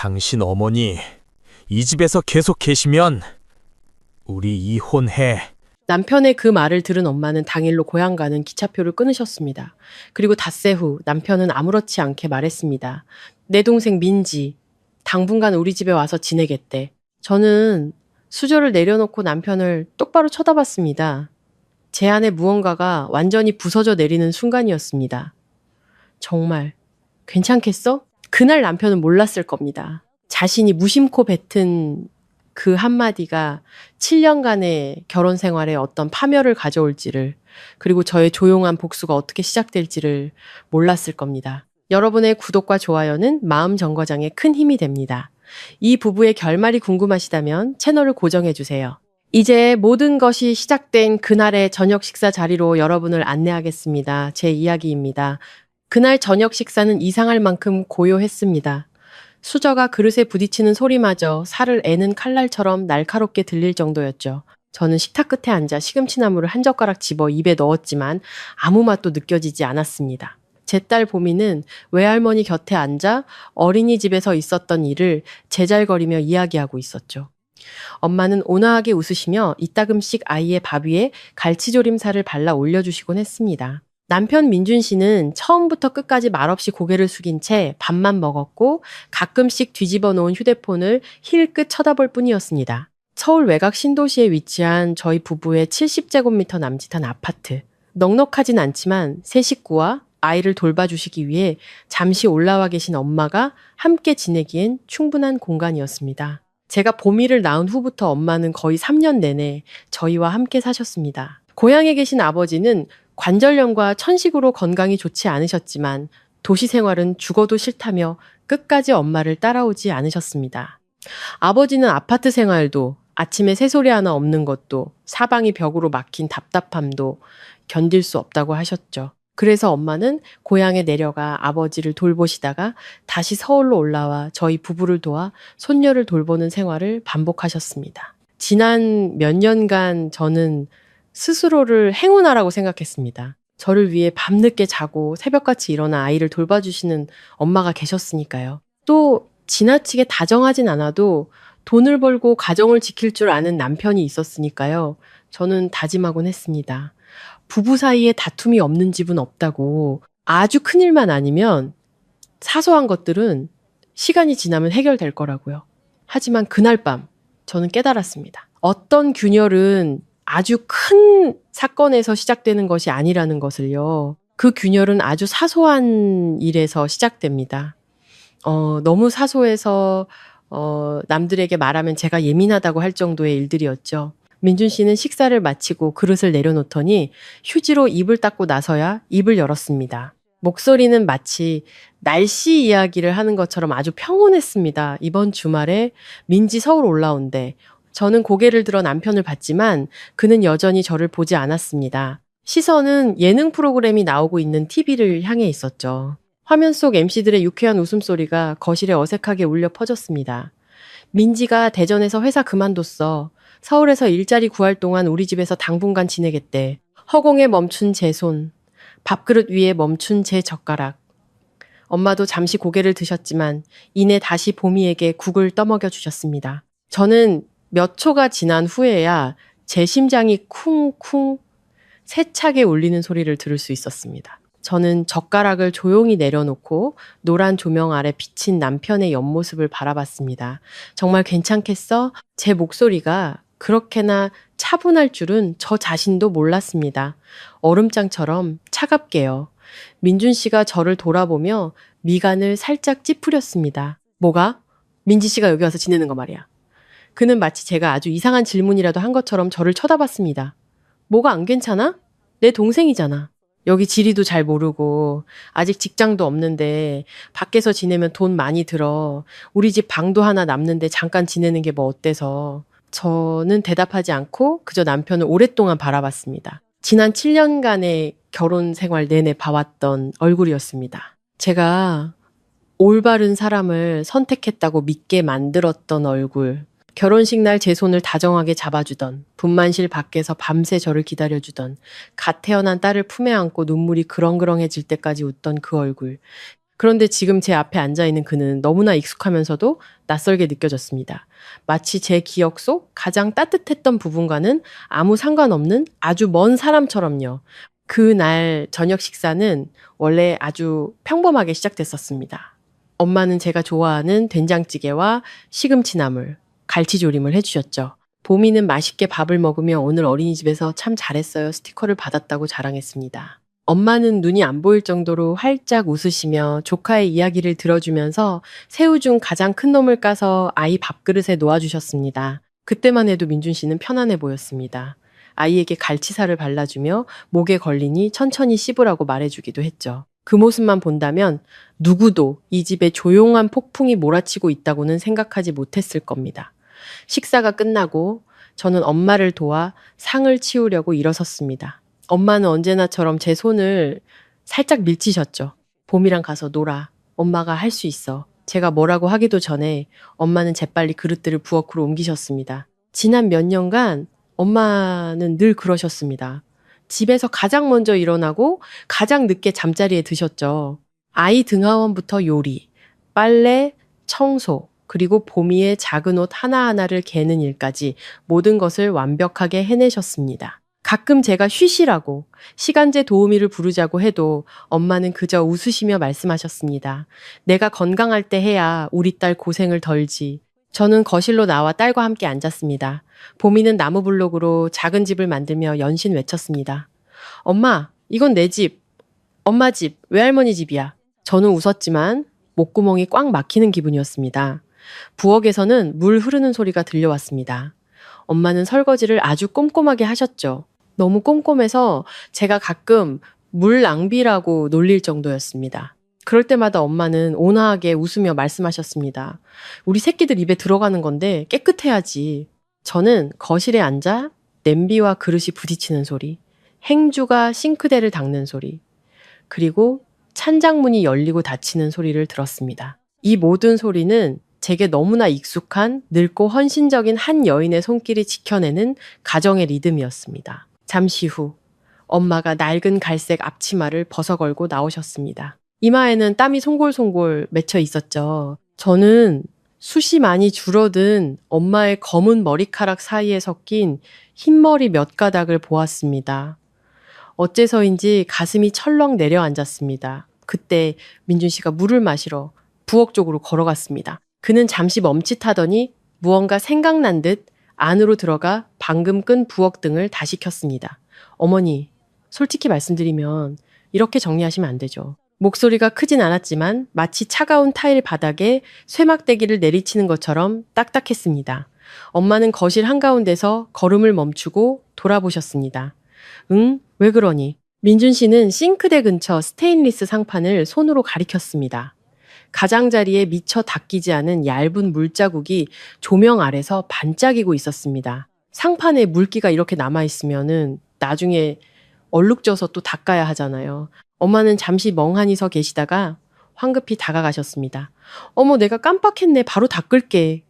당신 어머니 이 집에서 계속 계시면 우리 이혼해. 남편의 그 말을 들은 엄마는 당일로 고향 가는 기차표를 끊으셨습니다. 그리고 닷새 후 남편은 아무렇지 않게 말했습니다. 내 동생 민지, 당분간 우리 집에 와서 지내겠대. 저는 수저를 내려놓고 남편을 똑바로 쳐다봤습니다. 제 안에 무언가가 완전히 부서져 내리는 순간이었습니다. 정말 괜찮겠어? 그날 남편은 몰랐을 겁니다. 자신이 무심코 뱉은 그 한마디가 7년간의 결혼 생활에 어떤 파멸을 가져올지를, 그리고 저의 조용한 복수가 어떻게 시작될지를 몰랐을 겁니다. 여러분의 구독과 좋아요는 마음 정거장에 큰 힘이 됩니다. 이 부부의 결말이 궁금하시다면 채널을 고정해주세요. 이제 모든 것이 시작된 그날의 저녁 식사 자리로 여러분을 안내하겠습니다. 제 이야기입니다. 그날 저녁 식사는 이상할 만큼 고요했습니다. 수저가 그릇에 부딪히는 소리마저 살을 애는 칼날처럼 날카롭게 들릴 정도였죠. 저는 식탁 끝에 앉아 시금치나물을 한 젓가락 집어 입에 넣었지만 아무 맛도 느껴지지 않았습니다. 제 딸 보미는 외할머니 곁에 앉아 어린이집에서 있었던 일을 제잘거리며 이야기하고 있었죠. 엄마는 온화하게 웃으시며 이따금씩 아이의 밥 위에 갈치조림살을 발라 올려주시곤 했습니다. 남편 민준 씨는 처음부터 끝까지 말없이 고개를 숙인 채 밥만 먹었고 가끔씩 뒤집어 놓은 휴대폰을 힐끗 쳐다볼 뿐이었습니다. 서울 외곽 신도시에 위치한 저희 부부의 70제곱미터 남짓한 아파트. 넉넉하진 않지만 세 식구와 아이를 돌봐주시기 위해 잠시 올라와 계신 엄마가 함께 지내기엔 충분한 공간이었습니다. 제가 보미를 낳은 후부터 엄마는 거의 3년 내내 저희와 함께 사셨습니다. 고향에 계신 아버지는 관절염과 천식으로 건강이 좋지 않으셨지만 도시 생활은 죽어도 싫다며 끝까지 엄마를 따라오지 않으셨습니다. 아버지는 아파트 생활도, 아침에 새소리 하나 없는 것도, 사방이 벽으로 막힌 답답함도 견딜 수 없다고 하셨죠. 그래서 엄마는 고향에 내려가 아버지를 돌보시다가 다시 서울로 올라와 저희 부부를 도와 손녀를 돌보는 생활을 반복하셨습니다. 지난 몇 년간 저는 스스로를 행운아라고 생각했습니다. 저를 위해 밤늦게 자고 새벽같이 일어나 아이를 돌봐주시는 엄마가 계셨으니까요. 또 지나치게 다정하진 않아도 돈을 벌고 가정을 지킬 줄 아는 남편이 있었으니까요. 저는 다짐하곤 했습니다. 부부 사이에 다툼이 없는 집은 없다고. 아주 큰일만 아니면 사소한 것들은 시간이 지나면 해결될 거라고요. 하지만 그날 밤 저는 깨달았습니다. 어떤 균열은 아주 큰 사건에서 시작되는 것이 아니라는 것을요. 그 균열은 아주 사소한 일에서 시작됩니다. 너무 사소해서 남들에게 말하면 제가 예민하다고 할 정도의 일들이었죠. 민준 씨는 식사를 마치고 그릇을 내려놓더니 휴지로 입을 닦고 나서야 입을 열었습니다. 목소리는 마치 날씨 이야기를 하는 것처럼 아주 평온했습니다. 이번 주말에 민지 서울 올라온대. 저는 고개를 들어 남편을 봤지만 그는 여전히 저를 보지 않았습니다. 시선은 예능 프로그램이 나오고 있는 TV를 향해 있었죠. 화면 속 MC들의 유쾌한 웃음소리가 거실에 어색하게 울려 퍼졌습니다. 민지가 대전에서 회사 그만뒀어. 서울에서 일자리 구할 동안 우리 집에서 당분간 지내겠대. 허공에 멈춘 제 손, 밥그릇 위에 멈춘 제 젓가락. 엄마도 잠시 고개를 드셨지만 이내 다시 보미에게 국을 떠먹여 주셨습니다. 저는 몇 초가 지난 후에야 제 심장이 쿵쿵 세차게 울리는 소리를 들을 수 있었습니다. 저는 젓가락을 조용히 내려놓고 노란 조명 아래 비친 남편의 옆모습을 바라봤습니다. 정말 괜찮겠어? 제 목소리가 그렇게나 차분할 줄은 저 자신도 몰랐습니다. 얼음장처럼 차갑게요. 민준 씨가 저를 돌아보며 미간을 살짝 찌푸렸습니다. 뭐가? 민지 씨가 여기 와서 지내는 거 말이야. 그는 마치 제가 아주 이상한 질문이라도 한 것처럼 저를 쳐다봤습니다. 뭐가 안 괜찮아? 내 동생이잖아. 여기 지리도 잘 모르고 아직 직장도 없는데 밖에서 지내면 돈 많이 들어. 우리 집 방도 하나 남는데 잠깐 지내는 게 뭐 어때서. 저는 대답하지 않고 그저 남편을 오랫동안 바라봤습니다. 지난 7년간의 결혼 생활 내내 봐왔던 얼굴이었습니다. 제가 올바른 사람을 선택했다고 믿게 만들었던 얼굴. 결혼식 날 제 손을 다정하게 잡아주던, 분만실 밖에서 밤새 저를 기다려주던, 갓 태어난 딸을 품에 안고 눈물이 그렁그렁해질 때까지 웃던 그 얼굴. 그런데 지금 제 앞에 앉아있는 그는 너무나 익숙하면서도 낯설게 느껴졌습니다. 마치 제 기억 속 가장 따뜻했던 부분과는 아무 상관없는 아주 먼 사람처럼요. 그날 저녁 식사는 원래 아주 평범하게 시작됐었습니다. 엄마는 제가 좋아하는 된장찌개와 시금치나물, 갈치조림을 해주셨죠. 보미는 맛있게 밥을 먹으며 오늘 어린이집에서 참 잘했어요 스티커를 받았다고 자랑했습니다. 엄마는 눈이 안 보일 정도로 활짝 웃으시며 조카의 이야기를 들어주면서 새우 중 가장 큰 놈을 까서 아이 밥그릇에 놓아주셨습니다. 그때만 해도 민준 씨는 편안해 보였습니다. 아이에게 갈치살을 발라주며 목에 걸리니 천천히 씹으라고 말해주기도 했죠. 그 모습만 본다면 누구도 이 집에 조용한 폭풍이 몰아치고 있다고는 생각하지 못했을 겁니다. 식사가 끝나고 저는 엄마를 도와 상을 치우려고 일어섰습니다. 엄마는 언제나처럼 제 손을 살짝 밀치셨죠. 봄이랑 가서 놀아. 엄마가 할 수 있어. 제가 뭐라고 하기도 전에 엄마는 재빨리 그릇들을 부엌으로 옮기셨습니다. 지난 몇 년간 엄마는 늘 그러셨습니다. 집에서 가장 먼저 일어나고 가장 늦게 잠자리에 드셨죠. 아이 등하원부터 요리, 빨래, 청소, 그리고 보미의 작은 옷 하나하나를 개는 일까지 모든 것을 완벽하게 해내셨습니다. 가끔 제가 쉬시라고 시간제 도우미를 부르자고 해도 엄마는 그저 웃으시며 말씀하셨습니다. 내가 건강할 때 해야 우리 딸 고생을 덜지. 저는 거실로 나와 딸과 함께 앉았습니다. 보미는 나무 블록으로 작은 집을 만들며 연신 외쳤습니다. 엄마, 이건 내 집. 엄마 집, 외할머니 집이야. 저는 웃었지만 목구멍이 꽉 막히는 기분이었습니다. 부엌에서는 물 흐르는 소리가 들려왔습니다. 엄마는 설거지를 아주 꼼꼼하게 하셨죠. 너무 꼼꼼해서 제가 가끔 물 낭비라고 놀릴 정도였습니다. 그럴 때마다 엄마는 온화하게 웃으며 말씀하셨습니다. 우리 새끼들 입에 들어가는 건데 깨끗해야지. 저는 거실에 앉아 냄비와 그릇이 부딪히는 소리, 행주가 싱크대를 닦는 소리, 그리고 찬장문이 열리고 닫히는 소리를 들었습니다. 이 모든 소리는 제게 너무나 익숙한 늙고 헌신적인 한 여인의 손길이 지켜내는 가정의 리듬이었습니다. 잠시 후 엄마가 낡은 갈색 앞치마를 벗어걸고 나오셨습니다. 이마에는 땀이 송골송골 맺혀 있었죠. 저는 숱이 많이 줄어든 엄마의 검은 머리카락 사이에 섞인 흰머리 몇 가닥을 보았습니다. 어째서인지 가슴이 철렁 내려앉았습니다. 그때 민준 씨가 물을 마시러 부엌 쪽으로 걸어갔습니다. 그는 잠시 멈칫하더니 무언가 생각난 듯 안으로 들어가 방금 끈 부엌 등을 다시 켰습니다. 어머니, 솔직히 말씀드리면 이렇게 정리하시면 안 되죠. 목소리가 크진 않았지만 마치 차가운 타일 바닥에 쇠막대기를 내리치는 것처럼 딱딱했습니다. 엄마는 거실 한가운데서 걸음을 멈추고 돌아보셨습니다. 응? 왜 그러니? 민준 씨는 싱크대 근처 스테인리스 상판을 손으로 가리켰습니다. 가장자리에 미처 닦이지 않은 얇은 물자국이 조명 아래서 반짝이고 있었습니다. 상판에 물기가 이렇게 남아있으면은 나중에 얼룩져서 또 닦아야 하잖아요. 엄마는 잠시 멍하니 서 계시다가 황급히 다가가셨습니다. 어머, 내가 깜빡했네. 바로 닦을게.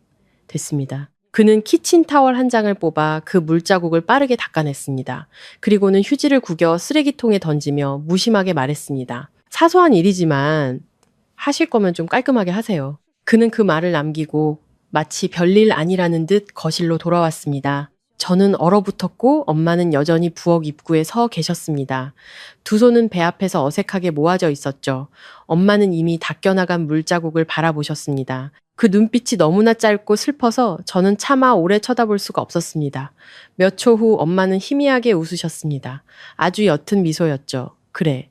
됐습니다. 그는 키친타월 한 장을 뽑아 그 물자국을 빠르게 닦아냈습니다. 그리고는 휴지를 구겨 쓰레기통에 던지며 무심하게 말했습니다. 사소한 일이지만 하실 거면 좀 깔끔하게 하세요. 그는 그 말을 남기고 마치 별일 아니라는 듯 거실로 돌아왔습니다. 저는 얼어붙었고 엄마는 여전히 부엌 입구에 서 계셨습니다. 두 손은 배 앞에서 어색하게 모아져 있었죠. 엄마는 이미 닦여나간 물자국을 바라보셨습니다. 그 눈빛이 너무나 짧고 슬퍼서 저는 차마 오래 쳐다볼 수가 없었습니다. 몇 초 후 엄마는 희미하게 웃으셨습니다. 아주 옅은 미소였죠. 그래,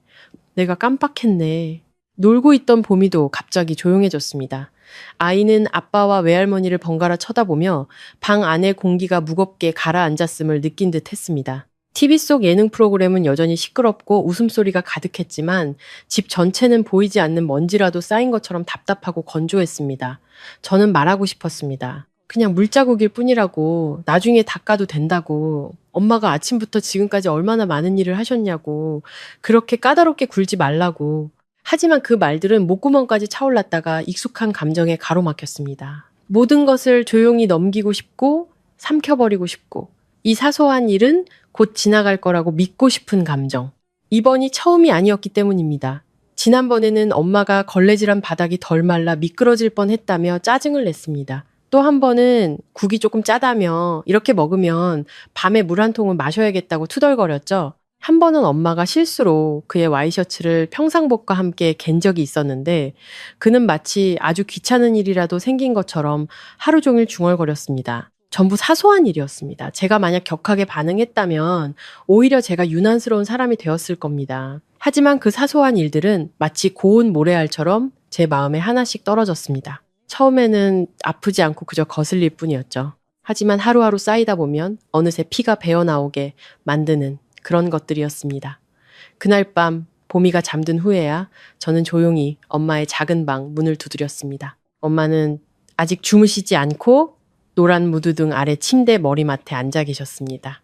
내가 깜빡했네. 놀고 있던 보미도 갑자기 조용해졌습니다. 아이는 아빠와 외할머니를 번갈아 쳐다보며 방 안의 공기가 무겁게 가라앉았음을 느낀 듯 했습니다. TV 속 예능 프로그램은 여전히 시끄럽고 웃음소리가 가득했지만 집 전체는 보이지 않는 먼지라도 쌓인 것처럼 답답하고 건조했습니다. 저는 말하고 싶었습니다. 그냥 물자국일 뿐이라고, 나중에 닦아도 된다고, 엄마가 아침부터 지금까지 얼마나 많은 일을 하셨냐고, 그렇게 까다롭게 굴지 말라고. 하지만 그 말들은 목구멍까지 차올랐다가 익숙한 감정에 가로막혔습니다. 모든 것을 조용히 넘기고 싶고 삼켜버리고 싶고 이 사소한 일은 곧 지나갈 거라고 믿고 싶은 감정. 이번이 처음이 아니었기 때문입니다. 지난번에는 엄마가 걸레질한 바닥이 덜 말라 미끄러질 뻔했다며 짜증을 냈습니다. 또 한 번은 국이 조금 짜다며 이렇게 먹으면 밤에 물 한 통을 마셔야겠다고 투덜거렸죠. 한 번은 엄마가 실수로 그의 와이셔츠를 평상복과 함께 갠 적이 있었는데 그는 마치 아주 귀찮은 일이라도 생긴 것처럼 하루 종일 중얼거렸습니다. 전부 사소한 일이었습니다. 제가 만약 격하게 반응했다면 오히려 제가 유난스러운 사람이 되었을 겁니다. 하지만 그 사소한 일들은 마치 고운 모래알처럼 제 마음에 하나씩 떨어졌습니다. 처음에는 아프지 않고 그저 거슬릴 뿐이었죠. 하지만 하루하루 쌓이다 보면 어느새 피가 배어나오게 만드는 그런 것들이었습니다. 그날 밤 보미가 잠든 후에야 저는 조용히 엄마의 작은 방 문을 두드렸습니다. 엄마는 아직 주무시지 않고 노란 무드등 아래 침대 머리맡에 앉아 계셨습니다.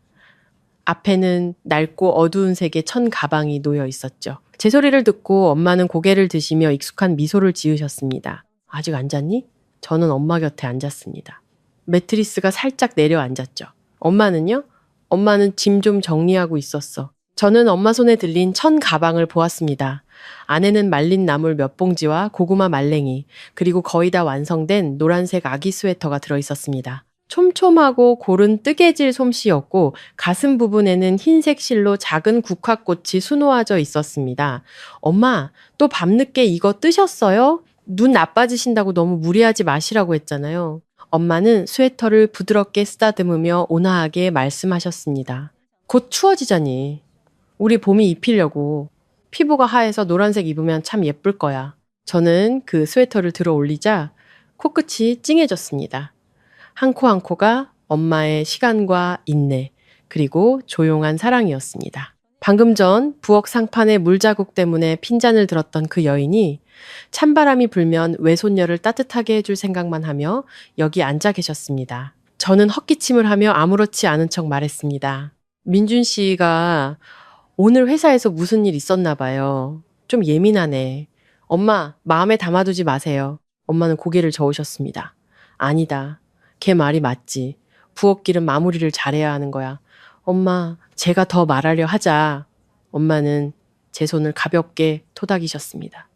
앞에는 낡고 어두운 색의 천 가방이 놓여 있었죠. 제 소리를 듣고 엄마는 고개를 드시며 익숙한 미소를 지으셨습니다. 아직 안 잤니? 저는 엄마 곁에 앉았습니다. 매트리스가 살짝 내려앉았죠. 엄마는요? 엄마는 짐 좀 정리하고 있었어. 저는 엄마 손에 들린 천 가방을 보았습니다. 안에는 말린 나물 몇 봉지와 고구마 말랭이, 그리고 거의 다 완성된 노란색 아기 스웨터가 들어있었습니다. 촘촘하고 고른 뜨개질 솜씨였고 가슴 부분에는 흰색 실로 작은 국화꽃이 수놓아져 있었습니다. 엄마, 또 밤늦게 이거 뜨셨어요? 눈 나빠지신다고 너무 무리하지 마시라고 했잖아요. 엄마는 스웨터를 부드럽게 쓰다듬으며 온화하게 말씀하셨습니다. 곧 추워지자니. 우리 봄이 입히려고. 피부가 하얘서 노란색 입으면 참 예쁠 거야. 저는 그 스웨터를 들어 올리자 코끝이 찡해졌습니다. 한 코 한 코가 엄마의 시간과 인내, 그리고 조용한 사랑이었습니다. 방금 전 부엌 상판에 물자국 때문에 핀잔을 들었던 그 여인이 찬바람이 불면 외손녀를 따뜻하게 해줄 생각만 하며 여기 앉아 계셨습니다. 저는 헛기침을 하며 아무렇지 않은 척 말했습니다. 민준 씨가 오늘 회사에서 무슨 일 있었나 봐요. 좀 예민하네. 엄마, 마음에 담아두지 마세요. 엄마는 고개를 저으셨습니다. 아니다. 걔 말이 맞지. 부엌일은 마무리를 잘해야 하는 거야. 엄마, 제가 더 말하려 하자. 엄마는 제 손을 가볍게 토닥이셨습니다.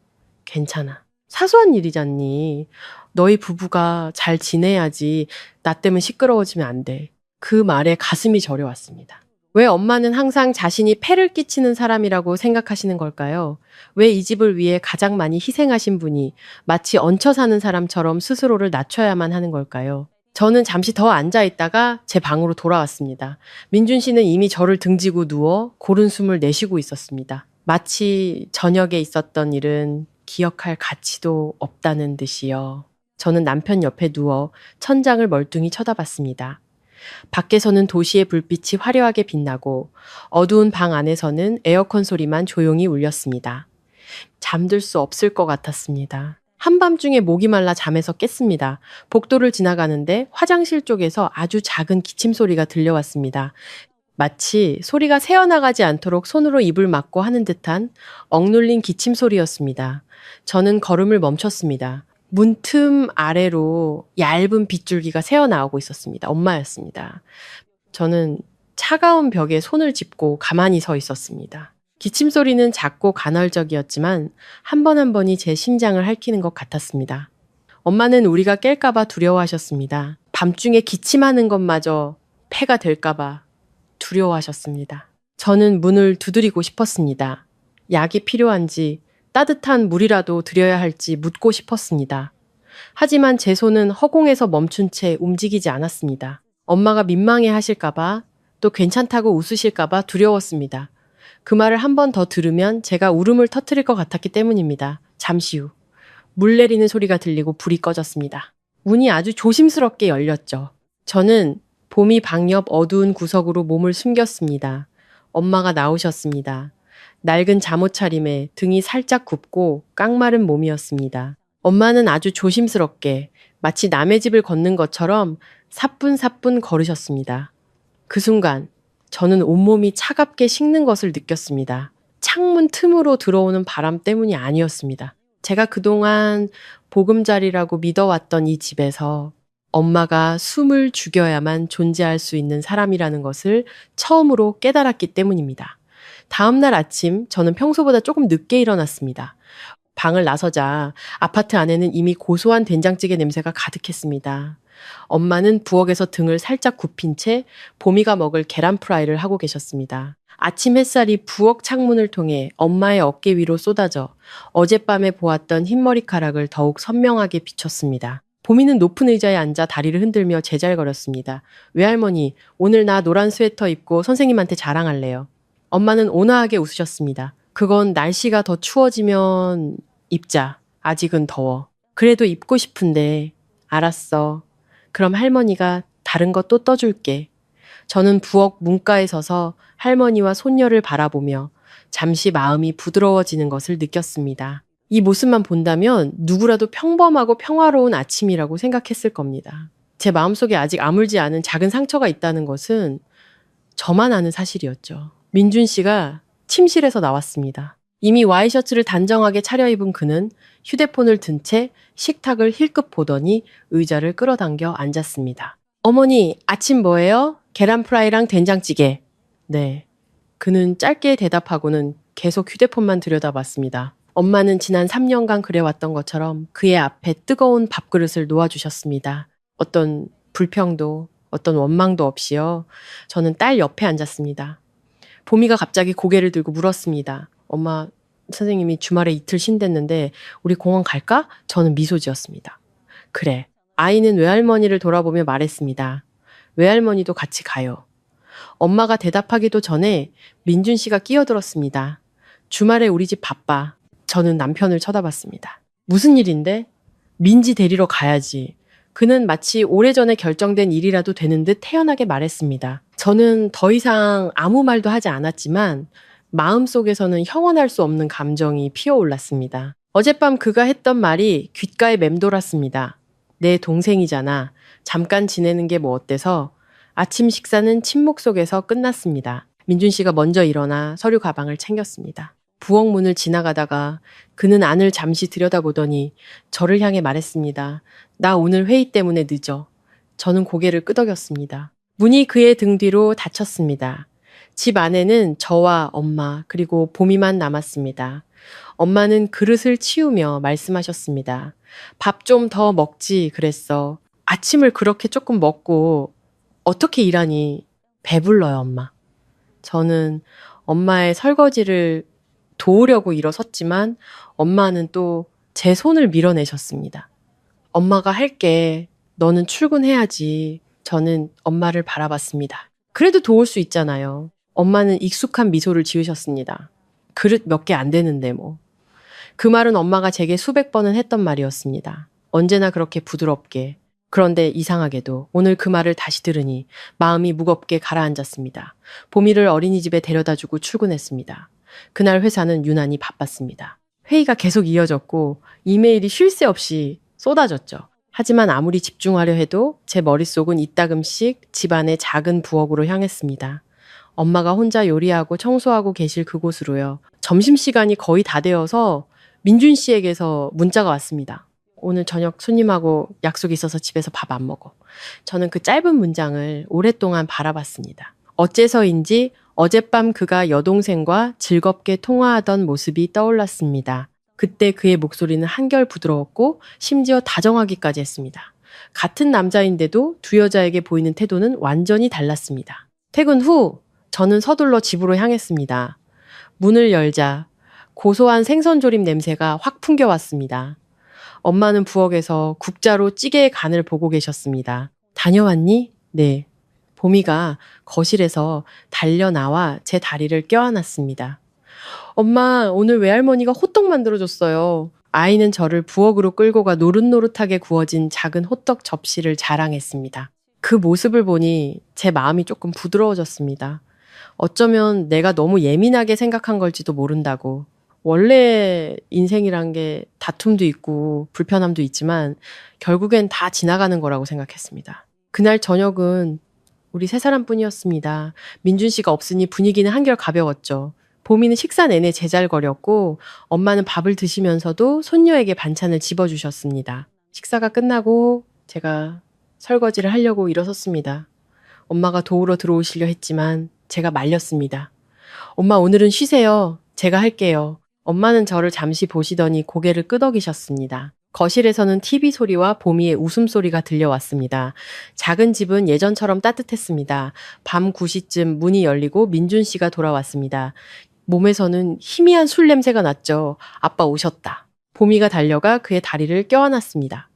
괜찮아. 사소한 일이잖니. 너희 부부가 잘 지내야지. 나 때문에 시끄러워지면 안 돼. 그 말에 가슴이 저려왔습니다. 왜 엄마는 항상 자신이 폐를 끼치는 사람이라고 생각하시는 걸까요? 왜 이 집을 위해 가장 많이 희생하신 분이 마치 얹혀 사는 사람처럼 스스로를 낮춰야만 하는 걸까요? 저는 잠시 더 앉아 있다가 제 방으로 돌아왔습니다. 민준 씨는 이미 저를 등지고 누워 고른 숨을 내쉬고 있었습니다. 마치 저녁에 있었던 일은 기억할 가치도 없다는 듯이요. 저는 남편 옆에 누워 천장을 멀뚱히 쳐다봤습니다. 밖에서는 도시의 불빛이 화려하게 빛나고 어두운 방 안에서는 에어컨 소리만 조용히 울렸습니다. 잠들 수 없을 것 같았습니다. 한밤중에 목이 말라 잠에서 깼습니다. 복도를 지나가는데 화장실 쪽에서 아주 작은 기침 소리가 들려왔습니다. 마치 소리가 새어나가지 않도록 손으로 입을 막고 하는 듯한 억눌린 기침 소리였습니다. 저는 걸음을 멈췄습니다. 문틈 아래로 얇은 빗줄기가 새어나오고 있었습니다. 엄마였습니다. 저는 차가운 벽에 손을 짚고 가만히 서 있었습니다. 기침 소리는 작고 간헐적이었지만 한 번 한 번이 제 심장을 핥히는 것 같았습니다. 엄마는 우리가 깰까봐 두려워하셨습니다. 밤중에 기침하는 것마저 폐가 될까봐 두려워하셨습니다. 저는 문을 두드리고 싶었습니다. 약이 필요한지 따뜻한 물이라도 드려야 할지 묻고 싶었습니다. 하지만 제 손은 허공에서 멈춘 채 움직이지 않았습니다. 엄마가 민망해 하실까봐 또 괜찮다고 웃으실까봐 두려웠습니다. 그 말을 한 번 더 들으면 제가 울음을 터뜨릴 것 같았기 때문입니다. 잠시 후 물 내리는 소리가 들리고 불이 꺼졌습니다. 문이 아주 조심스럽게 열렸죠. 저는 봄이 방 옆 어두운 구석으로 몸을 숨겼습니다. 엄마가 나오셨습니다. 낡은 잠옷 차림에 등이 살짝 굽고 깡마른 몸이었습니다. 엄마는 아주 조심스럽게 마치 남의 집을 걷는 것처럼 사뿐사뿐 걸으셨습니다. 그 순간 저는 온몸이 차갑게 식는 것을 느꼈습니다. 창문 틈으로 들어오는 바람 때문이 아니었습니다. 제가 그동안 보금자리라고 믿어왔던 이 집에서 엄마가 숨을 죽여야만 존재할 수 있는 사람이라는 것을 처음으로 깨달았기 때문입니다. 다음날 아침 저는 평소보다 조금 늦게 일어났습니다. 방을 나서자 아파트 안에는 이미 고소한 된장찌개 냄새가 가득했습니다. 엄마는 부엌에서 등을 살짝 굽힌 채 보미가 먹을 계란 프라이를 하고 계셨습니다. 아침 햇살이 부엌 창문을 통해 엄마의 어깨 위로 쏟아져 어젯밤에 보았던 흰머리카락을 더욱 선명하게 비췄습니다. 보미는 높은 의자에 앉아 다리를 흔들며 제잘거렸습니다. 외할머니, 오늘 나 노란 스웨터 입고 선생님한테 자랑할래요. 엄마는 온화하게 웃으셨습니다. 그건 날씨가 더 추워지면 입자. 아직은 더워. 그래도 입고 싶은데. 알았어. 그럼 할머니가 다른 거 또 떠줄게. 저는 부엌 문가에 서서 할머니와 손녀를 바라보며 잠시 마음이 부드러워지는 것을 느꼈습니다. 이 모습만 본다면 누구라도 평범하고 평화로운 아침이라고 생각했을 겁니다. 제 마음속에 아직 아물지 않은 작은 상처가 있다는 것은 저만 아는 사실이었죠. 민준 씨가 침실에서 나왔습니다. 이미 와이셔츠를 단정하게 차려입은 그는 휴대폰을 든 채 식탁을 힐끗 보더니 의자를 끌어당겨 앉았습니다. 어머니, 아침 뭐예요? 계란 프라이랑 된장찌개. 네. 그는 짧게 대답하고는 계속 휴대폰만 들여다봤습니다. 엄마는 지난 3년간 그래왔던 것처럼 그의 앞에 뜨거운 밥그릇을 놓아주셨습니다. 어떤 불평도, 어떤 원망도 없이요. 저는 딸 옆에 앉았습니다. 보미가 갑자기 고개를 들고 물었습니다. 엄마, 선생님이 주말에 이틀 쉰댔는데 우리 공원 갈까? 저는 미소 지었습니다. 그래. 아이는 외할머니를 돌아보며 말했습니다. 외할머니도 같이 가요. 엄마가 대답하기도 전에 민준 씨가 끼어들었습니다. 주말에 우리 집 바빠. 저는 남편을 쳐다봤습니다. 무슨 일인데? 민지 데리러 가야지. 그는 마치 오래전에 결정된 일이라도 되는 듯 태연하게 말했습니다. 저는 더 이상 아무 말도 하지 않았지만 마음속에서는 형언할 수 없는 감정이 피어올랐습니다. 어젯밤 그가 했던 말이 귓가에 맴돌았습니다. 내 동생이잖아. 잠깐 지내는 게 뭐 어때서? 아침 식사는 침묵 속에서 끝났습니다. 민준 씨가 먼저 일어나 서류 가방을 챙겼습니다. 부엌 문을 지나가다가 그는 안을 잠시 들여다보더니 저를 향해 말했습니다. 나 오늘 회의 때문에 늦어. 저는 고개를 끄덕였습니다. 문이 그의 등 뒤로 닫혔습니다. 집 안에는 저와 엄마 그리고 보미만 남았습니다. 엄마는 그릇을 치우며 말씀하셨습니다. 밥 좀 더 먹지 그랬어. 아침을 그렇게 조금 먹고 어떻게 일하니? 배불러요, 엄마. 저는 엄마의 설거지를 도우려고 일어섰지만 엄마는 또 제 손을 밀어내셨습니다. 엄마가 할게. 너는 출근해야지. 저는 엄마를 바라봤습니다. 그래도 도울 수 있잖아요. 엄마는 익숙한 미소를 지으셨습니다. 그릇 몇 개 안 되는데 뭐. 그 말은 엄마가 제게 수백 번은 했던 말이었습니다. 언제나 그렇게 부드럽게. 그런데 이상하게도 오늘 그 말을 다시 들으니 마음이 무겁게 가라앉았습니다. 보미를 어린이집에 데려다주고 출근했습니다. 그날 회사는 유난히 바빴습니다. 회의가 계속 이어졌고 이메일이 쉴 새 없이 쏟아졌죠. 하지만 아무리 집중하려 해도 제 머릿속은 이따금씩 집안의 작은 부엌으로 향했습니다. 엄마가 혼자 요리하고 청소하고 계실 그곳으로요. 점심시간이 거의 다 되어서 민준 씨에게서 문자가 왔습니다. 오늘 저녁 손님하고 약속이 있어서 집에서 밥 안 먹어. 저는 그 짧은 문장을 오랫동안 바라봤습니다. 어째서인지 어젯밤 그가 여동생과 즐겁게 통화하던 모습이 떠올랐습니다. 그때 그의 목소리는 한결 부드러웠고 심지어 다정하기까지 했습니다. 같은 남자인데도 두 여자에게 보이는 태도는 완전히 달랐습니다. 퇴근 후 저는 서둘러 집으로 향했습니다. 문을 열자 고소한 생선조림 냄새가 확 풍겨왔습니다. 엄마는 부엌에서 국자로 찌개의 간을 보고 계셨습니다. 다녀왔니? 네. 보미가 거실에서 달려나와 제 다리를 껴안았습니다. 엄마, 오늘 외할머니가 호떡 만들어줬어요. 아이는 저를 부엌으로 끌고 가 노릇노릇하게 구워진 작은 호떡 접시를 자랑했습니다. 그 모습을 보니 제 마음이 조금 부드러워졌습니다. 어쩌면 내가 너무 예민하게 생각한 걸지도 모른다고. 원래 인생이란 게 다툼도 있고 불편함도 있지만 결국엔 다 지나가는 거라고 생각했습니다. 그날 저녁은 우리 세 사람뿐이었습니다. 민준 씨가 없으니 분위기는 한결 가벼웠죠. 보미는 식사 내내 제잘거렸고 엄마는 밥을 드시면서도 손녀에게 반찬을 집어주셨습니다. 식사가 끝나고 제가 설거지를 하려고 일어섰습니다. 엄마가 도우러 들어오시려 했지만 제가 말렸습니다. 엄마 오늘은 쉬세요. 제가 할게요. 엄마는 저를 잠시 보시더니 고개를 끄덕이셨습니다. 거실에서는 TV 소리와 보미의 웃음소리가 들려왔습니다. 작은 집은 예전처럼 따뜻했습니다. 밤 9시쯤 문이 열리고 민준 씨가 돌아왔습니다. 몸에서는 희미한 술 냄새가 났죠. 아빠 오셨다. 보미가 달려가 그의 다리를 껴안았습니다.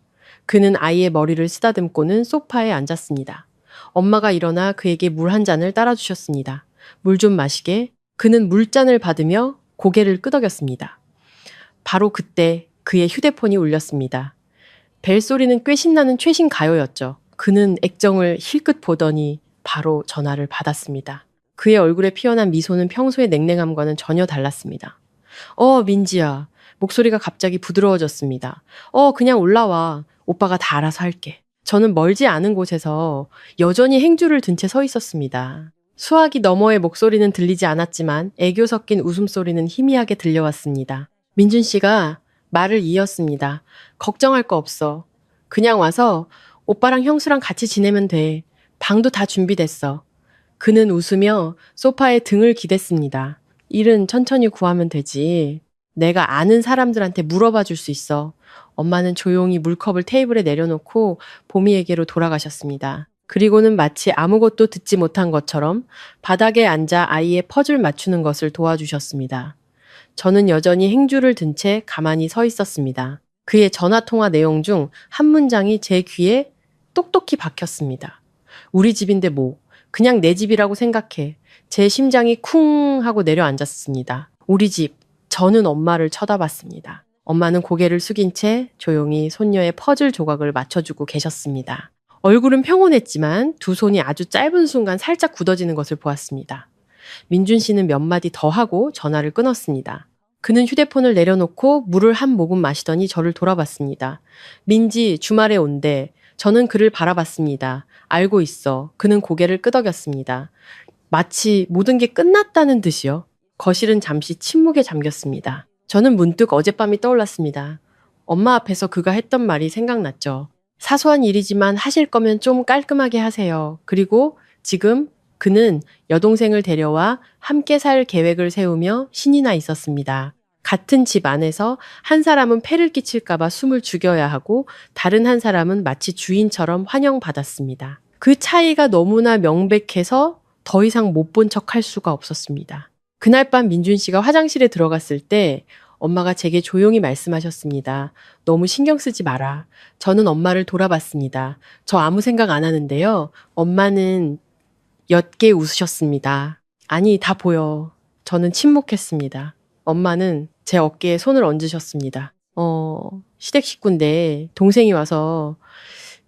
그는 아이의 머리를 쓰다듬고는 소파에 앉았습니다. 엄마가 일어나 그에게 물 한 잔을 따라주셨습니다. 물 좀 마시게. 그는 물잔을 받으며 고개를 끄덕였습니다. 바로 그때 그의 휴대폰이 울렸습니다. 벨소리는 꽤 신나는 최신 가요였죠. 그는 액정을 힐끗 보더니 바로 전화를 받았습니다. 그의 얼굴에 피어난 미소는 평소의 냉랭함과는 전혀 달랐습니다. 민지야. 목소리가 갑자기 부드러워졌습니다. 그냥 올라와. 오빠가 다 알아서 할게. 저는 멀지 않은 곳에서 여전히 행주를 든 채 서 있었습니다. 수화기 너머의 목소리는 들리지 않았지만 애교 섞인 웃음소리는 희미하게 들려왔습니다. 민준 씨가 말을 이었습니다. 걱정할 거 없어. 그냥 와서 오빠랑 형수랑 같이 지내면 돼. 방도 다 준비됐어. 그는 웃으며 소파에 등을 기댔습니다. 일은 천천히 구하면 되지. 내가 아는 사람들한테 물어봐 줄 수 있어. 엄마는 조용히 물컵을 테이블에 내려놓고 보미에게로 돌아가셨습니다. 그리고는 마치 아무것도 듣지 못한 것처럼 바닥에 앉아 아이의 퍼즐 맞추는 것을 도와주셨습니다. 저는 여전히 행주를 든 채 가만히 서 있었습니다. 그의 전화통화 내용 중 한 문장이 제 귀에 똑똑히 박혔습니다. 우리 집인데 뭐, 그냥 내 집이라고 생각해. 제 심장이 쿵 하고 내려앉았습니다. 우리 집, 저는 엄마를 쳐다봤습니다. 엄마는 고개를 숙인 채 조용히 손녀의 퍼즐 조각을 맞춰주고 계셨습니다. 얼굴은 평온했지만 두 손이 아주 짧은 순간 살짝 굳어지는 것을 보았습니다. 민준 씨는 몇 마디 더 하고 전화를 끊었습니다. 그는 휴대폰을 내려놓고 물을 한 모금 마시더니 저를 돌아봤습니다. 민지, 주말에 온대. 저는 그를 바라봤습니다. 알고 있어. 그는 고개를 끄덕였습니다. 마치 모든 게 끝났다는 듯이요. 거실은 잠시 침묵에 잠겼습니다. 저는 문득 어젯밤이 떠올랐습니다. 엄마 앞에서 그가 했던 말이 생각났죠. 사소한 일이지만 하실 거면 좀 깔끔하게 하세요. 그리고 지금 그는 여동생을 데려와 함께 살 계획을 세우며 신이 나 있었습니다. 같은 집 안에서 한 사람은 폐를 끼칠까봐 숨을 죽여야 하고 다른 한 사람은 마치 주인처럼 환영받았습니다. 그 차이가 너무나 명백해서 더 이상 못 본 척 할 수가 없었습니다. 그날 밤 민준 씨가 화장실에 들어갔을 때 엄마가 제게 조용히 말씀하셨습니다. 너무 신경 쓰지 마라. 저는 엄마를 돌아봤습니다. 저 아무 생각 안 하는데요. 엄마는 옅게 웃으셨습니다. 아니, 다 보여. 저는 침묵했습니다. 엄마는 제 어깨에 손을 얹으셨습니다. 시댁 식구인데 동생이 와서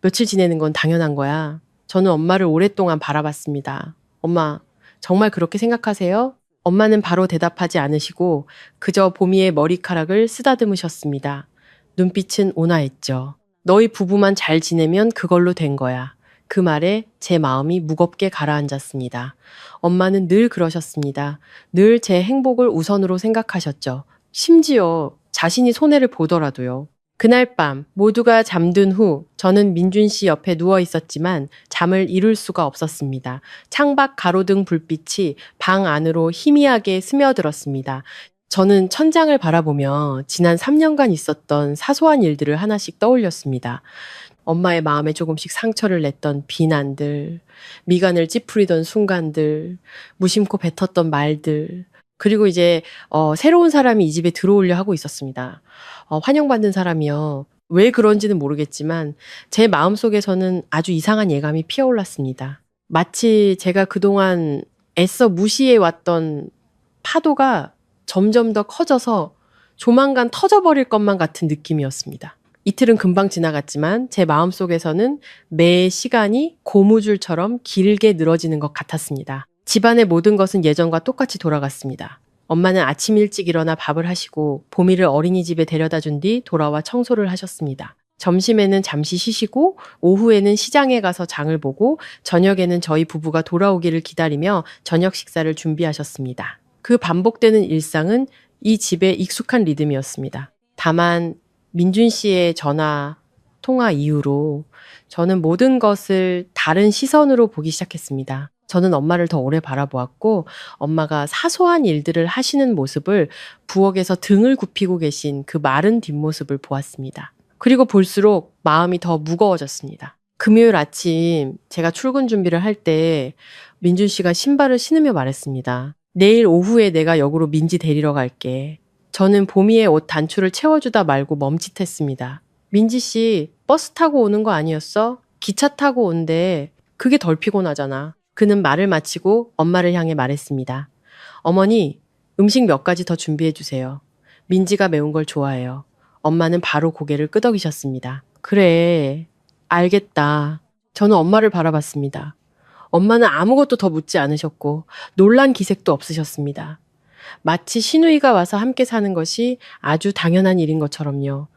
며칠 지내는 건 당연한 거야. 저는 엄마를 오랫동안 바라봤습니다. 엄마, 정말 그렇게 생각하세요? 엄마는 바로 대답하지 않으시고 그저 보미의 머리카락을 쓰다듬으셨습니다. 눈빛은 온화했죠. 너희 부부만 잘 지내면 그걸로 된 거야. 그 말에 제 마음이 무겁게 가라앉았습니다. 엄마는 늘 그러셨습니다. 늘 제 행복을 우선으로 생각하셨죠. 심지어 자신이 손해를 보더라도요. 그날 밤 모두가 잠든 후 저는 민준 씨 옆에 누워 있었지만 잠을 이룰 수가 없었습니다. 창밖 가로등 불빛이 방 안으로 희미하게 스며들었습니다. 저는 천장을 바라보며 지난 3년간 있었던 사소한 일들을 하나씩 떠올렸습니다. 엄마의 마음에 조금씩 상처를 냈던 비난들, 미간을 찌푸리던 순간들, 무심코 뱉었던 말들, 그리고 이제 새로운 사람이 이 집에 들어오려 하고 있었습니다. 환영받는 사람이요. 왜 그런지는 모르겠지만 제 마음속에서는 아주 이상한 예감이 피어올랐습니다. 마치 제가 그동안 애써 무시해왔던 파도가 점점 더 커져서 조만간 터져버릴 것만 같은 느낌이었습니다. 이틀은 금방 지나갔지만 제 마음속에서는 매 시간이 고무줄처럼 길게 늘어지는 것 같았습니다. 집안의 모든 것은 예전과 똑같이 돌아갔습니다. 엄마는 아침 일찍 일어나 밥을 하시고 보미를 어린이집에 데려다 준 뒤 돌아와 청소를 하셨습니다. 점심에는 잠시 쉬시고 오후에는 시장에 가서 장을 보고 저녁에는 저희 부부가 돌아오기를 기다리며 저녁 식사를 준비하셨습니다. 그 반복되는 일상은 이 집의 익숙한 리듬이었습니다. 다만 민준 씨의 전화 통화 이후로 저는 모든 것을 다른 시선으로 보기 시작했습니다. 저는 엄마를 더 오래 바라보았고 엄마가 사소한 일들을 하시는 모습을 부엌에서 등을 굽히고 계신 그 마른 뒷모습을 보았습니다. 그리고 볼수록 마음이 더 무거워졌습니다. 금요일 아침 제가 출근 준비를 할 때 민준 씨가 신발을 신으며 말했습니다. 내일 오후에 내가 역으로 민지 데리러 갈게. 저는 보미의 옷 단추를 채워주다 말고 멈칫했습니다. 민지 씨 버스 타고 오는 거 아니었어? 기차 타고 온대. 그게 덜 피곤하잖아. 그는 말을 마치고 엄마를 향해 말했습니다. 어머니, 음식 몇 가지 더 준비해 주세요. 민지가 매운 걸 좋아해요. 엄마는 바로 고개를 끄덕이셨습니다. 그래, 알겠다. 저는 엄마를 바라봤습니다. 엄마는 아무것도 더 묻지 않으셨고 놀란 기색도 없으셨습니다. 마치 시누이가 와서 함께 사는 것이 아주 당연한 일인 것처럼요.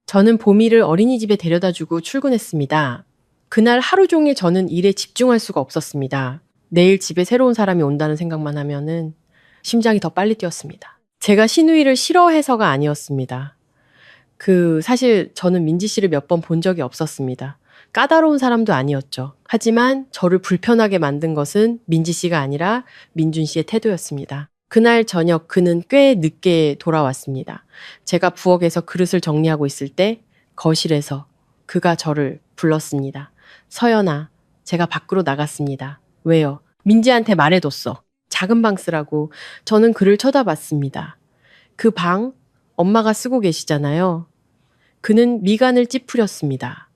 저는 보미를 어린이집에 데려다주고 출근했습니다. 그날 하루 종일 저는 일에 집중할 수가 없었습니다. 내일 집에 새로운 사람이 온다는 생각만 하면은 심장이 더 빨리 뛰었습니다. 제가 시누이를 싫어해서가 아니었습니다. 사실 저는 민지 씨를 몇 번 본 적이 없었습니다. 까다로운 사람도 아니었죠. 하지만 저를 불편하게 만든 것은 민지 씨가 아니라 민준 씨의 태도였습니다. 그날 저녁 그는 꽤 늦게 돌아왔습니다. 제가 부엌에서 그릇을 정리하고 있을 때 거실에서 그가 저를 불렀습니다. 서연아, 제가 밖으로 나갔습니다. 왜요? 민지한테 말해뒀어. 작은 방 쓰라고. 저는 그를 쳐다봤습니다. 그 방, 엄마가 쓰고 계시잖아요. 그는 미간을 찌푸렸습니다.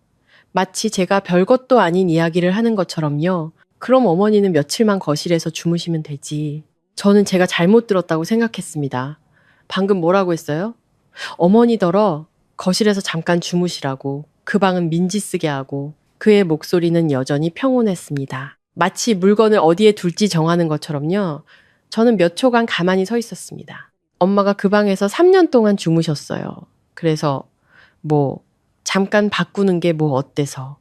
마치 제가 별것도 아닌 이야기를 하는 것처럼요. 그럼 어머니는 며칠만 거실에서 주무시면 되지. 저는 제가 잘못 들었다고 생각했습니다. 방금 뭐라고 했어요? 어머니더러 거실에서 잠깐 주무시라고. 그 방은 민지 쓰게 하고. 그의 목소리는 여전히 평온했습니다. 마치 물건을 어디에 둘지 정하는 것처럼요. 저는 몇 초간 가만히 서 있었습니다. 엄마가 그 방에서 3년 동안 주무셨어요. 그래서 잠깐 바꾸는 게 어때서.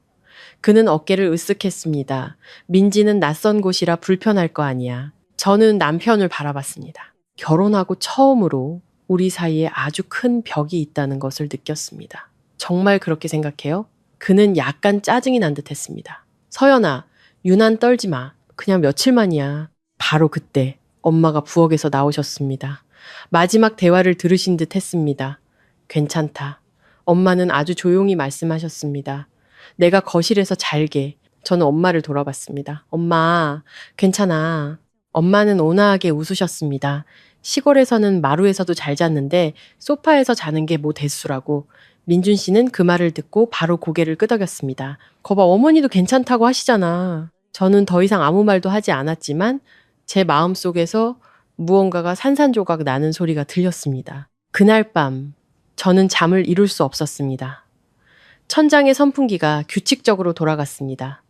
그는 어깨를 으쓱했습니다. 민지는 낯선 곳이라 불편할 거 아니야. 저는 남편을 바라봤습니다. 결혼하고 처음으로 우리 사이에 아주 큰 벽이 있다는 것을 느꼈습니다. 정말 그렇게 생각해요? 그는 약간 짜증이 난 듯 했습니다. 서연아, 유난 떨지 마. 그냥 며칠만이야. 바로 그때 엄마가 부엌에서 나오셨습니다. 마지막 대화를 들으신 듯 했습니다. 괜찮다. 엄마는 아주 조용히 말씀하셨습니다. 내가 거실에서 잘게. 저는 엄마를 돌아봤습니다. 엄마, 괜찮아. 엄마는 온화하게 웃으셨습니다. 시골에서는 마루에서도 잘 잤는데 소파에서 자는 게 대수라고. 민준 씨는 그 말을 듣고 바로 고개를 끄덕였습니다. 거봐, 어머니도 괜찮다고 하시잖아. 저는 더 이상 아무 말도 하지 않았지만 제 마음속에서 무언가가 산산조각 나는 소리가 들렸습니다. 그날 밤 저는 잠을 이룰 수 없었습니다. 천장의 선풍기가 규칙적으로 돌아갔습니다.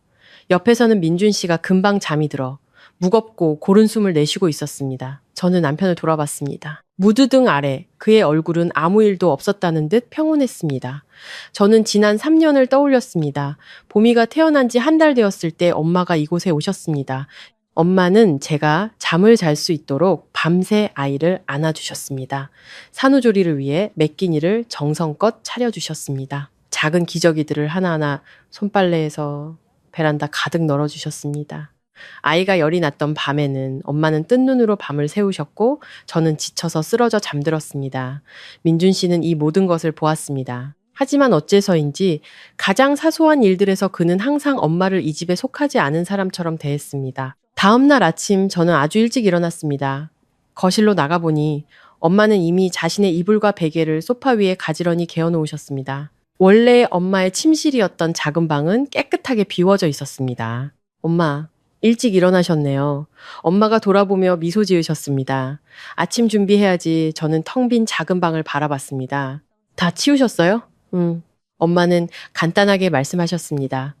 옆에서는 민준 씨가 금방 잠이 들어 무겁고 고른 숨을 내쉬고 있었습니다. 저는 남편을 돌아봤습니다. 무드등 아래 그의 얼굴은 아무 일도 없었다는 듯 평온했습니다. 저는 지난 3년을 떠올렸습니다. 보미가 태어난 지 한 달 되었을 때 엄마가 이곳에 오셨습니다. 엄마는 제가 잠을 잘 수 있도록 밤새 아이를 안아주셨습니다. 산후조리를 위해 매끼니를 정성껏 차려주셨습니다. 작은 기저귀들을 하나하나 손빨래해서 베란다 가득 널어주셨습니다. 아이가 열이 났던 밤에는 엄마는 뜬 눈으로 밤을 새우셨고 저는 지쳐서 쓰러져 잠들었습니다. 민준 씨는 이 모든 것을 보았습니다. 하지만 어째서인지 가장 사소한 일들에서 그는 항상 엄마를 이 집에 속하지 않은 사람처럼 대했습니다. 다음 날 아침 저는 아주 일찍 일어났습니다. 거실로 나가보니 엄마는 이미 자신의 이불과 베개를 소파 위에 가지런히 개어놓으셨습니다. 원래 엄마의 침실이었던 작은 방은 깨끗하게 비워져 있었습니다. 엄마, 일찍 일어나셨네요. 엄마가 돌아보며 미소 지으셨습니다. 아침 준비해야지. 저는 텅 빈 작은 방을 바라봤습니다. 다 치우셨어요? 응. 엄마는 간단하게 말씀하셨습니다.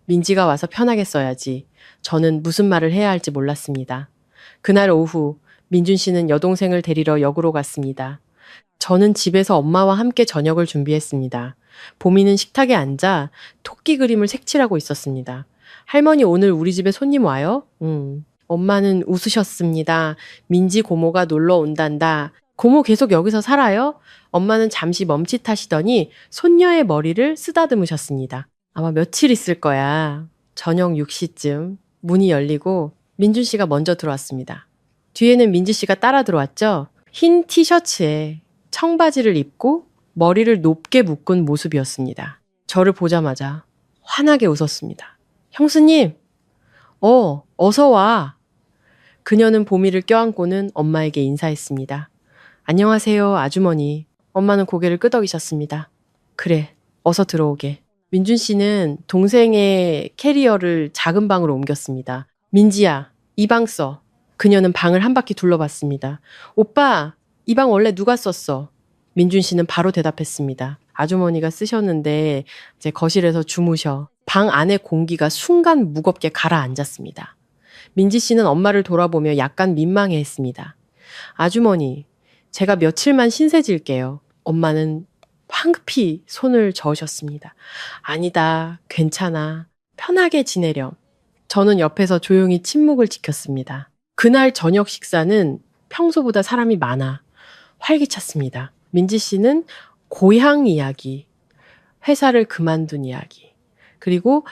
민지가 와서 편하게 써야지. 저는 무슨 말을 해야 할지 몰랐습니다. 그날 오후 민준 씨는 여동생을 데리러 역으로 갔습니다. 저는 집에서 엄마와 함께 저녁을 준비했습니다. 보미는 식탁에 앉아 토끼 그림을 색칠하고 있었습니다. 할머니 오늘 우리 집에 손님 와요? 엄마는 웃으셨습니다. 민지 고모가 놀러 온단다. 고모 계속 여기서 살아요? 엄마는 잠시 멈칫하시더니 손녀의 머리를 쓰다듬으셨습니다. 아마 며칠 있을 거야. 저녁 6시쯤 문이 열리고 민준 씨가 먼저 들어왔습니다. 뒤에는 민지 씨가 따라 들어왔죠. 흰 티셔츠에 청바지를 입고 머리를 높게 묶은 모습이었습니다. 저를 보자마자 환하게 웃었습니다. 형수님, 어서 와. 그녀는 보미를 껴안고는 엄마에게 인사했습니다. 안녕하세요, 아주머니. 엄마는 고개를 끄덕이셨습니다. 그래, 어서 들어오게. 민준 씨는 동생의 캐리어를 작은 방으로 옮겼습니다. 민지야, 이 방 써. 그녀는 방을 한 바퀴 둘러봤습니다. 오빠, 이 방 원래 누가 썼어? 민준 씨는 바로 대답했습니다. 아주머니가 쓰셨는데 이제 거실에서 주무셔. 방 안의 공기가 순간 무겁게 가라앉았습니다. 민지 씨는 엄마를 돌아보며 약간 민망해했습니다. 아주머니, 제가 며칠만 신세질게요. 엄마는 황급히 손을 저으셨습니다. 아니다, 괜찮아. 편하게 지내렴. 저는 옆에서 조용히 침묵을 지켰습니다. 그날 저녁 식사는 평소보다 사람이 많아 활기찼습니다. 민지 씨는 고향 이야기, 회사를 그만둔 이야기, 그리고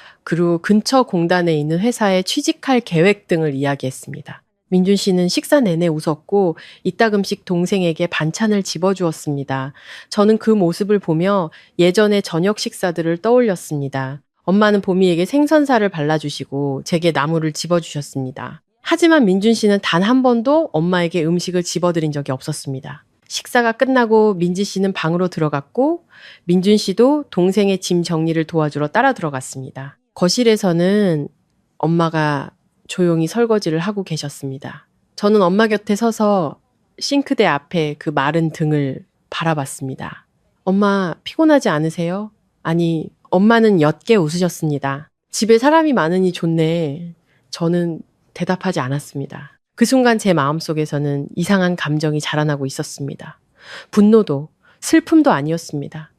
근처 공단에 있는 회사에 취직할 계획 등을 이야기했습니다. 민준 씨는 식사 내내 웃었고 이따금씩 동생에게 반찬을 집어주었습니다. 저는 그 모습을 보며 예전의 저녁 식사들을 떠올렸습니다. 엄마는 보미에게 생선살을 발라주시고 제게 나물을 집어주셨습니다. 하지만 민준 씨는 단 한 번도 엄마에게 음식을 집어드린 적이 없었습니다. 식사가 끝나고 민지 씨는 방으로 들어갔고 민준 씨도 동생의 짐 정리를 도와주러 따라 들어갔습니다. 거실에서는 엄마가 조용히 설거지를 하고 계셨습니다. 저는 엄마 곁에 서서 싱크대 앞에 그 마른 등을 바라봤습니다. 엄마 피곤하지 않으세요? 아니, 엄마는 옅게 웃으셨습니다. 집에 사람이 많으니 좋네. 저는 대답하지 않았습니다. 그 순간 제 마음속에서는 이상한 감정이 자라나고 있었습니다. 분노도 슬픔도 아니었습니다.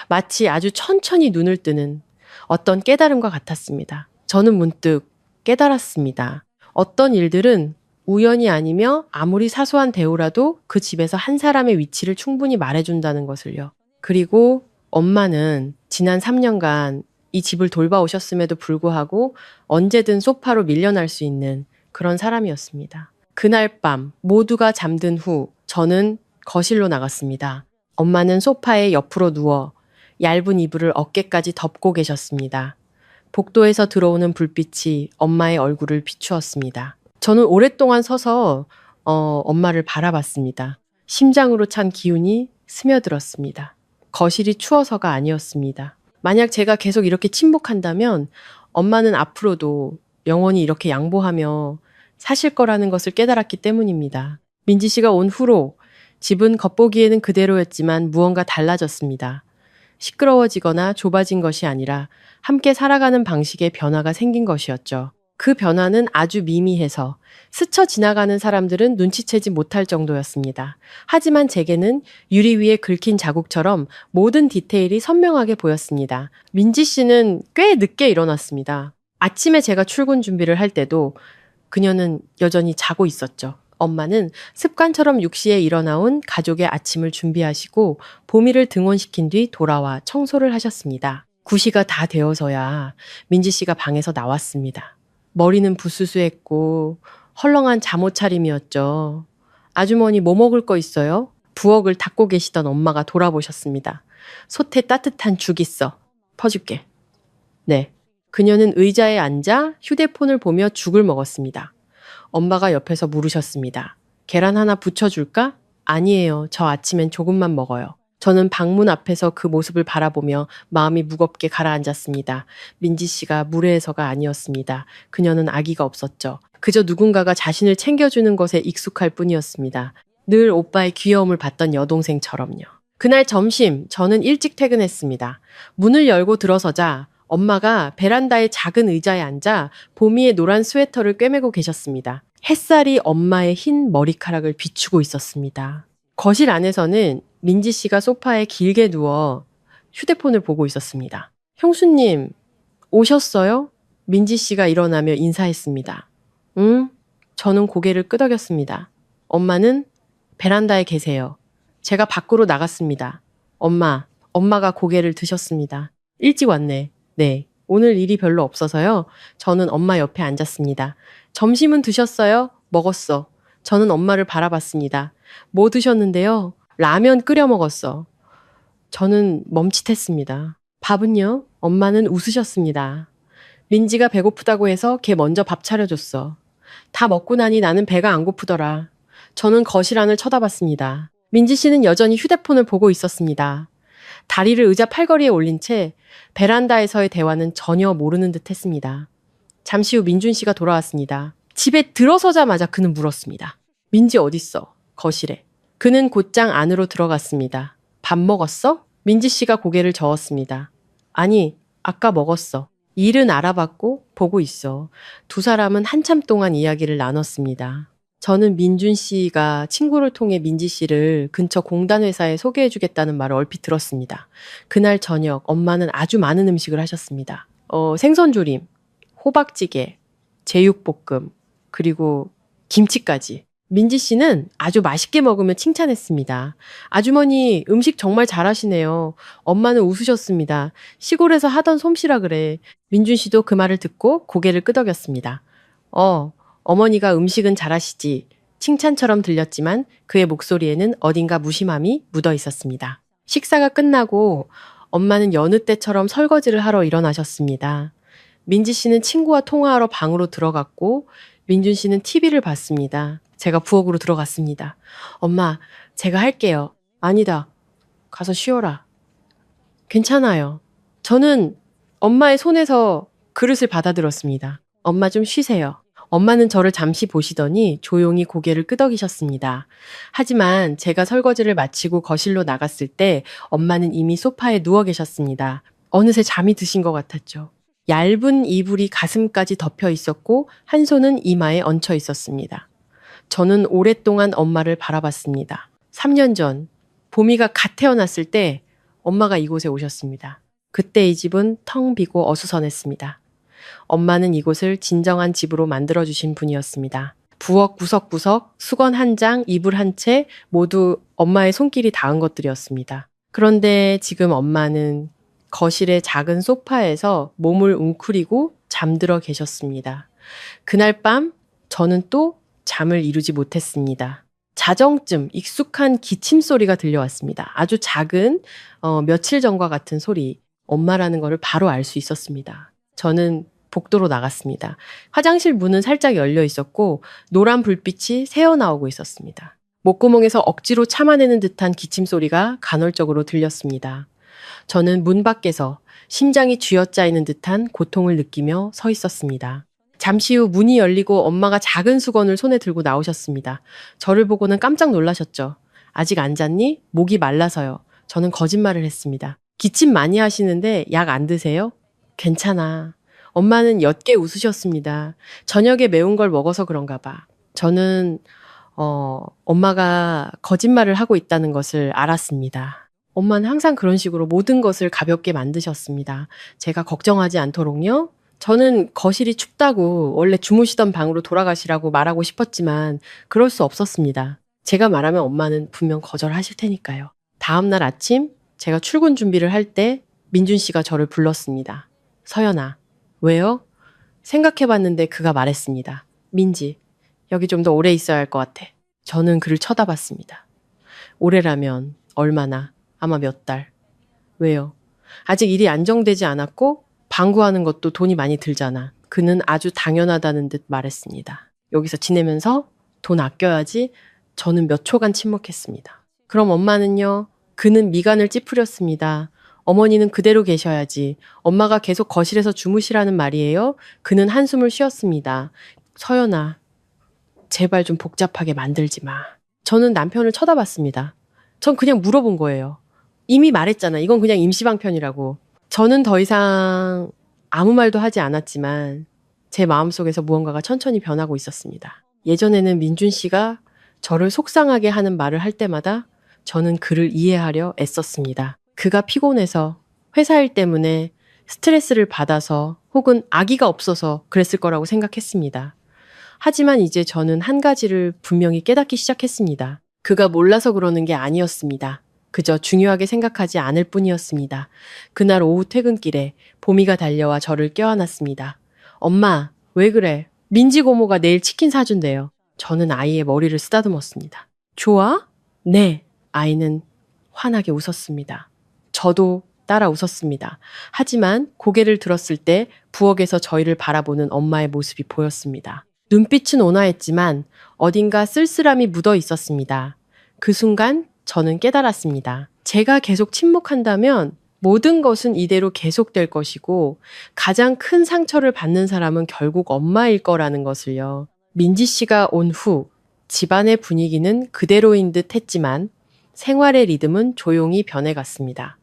마치 아주 천천히 눈을 뜨는 어떤 깨달음과 같았습니다. 저는 문득 깨달았습니다. 어떤 일들은 우연이 아니며 아무리 사소한 대우라도 그 집에서 한 사람의 위치를 충분히 말해준다는 것을요. 그리고 엄마는 지난 3년간 이 집을 돌봐오셨음에도 불구하고 언제든 소파로 밀려날 수 있는 그런 사람이었습니다. 그날 밤 모두가 잠든 후 저는 거실로 나갔습니다. 엄마는 소파에 옆으로 누워 얇은 이불을 어깨까지 덮고 계셨습니다. 복도에서 들어오는 불빛이 엄마의 얼굴을 비추었습니다. 저는 오랫동안 서서 엄마를 바라봤습니다. 심장으로 찬 기운이 스며들었습니다. 거실이 추워서가 아니었습니다. 만약 제가 계속 이렇게 침묵한다면 엄마는 앞으로도 영원히 이렇게 양보하며 사실 거라는 것을 깨달았기 때문입니다. 민지 씨가 온 후로 집은 겉보기에는 그대로였지만 무언가 달라졌습니다. 시끄러워지거나 좁아진 것이 아니라 함께 살아가는 방식에 변화가 생긴 것이었죠. 그 변화는 아주 미미해서 스쳐 지나가는 사람들은 눈치채지 못할 정도였습니다. 하지만 제게는 유리 위에 긁힌 자국처럼 모든 디테일이 선명하게 보였습니다. 민지 씨는 꽤 늦게 일어났습니다. 아침에 제가 출근 준비를 할 때도 그녀는 여전히 자고 있었죠. 엄마는 습관처럼 6시에 일어나온 가족의 아침을 준비하시고 보미를 등원시킨 뒤 돌아와 청소를 하셨습니다. 9시가 다 되어서야 민지 씨가 방에서 나왔습니다. 머리는 부스스했고 헐렁한 잠옷 차림이었죠. 아주머니 뭐 먹을 거 있어요? 부엌을 닦고 계시던 엄마가 돌아보셨습니다. 솥에 따뜻한 죽 있어. 퍼줄게. 네. 그녀는 의자에 앉아 휴대폰을 보며 죽을 먹었습니다. 엄마가 옆에서 물으셨습니다. 계란 하나 부쳐줄까? 아니에요. 저 아침엔 조금만 먹어요. 저는 방문 앞에서 그 모습을 바라보며 마음이 무겁게 가라앉았습니다. 민지 씨가 무례해서가 아니었습니다. 그녀는 아기가 없었죠. 그저 누군가가 자신을 챙겨주는 것에 익숙할 뿐이었습니다. 늘 오빠의 귀여움을 받던 여동생처럼요. 그날 점심 저는 일찍 퇴근했습니다. 문을 열고 들어서자 엄마가 베란다의 작은 의자에 앉아 보미의 노란 스웨터를 꿰매고 계셨습니다. 햇살이 엄마의 흰 머리카락을 비추고 있었습니다. 거실 안에서는 민지 씨가 소파에 길게 누워 휴대폰을 보고 있었습니다. 형수님, 오셨어요? 민지 씨가 일어나며 인사했습니다. 응? 저는 고개를 끄덕였습니다. 엄마는 베란다에 계세요. 제가 밖으로 나갔습니다. 엄마가 고개를 드셨습니다. 일찍 왔네. 네. 오늘 일이 별로 없어서요. 저는 엄마 옆에 앉았습니다. 점심은 드셨어요? 먹었어. 저는 엄마를 바라봤습니다. 뭐 드셨는데요? 라면 끓여 먹었어. 저는 멈칫했습니다. 밥은요? 엄마는 웃으셨습니다. 민지가 배고프다고 해서 걔 먼저 밥 차려줬어. 다 먹고 나니 나는 배가 안 고프더라. 저는 거실 안을 쳐다봤습니다. 민지 씨는 여전히 휴대폰을 보고 있었습니다. 다리를 의자 팔걸이에 올린 채 베란다에서의 대화는 전혀 모르는 듯 했습니다. 잠시 후 민준 씨가 돌아왔습니다. 집에 들어서자마자 그는 물었습니다. 민지 어딨어? 거실에. 그는 곧장 안으로 들어갔습니다. 밥 먹었어? 민지 씨가 고개를 저었습니다. 아니, 아까 먹었어. 일은 알아봤고 보고 있어. 두 사람은 한참 동안 이야기를 나눴습니다. 저는 민준 씨가 친구를 통해 민지 씨를 근처 공단 회사에 소개해주겠다는 말을 얼핏 들었습니다. 그날 저녁 엄마는 아주 많은 음식을 하셨습니다. 생선조림, 호박찌개, 제육볶음, 그리고 김치까지. 민지 씨는 아주 맛있게 먹으며 칭찬했습니다. 아주머니 음식 정말 잘하시네요. 엄마는 웃으셨습니다. 시골에서 하던 솜씨라 그래. 민준 씨도 그 말을 듣고 고개를 끄덕였습니다. 어머니가 음식은 잘하시지. 칭찬처럼 들렸지만 그의 목소리에는 어딘가 무심함이 묻어 있었습니다. 식사가 끝나고 엄마는 여느 때처럼 설거지를 하러 일어나셨습니다. 민지 씨는 친구와 통화하러 방으로 들어갔고 민준 씨는 TV를 봤습니다. 제가 부엌으로 들어갔습니다. 엄마, 제가 할게요. 아니다. 가서 쉬어라. 괜찮아요. 저는 엄마의 손에서 그릇을 받아들었습니다. 엄마 좀 쉬세요. 엄마는 저를 잠시 보시더니 조용히 고개를 끄덕이셨습니다. 하지만 제가 설거지를 마치고 거실로 나갔을 때 엄마는 이미 소파에 누워 계셨습니다. 어느새 잠이 드신 것 같았죠. 얇은 이불이 가슴까지 덮여 있었고 한 손은 이마에 얹혀 있었습니다. 저는 오랫동안 엄마를 바라봤습니다. 3년 전 보미가 갓 태어났을 때 엄마가 이곳에 오셨습니다. 그때 이 집은 텅 비고 어수선했습니다. 엄마는 이곳을 진정한 집으로 만들어주신 분이었습니다. 부엌 구석구석, 수건 한 장, 이불 한 채 모두 엄마의 손길이 닿은 것들이었습니다. 그런데 지금 엄마는 거실의 작은 소파에서 몸을 웅크리고 잠들어 계셨습니다. 그날 밤 저는 또 잠을 이루지 못했습니다. 자정쯤 익숙한 기침 소리가 들려왔습니다. 아주 작은 며칠 전과 같은 소리. 엄마라는 것을 바로 알 수 있었습니다. 저는 복도로 나갔습니다. 화장실 문은 살짝 열려 있었고 노란 불빛이 새어나오고 있었습니다. 목구멍에서 억지로 참아내는 듯한 기침 소리가 간헐적으로 들렸습니다. 저는 문 밖에서 심장이 쥐어짜이는 듯한 고통을 느끼며 서 있었습니다. 잠시 후 문이 열리고 엄마가 작은 수건을 손에 들고 나오셨습니다. 저를 보고는 깜짝 놀라셨죠. 아직 안 잤니? 목이 말라서요. 저는 거짓말을 했습니다. 기침 많이 하시는데 약 안 드세요? 괜찮아. 엄마는 옅게 웃으셨습니다. 저녁에 매운 걸 먹어서 그런가 봐. 저는 엄마가 거짓말을 하고 있다는 것을 알았습니다. 엄마는 항상 그런 식으로 모든 것을 가볍게 만드셨습니다. 제가 걱정하지 않도록요. 저는 거실이 춥다고 원래 주무시던 방으로 돌아가시라고 말하고 싶었지만 그럴 수 없었습니다. 제가 말하면 엄마는 분명 거절하실 테니까요. 다음 날 아침 제가 출근 준비를 할 때 민준 씨가 저를 불렀습니다. 서연아, 왜요? 생각해봤는데 그가 말했습니다. 민지, 여기 좀 더 오래 있어야 할 것 같아. 저는 그를 쳐다봤습니다. 오래라면 얼마나? 아마 몇 달. 왜요? 아직 일이 안정되지 않았고 방구하는 것도 돈이 많이 들잖아. 그는 아주 당연하다는 듯 말했습니다. 여기서 지내면서 돈 아껴야지. 저는 몇 초간 침묵했습니다. 그럼 엄마는요? 그는 미간을 찌푸렸습니다. 어머니는 그대로 계셔야지. 엄마가 계속 거실에서 주무시라는 말이에요. 그는 한숨을 쉬었습니다. 서연아, 제발 좀 복잡하게 만들지 마. 저는 남편을 쳐다봤습니다. 전 그냥 물어본 거예요. 이미 말했잖아. 이건 그냥 임시방편이라고. 저는 더 이상 아무 말도 하지 않았지만 제 마음속에서 무언가가 천천히 변하고 있었습니다. 예전에는 민준 씨가 저를 속상하게 하는 말을 할 때마다 저는 그를 이해하려 애썼습니다. 그가 피곤해서 회사 일 때문에 스트레스를 받아서 혹은 아기가 없어서 그랬을 거라고 생각했습니다. 하지만 이제 저는 한 가지를 분명히 깨닫기 시작했습니다. 그가 몰라서 그러는 게 아니었습니다. 그저 중요하게 생각하지 않을 뿐이었습니다. 그날 오후 퇴근길에 보미가 달려와 저를 껴안았습니다. 엄마, 왜 그래? 민지 고모가 내일 치킨 사준대요. 저는 아이의 머리를 쓰다듬었습니다. 좋아? 네. 아이는 환하게 웃었습니다. 저도 따라 웃었습니다. 하지만 고개를 들었을 때 부엌에서 저희를 바라보는 엄마의 모습이 보였습니다. 눈빛은 온화했지만 어딘가 쓸쓸함이 묻어 있었습니다. 그 순간 저는 깨달았습니다. 제가 계속 침묵한다면 모든 것은 이대로 계속될 것이고 가장 큰 상처를 받는 사람은 결국 엄마일 거라는 것을요. 민지 씨가 온 후 집안의 분위기는 그대로인 듯 했지만 생활의 리듬은 조용히 변해갔습니다.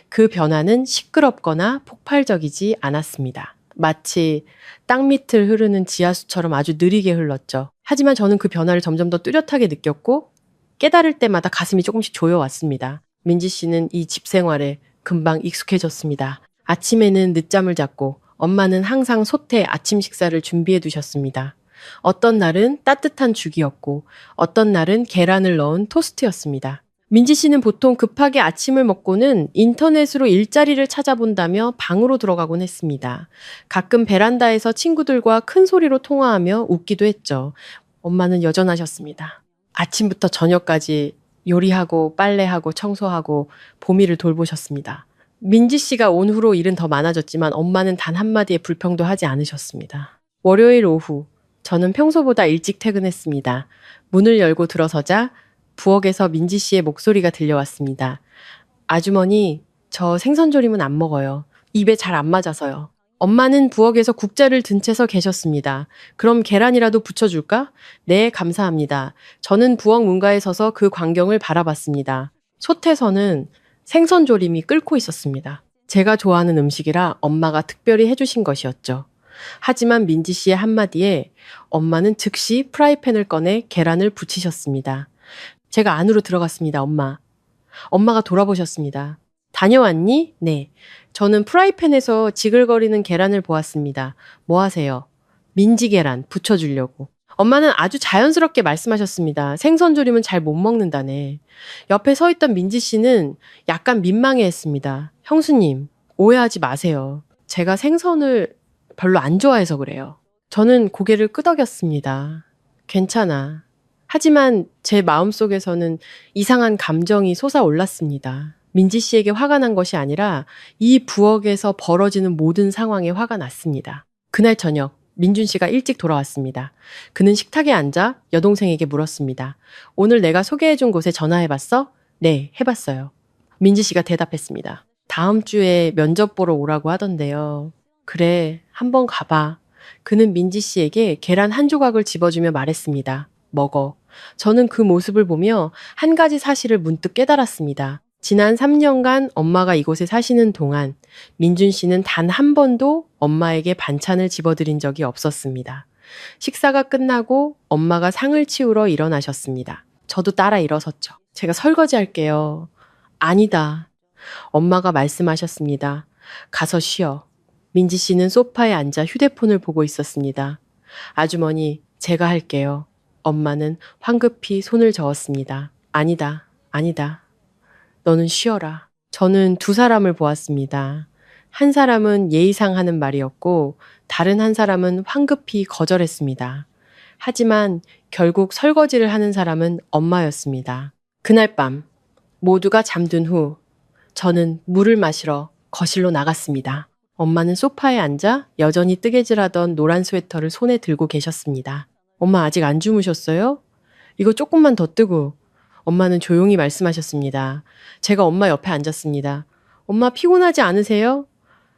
그 변화는 시끄럽거나 폭발적이지 않았습니다. 마치 땅 밑을 흐르는 지하수처럼 아주 느리게 흘렀죠. 하지만 저는 그 변화를 점점 더 뚜렷하게 느꼈고 깨달을 때마다 가슴이 조금씩 조여왔습니다. 민지 씨는 이 집 생활에 금방 익숙해졌습니다. 아침에는 늦잠을 잤고 엄마는 항상 소태 아침 식사를 준비해 두셨습니다. 어떤 날은 따뜻한 죽이었고 어떤 날은 계란을 넣은 토스트였습니다. 민지 씨는 보통 급하게 아침을 먹고는 인터넷으로 일자리를 찾아본다며 방으로 들어가곤 했습니다. 가끔 베란다에서 친구들과 큰 소리로 통화하며 웃기도 했죠. 엄마는 여전하셨습니다. 아침부터 저녁까지 요리하고 빨래하고 청소하고 보미를 돌보셨습니다. 민지 씨가 온 후로 일은 더 많아졌지만 엄마는 단 한마디의 불평도 하지 않으셨습니다. 월요일 오후 저는 평소보다 일찍 퇴근했습니다. 문을 열고 들어서자 부엌에서 민지 씨의 목소리가 들려왔습니다. 아주머니, 저 생선조림은 안 먹어요. 입에 잘 안 맞아서요. 엄마는 부엌에서 국자를 든 채 서 계셨습니다. 그럼 계란이라도 부쳐줄까? 네, 감사합니다. 저는 부엌 문가에 서서 그 광경을 바라봤습니다. 솥에서는 생선조림이 끓고 있었습니다. 제가 좋아하는 음식이라 엄마가 특별히 해주신 것이었죠. 하지만 민지 씨의 한마디에 엄마는 즉시 프라이팬을 꺼내 계란을 부치셨습니다. 제가 안으로 들어갔습니다, 엄마. 엄마가 돌아보셨습니다. 다녀왔니? 네. 저는 프라이팬에서 지글거리는 계란을 보았습니다. 뭐 하세요? 민지 계란 부쳐주려고. 엄마는 아주 자연스럽게 말씀하셨습니다. 생선조림은 잘 못 먹는다네. 옆에 서 있던 민지 씨는 약간 민망해했습니다. 형수님, 오해하지 마세요. 제가 생선을 별로 안 좋아해서 그래요. 저는 고개를 끄덕였습니다. 괜찮아. 하지만 제 마음속에서는 이상한 감정이 솟아올랐습니다. 민지 씨에게 화가 난 것이 아니라 이 부엌에서 벌어지는 모든 상황에 화가 났습니다. 그날 저녁 민준 씨가 일찍 돌아왔습니다. 그는 식탁에 앉아 여동생에게 물었습니다. 오늘 내가 소개해준 곳에 전화해봤어? 네, 해봤어요. 민지 씨가 대답했습니다. 다음 주에 면접 보러 오라고 하던데요. 그래, 한번 가봐. 그는 민지 씨에게 계란 한 조각을 집어주며 말했습니다. 먹어. 저는 그 모습을 보며 한 가지 사실을 문득 깨달았습니다. 지난 3년간 엄마가 이곳에 사시는 동안 민준 씨는 단 한 번도 엄마에게 반찬을 집어드린 적이 없었습니다. 식사가 끝나고 엄마가 상을 치우러 일어나셨습니다. 저도 따라 일어섰죠. 제가 설거지 할게요. 아니다. 엄마가 말씀하셨습니다. 가서 쉬어. 민지 씨는 소파에 앉아 휴대폰을 보고 있었습니다. 아주머니, 제가 할게요. 엄마는 황급히 손을 저었습니다. 아니다. 아니다. 너는 쉬어라. 저는 두 사람을 보았습니다. 한 사람은 예의상 하는 말이었고 다른 한 사람은 황급히 거절했습니다. 하지만 결국 설거지를 하는 사람은 엄마였습니다. 그날 밤 모두가 잠든 후 저는 물을 마시러 거실로 나갔습니다. 엄마는 소파에 앉아 여전히 뜨개질하던 노란 스웨터를 손에 들고 계셨습니다. 엄마 아직 안 주무셨어요? 이거 조금만 더 뜨고. 엄마는 조용히 말씀하셨습니다. 제가 엄마 옆에 앉았습니다. 엄마 피곤하지 않으세요?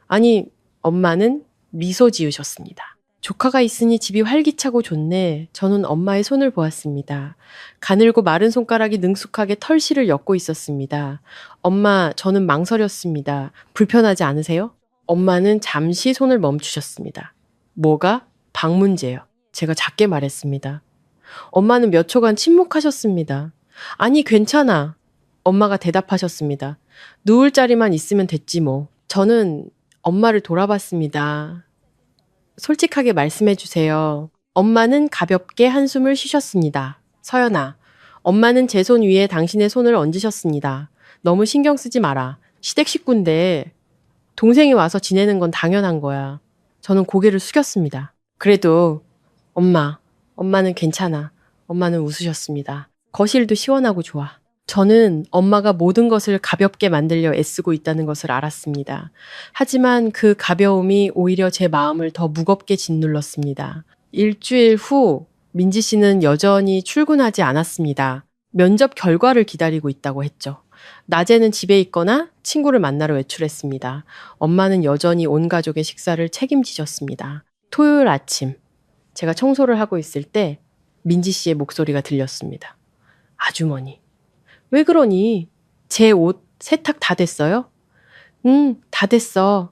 아니, 엄마는 미소 지으셨습니다. 조카가 있으니 집이 활기차고 좋네. 저는 엄마의 손을 보았습니다. 가늘고 마른 손가락이 능숙하게 털실을 엮고 있었습니다. 엄마, 저는 망설였습니다. 불편하지 않으세요? 엄마는 잠시 손을 멈추셨습니다. 뭐가? 방문제요. 제가 작게 말했습니다. 엄마는 몇 초간 침묵하셨습니다. 아니, 괜찮아. 엄마가 대답하셨습니다. 누울 자리만 있으면 됐지 뭐. 저는 엄마를 돌아봤습니다. 솔직하게 말씀해 주세요. 엄마는 가볍게 한숨을 쉬셨습니다. 서연아, 엄마는 제 손 위에 당신의 손을 얹으셨습니다. 너무 신경 쓰지 마라. 시댁 식구인데 동생이 와서 지내는 건 당연한 거야. 저는 고개를 숙였습니다. 그래도 엄마는 괜찮아. 엄마는 웃으셨습니다. 거실도 시원하고 좋아. 저는 엄마가 모든 것을 가볍게 만들려 애쓰고 있다는 것을 알았습니다. 하지만 그 가벼움이 오히려 제 마음을 더 무겁게 짓눌렀습니다. 일주일 후 민지 씨는 여전히 출근하지 않았습니다. 면접 결과를 기다리고 있다고 했죠. 낮에는 집에 있거나 친구를 만나러 외출했습니다. 엄마는 여전히 온 가족의 식사를 책임지셨습니다. 토요일 아침, 제가 청소를 하고 있을 때 민지 씨의 목소리가 들렸습니다. 아주머니, 왜 그러니? 제 옷 세탁 다 됐어요? 응, 다 됐어.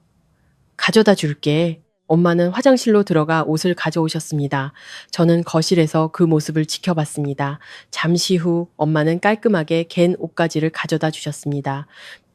가져다 줄게. 엄마는 화장실로 들어가 옷을 가져오셨습니다. 저는 거실에서 그 모습을 지켜봤습니다. 잠시 후 엄마는 깔끔하게 갠 옷가지를 가져다 주셨습니다.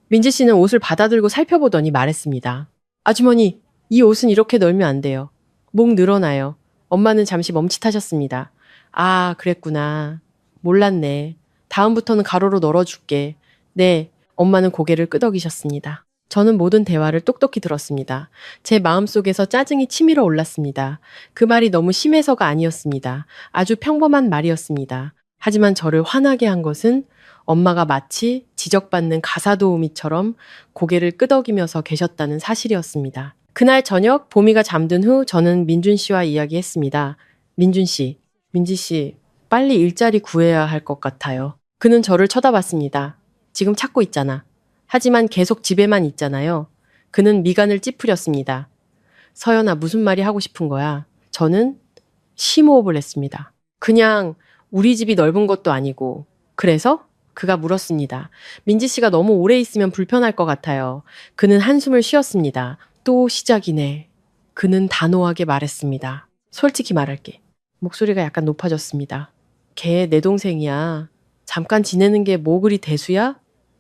민지 씨는 옷을 받아들고 살펴보더니 말했습니다. 아주머니, 이 옷은 이렇게 널면 안 돼요. 목 늘어나요. 엄마는 잠시 멈칫하셨습니다. 아, 그랬구나. 몰랐네. 다음부터는 가로로 널어줄게. 네, 엄마는 고개를 끄덕이셨습니다. 저는 모든 대화를 똑똑히 들었습니다. 제 마음속에서 짜증이 치밀어 올랐습니다. 그 말이 너무 심해서가 아니었습니다. 아주 평범한 말이었습니다. 하지만 저를 화나게 한 것은 엄마가 마치 지적받는 가사도우미처럼 고개를 끄덕이면서 계셨다는 사실이었습니다. 그날 저녁 보미가 잠든 후 저는 민준 씨와 이야기했습니다. 민준 씨, 민지 씨, 빨리 일자리 구해야 할 것 같아요. 그는 저를 쳐다봤습니다. 지금 찾고 있잖아. 하지만 계속 집에만 있잖아요. 그는 미간을 찌푸렸습니다. 서연아, 무슨 말이 하고 싶은 거야? 저는 심호흡을 했습니다. 그냥 우리 집이 넓은 것도 아니고. 그래서? 그가 물었습니다. 민지 씨가 너무 오래 있으면 불편할 것 같아요. 그는 한숨을 쉬었습니다. 또 시작이네. 그는 단호하게 말했습니다. 솔직히 말할게. 목소리가 약간 높아졌습니다. 걔 내 동생이야. 잠깐 지내는 게 뭐 그리 대수야?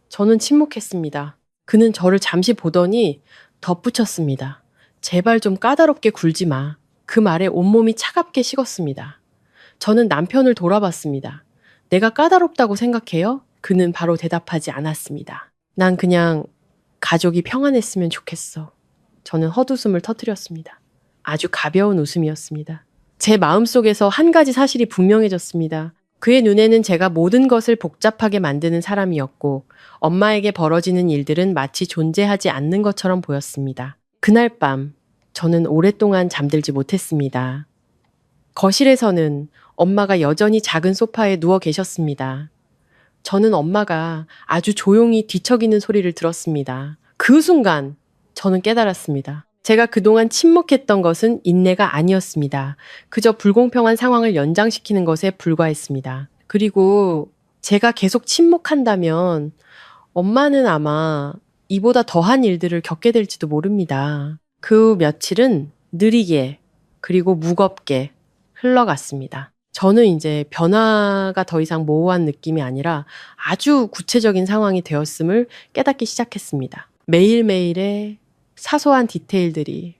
저는 침묵했습니다. 그는 저를 잠시 보더니 덧붙였습니다. 제발 좀 까다롭게 굴지 마. 그 말에 온몸이 차갑게 식었습니다. 저는 남편을 돌아봤습니다. 내가 까다롭다고 생각해요? 그는 바로 대답하지 않았습니다. 난 그냥 가족이 평안했으면 좋겠어. 저는 헛웃음을 터뜨렸습니다. 아주 가벼운 웃음이었습니다. 제 마음속에서 한 가지 사실이 분명해졌습니다. 그의 눈에는 제가 모든 것을 복잡하게 만드는 사람이었고 엄마에게 벌어지는 일들은 마치 존재하지 않는 것처럼 보였습니다. 그날 밤 저는 오랫동안 잠들지 못했습니다. 거실에서는 엄마가 여전히 작은 소파에 누워 계셨습니다. 저는 엄마가 아주 조용히 뒤척이는 소리를 들었습니다. 그 순간 저는 깨달았습니다. 제가 그동안 침묵했던 것은 인내가 아니었습니다. 그저 불공평한 상황을 연장시키는 것에 불과했습니다. 그리고 제가 계속 침묵한다면 엄마는 아마 이보다 더한 일들을 겪게 될지도 모릅니다. 그 며칠은 느리게 그리고 무겁게 흘러갔습니다. 저는 이제 변화가 더 이상 모호한 느낌이 아니라 아주 구체적인 상황이 되었음을 깨닫기 시작했습니다. 매일매일의 사소한 디테일들이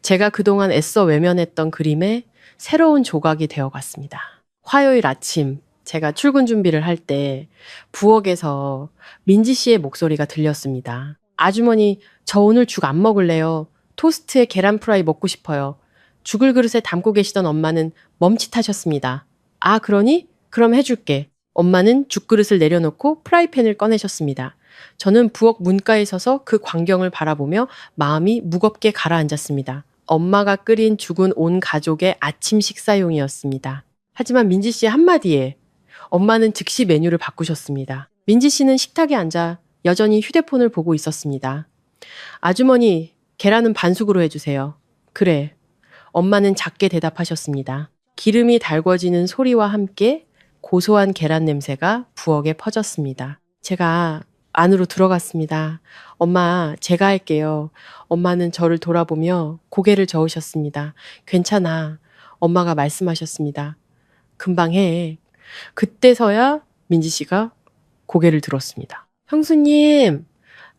제가 그동안 애써 외면했던 그림의 새로운 조각이 되어갔습니다. 화요일 아침 제가 출근 준비를 할 때 부엌에서 민지 씨의 목소리가 들렸습니다. 아주머니, 저 오늘 죽 안 먹을래요. 토스트에 계란 프라이 먹고 싶어요. 죽을 그릇에 담고 계시던 엄마는 멈칫하셨습니다. 아, 그러니? 그럼 해줄게. 엄마는 죽그릇을 내려놓고 프라이팬을 꺼내셨습니다. 저는 부엌 문가에 서서 그 광경을 바라보며 마음이 무겁게 가라앉았습니다. 엄마가 끓인 죽은 온 가족의 아침 식사용이었습니다. 하지만 민지 씨의 한마디에 엄마는 즉시 메뉴를 바꾸셨습니다. 민지 씨는 식탁에 앉아 여전히 휴대폰을 보고 있었습니다. 아주머니, 계란은 반숙으로 해주세요. 그래. 엄마는 작게 대답하셨습니다. 기름이 달궈지는 소리와 함께 고소한 계란 냄새가 부엌에 퍼졌습니다. 제가 안으로 들어갔습니다. 엄마, 제가 할게요. 엄마는 저를 돌아보며 고개를 저으셨습니다. 괜찮아. 엄마가 말씀하셨습니다. 금방 해. 그때서야 민지 씨가 고개를 들었습니다. 형수님,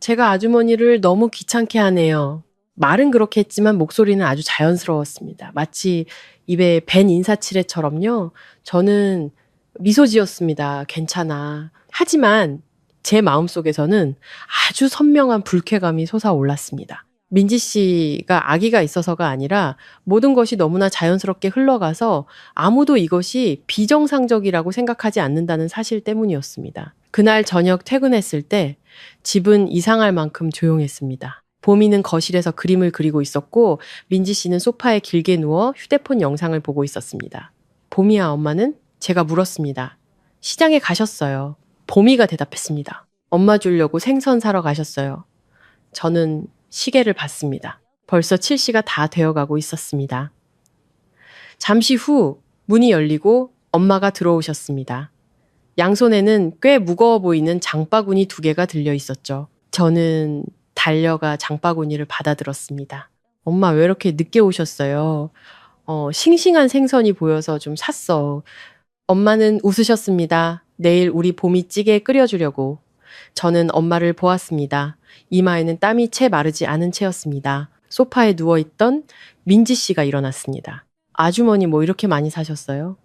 제가 아주머니를 너무 귀찮게 하네요. 말은 그렇게 했지만 목소리는 아주 자연스러웠습니다. 마치 입에 밴 인사치레처럼요. 저는 미소 지었습니다. 괜찮아. 하지만 제 마음속에서는 아주 선명한 불쾌감이 솟아올랐습니다. 민지 씨가 아기가 있어서가 아니라 모든 것이 너무나 자연스럽게 흘러가서 아무도 이것이 비정상적이라고 생각하지 않는다는 사실 때문이었습니다. 그날 저녁 퇴근했을 때 집은 이상할 만큼 조용했습니다. 보미는 거실에서 그림을 그리고 있었고 민지 씨는 소파에 길게 누워 휴대폰 영상을 보고 있었습니다. 보미야, 엄마는? 제가 물었습니다. 시장에 가셨어요. 보미가 대답했습니다. 엄마 주려고 생선 사러 가셨어요. 저는 시계를 봤습니다. 벌써 7시가 다 되어가고 있었습니다. 잠시 후 문이 열리고 엄마가 들어오셨습니다. 양손에는 꽤 무거워 보이는 장바구니 2개가 들려 있었죠. 저는 달려가 장바구니를 받아들었습니다. 엄마 왜 이렇게 늦게 오셨어요? 싱싱한 생선이 보여서 좀 샀어. 엄마는 웃으셨습니다. 내일 우리 봄이 찌개 끓여주려고. 저는 엄마를 보았습니다. 이마에는 땀이 채 마르지 않은 채였습니다. 소파에 누워있던 민지 씨가 일어났습니다. 아주머니 뭐 이렇게 많이 사셨어요?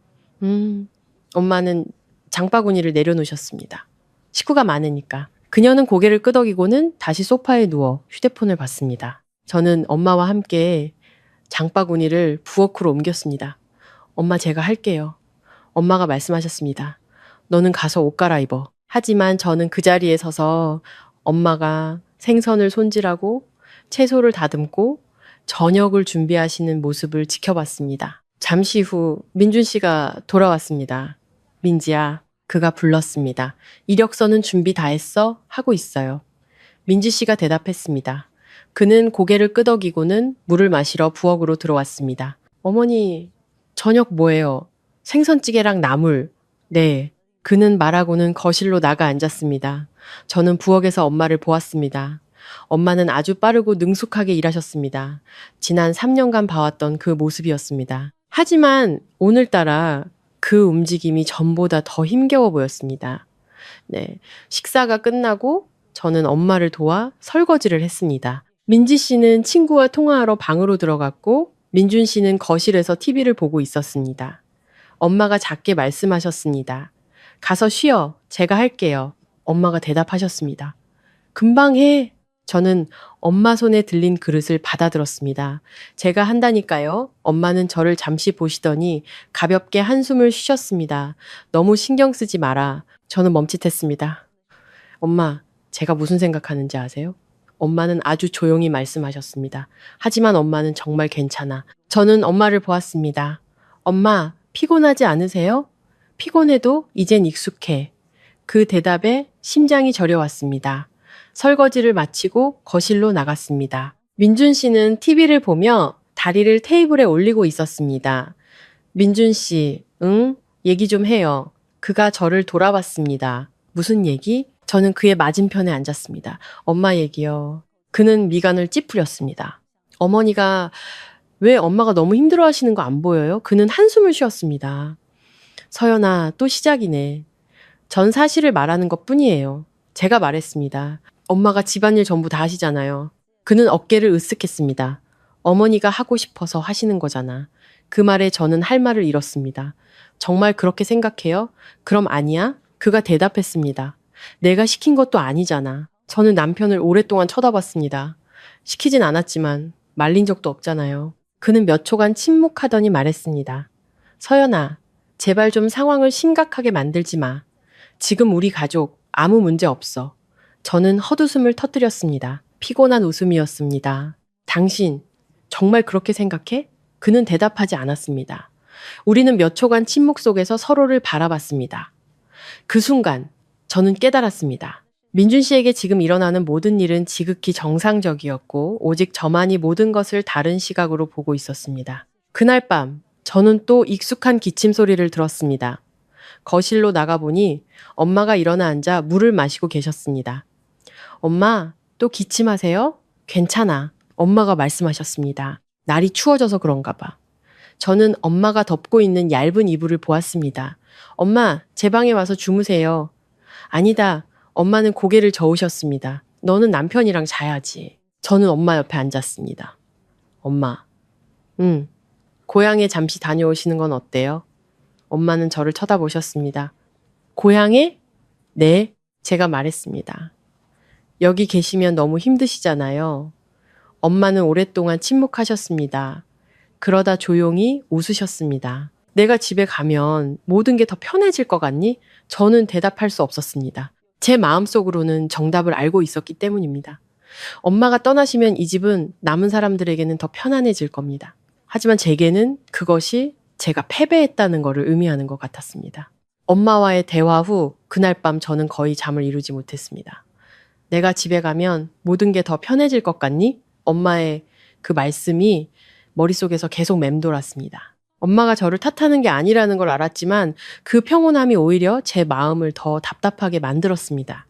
엄마는 장바구니를 내려놓으셨습니다. 식구가 많으니까. 그녀는 고개를 끄덕이고는 다시 소파에 누워 휴대폰을 봤습니다. 저는 엄마와 함께 장바구니를 부엌으로 옮겼습니다. 엄마 제가 할게요. 엄마가 말씀하셨습니다. 너는 가서 옷 갈아입어. 하지만 저는 그 자리에 서서 엄마가 생선을 손질하고 채소를 다듬고 저녁을 준비하시는 모습을 지켜봤습니다. 잠시 후 민준 씨가 돌아왔습니다. 민지야, 그가 불렀습니다. 이력서는 준비 다 했어? 하고 있어요. 민지 씨가 대답했습니다. 그는 고개를 끄덕이고는 물을 마시러 부엌으로 들어왔습니다. 어머니, 저녁 뭐예요? 생선찌개랑 나물. 네. 그는 말하고는 거실로 나가 앉았습니다. 저는 부엌에서 엄마를 보았습니다. 엄마는 아주 빠르고 능숙하게 일하셨습니다. 지난 3년간 봐왔던 그 모습이었습니다. 하지만 오늘따라 그 움직임이 전보다 더 힘겨워 보였습니다. 네. 식사가 끝나고 저는 엄마를 도와 설거지를 했습니다. 민지 씨는 친구와 통화하러 방으로 들어갔고 민준 씨는 거실에서 TV를 보고 있었습니다. 엄마가 작게 말씀하셨습니다. 가서 쉬어. 제가 할게요. 엄마가 대답하셨습니다. 금방 해. 저는 엄마 손에 들린 그릇을 받아들었습니다. 제가 한다니까요. 엄마는 저를 잠시 보시더니 가볍게 한숨을 쉬셨습니다. 너무 신경 쓰지 마라. 저는 멈칫했습니다. 엄마, 제가 무슨 생각하는지 아세요? 엄마는 아주 조용히 말씀하셨습니다. 하지만 엄마는 정말 괜찮아. 저는 엄마를 보았습니다. 엄마, 피곤하지 않으세요? 피곤해도 이젠 익숙해. 그 대답에 심장이 저려왔습니다. 설거지를 마치고 거실로 나갔습니다. 민준 씨는 TV를 보며 다리를 테이블에 올리고 있었습니다. 민준 씨, 응? 얘기 좀 해요. 그가 저를 돌아봤습니다. 무슨 얘기? 저는 그의 맞은편에 앉았습니다. 엄마 얘기요. 그는 미간을 찌푸렸습니다. 어머니가 왜 엄마가 너무 힘들어 하시는 거 안 보여요? 그는 한숨을 쉬었습니다. 서연아, 또 시작이네. 전 사실을 말하는 것 뿐이에요. 제가 말했습니다. 엄마가 집안일 전부 다 하시잖아요. 그는 어깨를 으쓱했습니다. 어머니가 하고 싶어서 하시는 거잖아. 그 말에 저는 할 말을 잃었습니다. 정말 그렇게 생각해요? 그럼 아니야? 그가 대답했습니다. 내가 시킨 것도 아니잖아. 저는 남편을 오랫동안 쳐다봤습니다. 시키진 않았지만 말린 적도 없잖아요. 그는 몇 초간 침묵하더니 말했습니다. 서연아, 제발 좀 상황을 심각하게 만들지 마. 지금 우리 가족 아무 문제 없어. 저는 헛웃음을 터뜨렸습니다. 피곤한 웃음이었습니다. 당신 정말 그렇게 생각해? 그는 대답하지 않았습니다. 우리는 몇 초간 침묵 속에서 서로를 바라봤습니다. 그 순간 저는 깨달았습니다. 민준 씨에게 지금 일어나는 모든 일은 지극히 정상적이었고 오직 저만이 모든 것을 다른 시각으로 보고 있었습니다. 그날 밤 저는 또 익숙한 기침 소리를 들었습니다. 거실로 나가보니 엄마가 일어나 앉아 물을 마시고 계셨습니다. 엄마, 또 기침하세요? 괜찮아. 엄마가 말씀하셨습니다. 날이 추워져서 그런가 봐. 저는 엄마가 덮고 있는 얇은 이불을 보았습니다. 엄마, 제 방에 와서 주무세요. 아니다. 엄마는 고개를 저으셨습니다. 너는 남편이랑 자야지. 저는 엄마 옆에 앉았습니다. 엄마, 고향에 잠시 다녀오시는 건 어때요? 엄마는 저를 쳐다보셨습니다. 고향에? 네. 제가 말했습니다. 여기 계시면 너무 힘드시잖아요. 엄마는 오랫동안 침묵하셨습니다. 그러다 조용히 웃으셨습니다. 내가 집에 가면 모든 게 더 편해질 것 같니? 저는 대답할 수 없었습니다. 제 마음속으로는 정답을 알고 있었기 때문입니다. 엄마가 떠나시면 이 집은 남은 사람들에게는 더 편안해질 겁니다. 하지만 제게는 그것이 제가 패배했다는 것을 의미하는 것 같았습니다. 엄마와의 대화 후 그날 밤 저는 거의 잠을 이루지 못했습니다. 내가 집에 가면 모든 게 더 편해질 것 같니? 엄마의 그 말씀이 머릿속에서 계속 맴돌았습니다. 엄마가 저를 탓하는 게 아니라는 걸 알았지만 그 평온함이 오히려 제 마음을 더 답답하게 만들었습니다.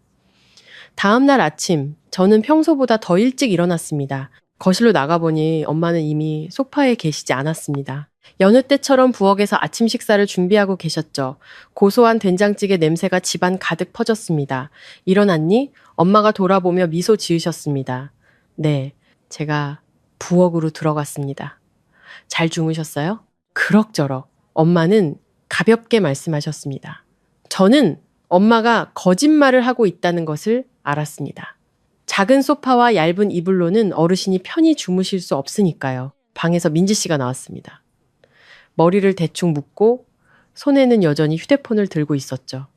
다음 날 아침, 저는 평소보다 더 일찍 일어났습니다. 거실로 나가보니 엄마는 이미 소파에 계시지 않았습니다. 여느 때처럼 부엌에서 아침 식사를 준비하고 계셨죠. 고소한 된장찌개 냄새가 집안 가득 퍼졌습니다. 일어났니? 엄마가 돌아보며 미소 지으셨습니다. 네, 제가 부엌으로 들어갔습니다. 잘 주무셨어요? 그럭저럭. 엄마는 가볍게 말씀하셨습니다. 저는 엄마가 거짓말을 하고 있다는 것을 알았습니다. 작은 소파와 얇은 이불로는 어르신이 편히 주무실 수 없으니까요. 방에서 민지 씨가 나왔습니다. 머리를 대충 묶고 손에는 여전히 휴대폰을 들고 있었죠.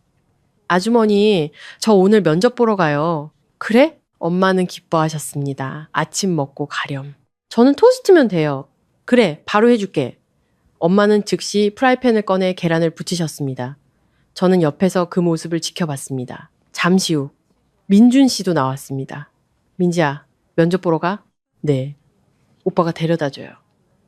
아주머니, 저 오늘 면접 보러 가요. 그래? 엄마는 기뻐하셨습니다. 아침 먹고 가렴. 저는 토스트면 돼요. 그래, 바로 해줄게. 엄마는 즉시 프라이팬을 꺼내 계란을 부치셨습니다. 저는 옆에서 그 모습을 지켜봤습니다. 잠시 후 민준 씨도 나왔습니다. 민지야, 면접 보러 가? 네. 오빠가 데려다줘요.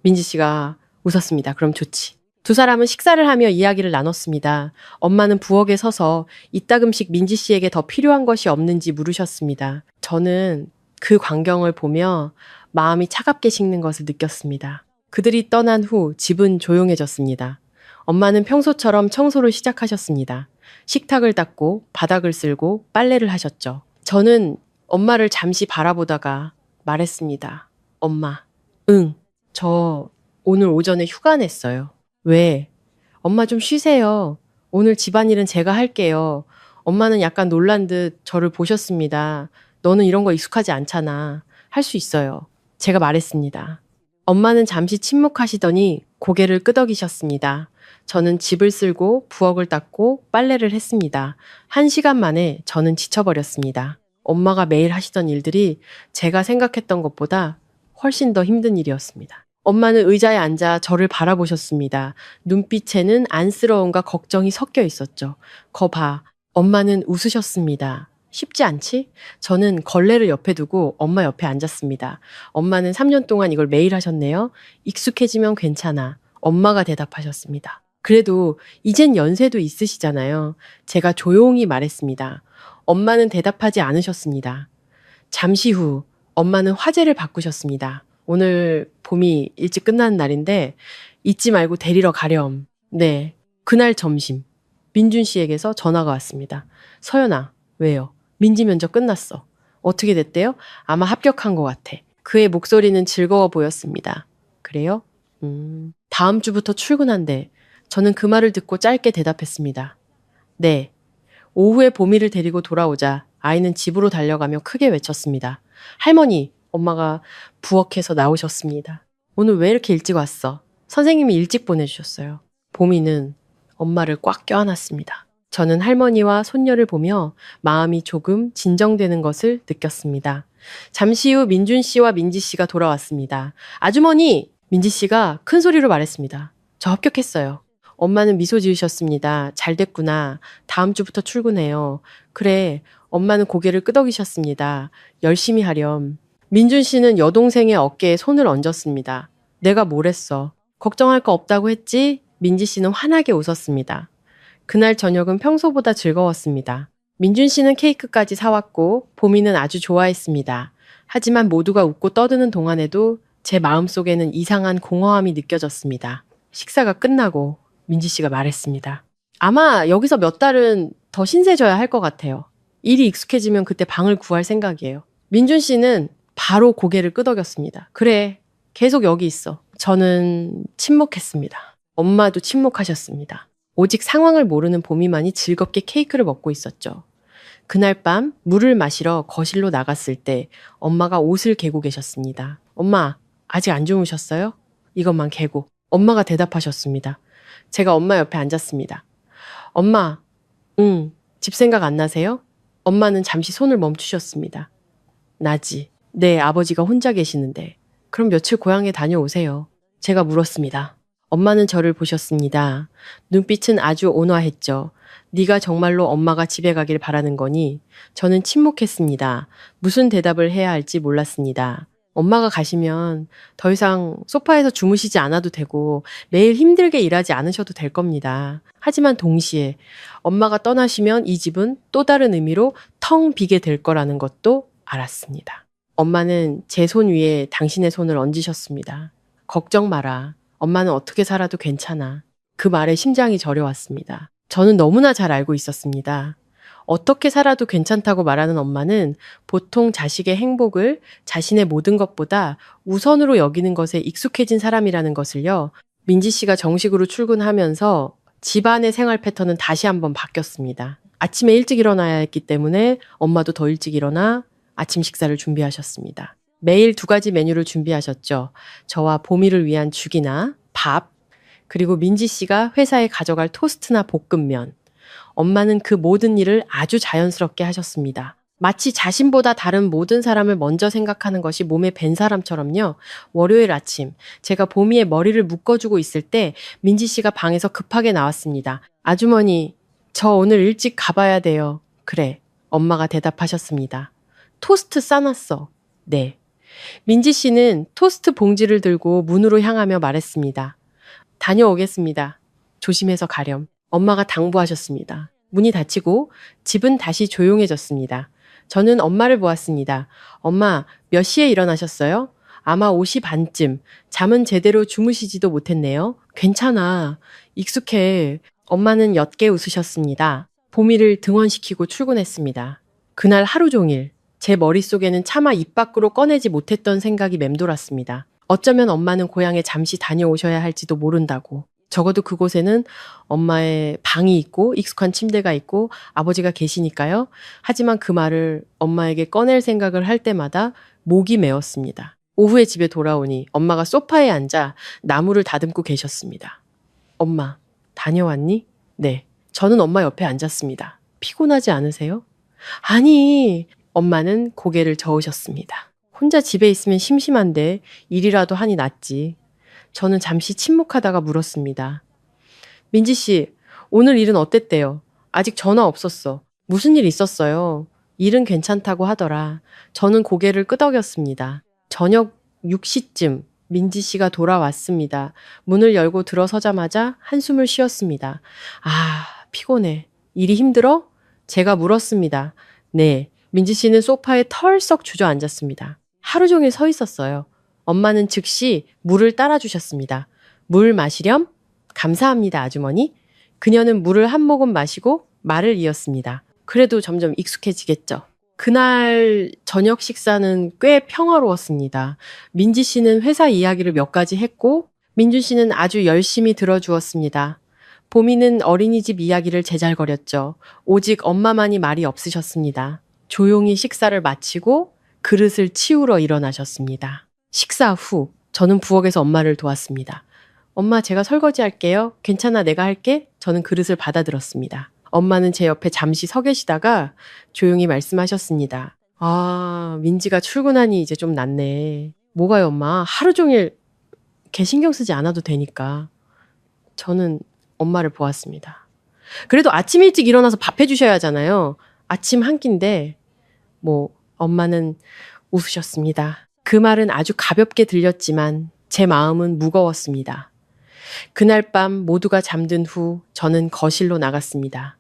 민지 씨가 웃었습니다. 그럼 좋지. 두 사람은 식사를 하며 이야기를 나눴습니다. 엄마는 부엌에 서서 이따금씩 민지 씨에게 더 필요한 것이 없는지 물으셨습니다. 저는 그 광경을 보며 마음이 차갑게 식는 것을 느꼈습니다. 그들이 떠난 후 집은 조용해졌습니다. 엄마는 평소처럼 청소를 시작하셨습니다. 식탁을 닦고 바닥을 쓸고 빨래를 하셨죠. 저는 엄마를 잠시 바라보다가 말했습니다. 엄마, 응, 저 오늘 오전에 휴가 냈어요. 왜? 엄마 좀 쉬세요. 오늘 집안일은 제가 할게요. 엄마는 약간 놀란 듯 저를 보셨습니다. 너는 이런 거 익숙하지 않잖아. 할 수 있어요. 제가 말했습니다. 엄마는 잠시 침묵하시더니 고개를 끄덕이셨습니다. 저는 집을 쓸고 부엌을 닦고 빨래를 했습니다. 1시간 만에 저는 지쳐버렸습니다. 엄마가 매일 하시던 일들이 제가 생각했던 것보다 훨씬 더 힘든 일이었습니다. 엄마는 의자에 앉아 저를 바라보셨습니다. 눈빛에는 안쓰러움과 걱정이 섞여 있었죠. 거 봐. 엄마는 웃으셨습니다. 쉽지 않지? 저는 걸레를 옆에 두고 엄마 옆에 앉았습니다. 엄마는 3년 동안 이걸 매일 하셨네요. 익숙해지면 괜찮아. 엄마가 대답하셨습니다. 그래도 이젠 연세도 있으시잖아요. 제가 조용히 말했습니다. 엄마는 대답하지 않으셨습니다. 잠시 후 엄마는 화제를 바꾸셨습니다. 오늘 봄이 일찍 끝나는 날인데 잊지 말고 데리러 가렴. 네, 그날 점심 민준 씨에게서 전화가 왔습니다. 서연아, 왜요? 민지 면접 끝났어. 어떻게 됐대요? 아마 합격한 것 같아. 그의 목소리는 즐거워 보였습니다. 그래요? 다음 주부터 출근한대. 저는 그 말을 듣고 짧게 대답했습니다. 네. 오후에 보미를 데리고 돌아오자 아이는 집으로 달려가며 크게 외쳤습니다. 할머니, 엄마가 부엌에서 나오셨습니다. 오늘 왜 이렇게 일찍 왔어? 선생님이 일찍 보내주셨어요. 보미는 엄마를 꽉 껴안았습니다. 저는 할머니와 손녀를 보며 마음이 조금 진정되는 것을 느꼈습니다. 잠시 후 민준 씨와 민지 씨가 돌아왔습니다. 아주머니! 민지 씨가 큰 소리로 말했습니다. 저 합격했어요. 엄마는 미소 지으셨습니다. 잘 됐구나. 다음 주부터 출근해요. 그래. 엄마는 고개를 끄덕이셨습니다. 열심히 하렴. 민준 씨는 여동생의 어깨에 손을 얹었습니다. 내가 뭘 했어? 걱정할 거 없다고 했지? 민지 씨는 환하게 웃었습니다. 그날 저녁은 평소보다 즐거웠습니다. 민준 씨는 케이크까지 사왔고 보미는 아주 좋아했습니다. 하지만 모두가 웃고 떠드는 동안에도 제 마음속에는 이상한 공허함이 느껴졌습니다. 식사가 끝나고 민지 씨가 말했습니다. 아마 여기서 몇 달은 더 신세져야 할 것 같아요. 일이 익숙해지면 그때 방을 구할 생각이에요. 민준 씨는 바로 고개를 끄덕였습니다. 그래, 계속 여기 있어. 저는 침묵했습니다. 엄마도 침묵하셨습니다. 오직 상황을 모르는 보미만이 즐겁게 케이크를 먹고 있었죠. 그날 밤 물을 마시러 거실로 나갔을 때 엄마가 옷을 개고 계셨습니다. 엄마, 아직 안 주무셨어요? 이것만 개고. 엄마가 대답하셨습니다. 제가 엄마 옆에 앉았습니다. 엄마, 집 생각 안 나세요? 엄마는 잠시 손을 멈추셨습니다. 나지. 네, 아버지가 혼자 계시는데. 그럼 며칠 고향에 다녀오세요. 제가 물었습니다. 엄마는 저를 보셨습니다. 눈빛은 아주 온화했죠. 네가 정말로 엄마가 집에 가길 바라는 거니? 저는 침묵했습니다. 무슨 대답을 해야 할지 몰랐습니다. 엄마가 가시면 더 이상 소파에서 주무시지 않아도 되고 매일 힘들게 일하지 않으셔도 될 겁니다. 하지만 동시에 엄마가 떠나시면 이 집은 또 다른 의미로 텅 비게 될 거라는 것도 알았습니다. 엄마는 제 손 위에 당신의 손을 얹으셨습니다. 걱정 마라. 엄마는 어떻게 살아도 괜찮아. 그 말에 심장이 저려왔습니다. 저는 너무나 잘 알고 있었습니다. 어떻게 살아도 괜찮다고 말하는 엄마는 보통 자식의 행복을 자신의 모든 것보다 우선으로 여기는 것에 익숙해진 사람이라는 것을요. 민지 씨가 정식으로 출근하면서 집안의 생활 패턴은 다시 한번 바뀌었습니다. 아침에 일찍 일어나야 했기 때문에 엄마도 더 일찍 일어나 아침 식사를 준비하셨습니다. 매일 2가지 메뉴를 준비하셨죠. 저와 보미를 위한 죽이나 밥, 그리고 민지 씨가 회사에 가져갈 토스트나 볶음면. 엄마는 그 모든 일을 아주 자연스럽게 하셨습니다. 마치 자신보다 다른 모든 사람을 먼저 생각하는 것이 몸에 밴 사람처럼요. 월요일 아침 제가 보미의 머리를 묶어주고 있을 때 민지 씨가 방에서 급하게 나왔습니다. 아주머니, 저 오늘 일찍 가봐야 돼요. 그래, 엄마가 대답하셨습니다. 토스트 싸놨어. 네. 민지 씨는 토스트 봉지를 들고 문으로 향하며 말했습니다. 다녀오겠습니다. 조심해서 가렴. 엄마가 당부하셨습니다. 문이 닫히고 집은 다시 조용해졌습니다. 저는 엄마를 보았습니다. 엄마, 몇 시에 일어나셨어요? 아마 5시 반쯤. 잠은 제대로 주무시지도 못했네요. 괜찮아. 익숙해. 엄마는 옅게 웃으셨습니다. 보미를 등원시키고 출근했습니다. 그날 하루 종일 제 머릿속에는 차마 입 밖으로 꺼내지 못했던 생각이 맴돌았습니다. 어쩌면 엄마는 고향에 잠시 다녀오셔야 할지도 모른다고. 적어도 그곳에는 엄마의 방이 있고 익숙한 침대가 있고 아버지가 계시니까요. 하지만 그 말을 엄마에게 꺼낼 생각을 할 때마다 목이 메었습니다. 오후에 집에 돌아오니 엄마가 소파에 앉아 나무를 다듬고 계셨습니다. 엄마, 다녀왔니? 네. 저는 엄마 옆에 앉았습니다. 피곤하지 않으세요? 아니, 엄마는 고개를 저으셨습니다. 혼자 집에 있으면 심심한데 일이라도 하니 낫지. 저는 잠시 침묵하다가 물었습니다. 민지 씨, 오늘 일은 어땠대요? 아직 전화 없었어. 무슨 일 있었어요? 일은 괜찮다고 하더라. 저는 고개를 끄덕였습니다. 저녁 6시쯤 민지 씨가 돌아왔습니다. 문을 열고 들어서자마자 한숨을 쉬었습니다. 아, 피곤해. 일이 힘들어? 제가 물었습니다. 네. 민지 씨는 소파에 털썩 주저앉았습니다. 하루 종일 서 있었어요. 엄마는 즉시 물을 따라주셨습니다. 물 마시렴? 감사합니다, 아주머니. 그녀는 물을 한 모금 마시고 말을 이었습니다. 그래도 점점 익숙해지겠죠. 그날 저녁 식사는 꽤 평화로웠습니다. 민지 씨는 회사 이야기를 몇 가지 했고, 민준 씨는 아주 열심히 들어주었습니다. 보미는 어린이집 이야기를 제잘거렸죠. 오직 엄마만이 말이 없으셨습니다. 조용히 식사를 마치고 그릇을 치우러 일어나셨습니다. 식사 후 저는 부엌에서 엄마를 도왔습니다. 엄마, 제가 설거지 할게요. 괜찮아, 내가 할게. 저는 그릇을 받아들었습니다. 엄마는 제 옆에 잠시 서 계시다가 조용히 말씀하셨습니다. 아, 민지가 출근하니 이제 좀 낫네. 뭐가요, 엄마? 하루 종일 걔 신경 쓰지 않아도 되니까. 저는 엄마를 보았습니다. 그래도 아침 일찍 일어나서 밥 해주셔야 하잖아요. 아침 한 끼인데 엄마는 웃으셨습니다. 그 말은 아주 가볍게 들렸지만 제 마음은 무거웠습니다. 그날 밤 모두가 잠든 후 저는 거실로 나갔습니다.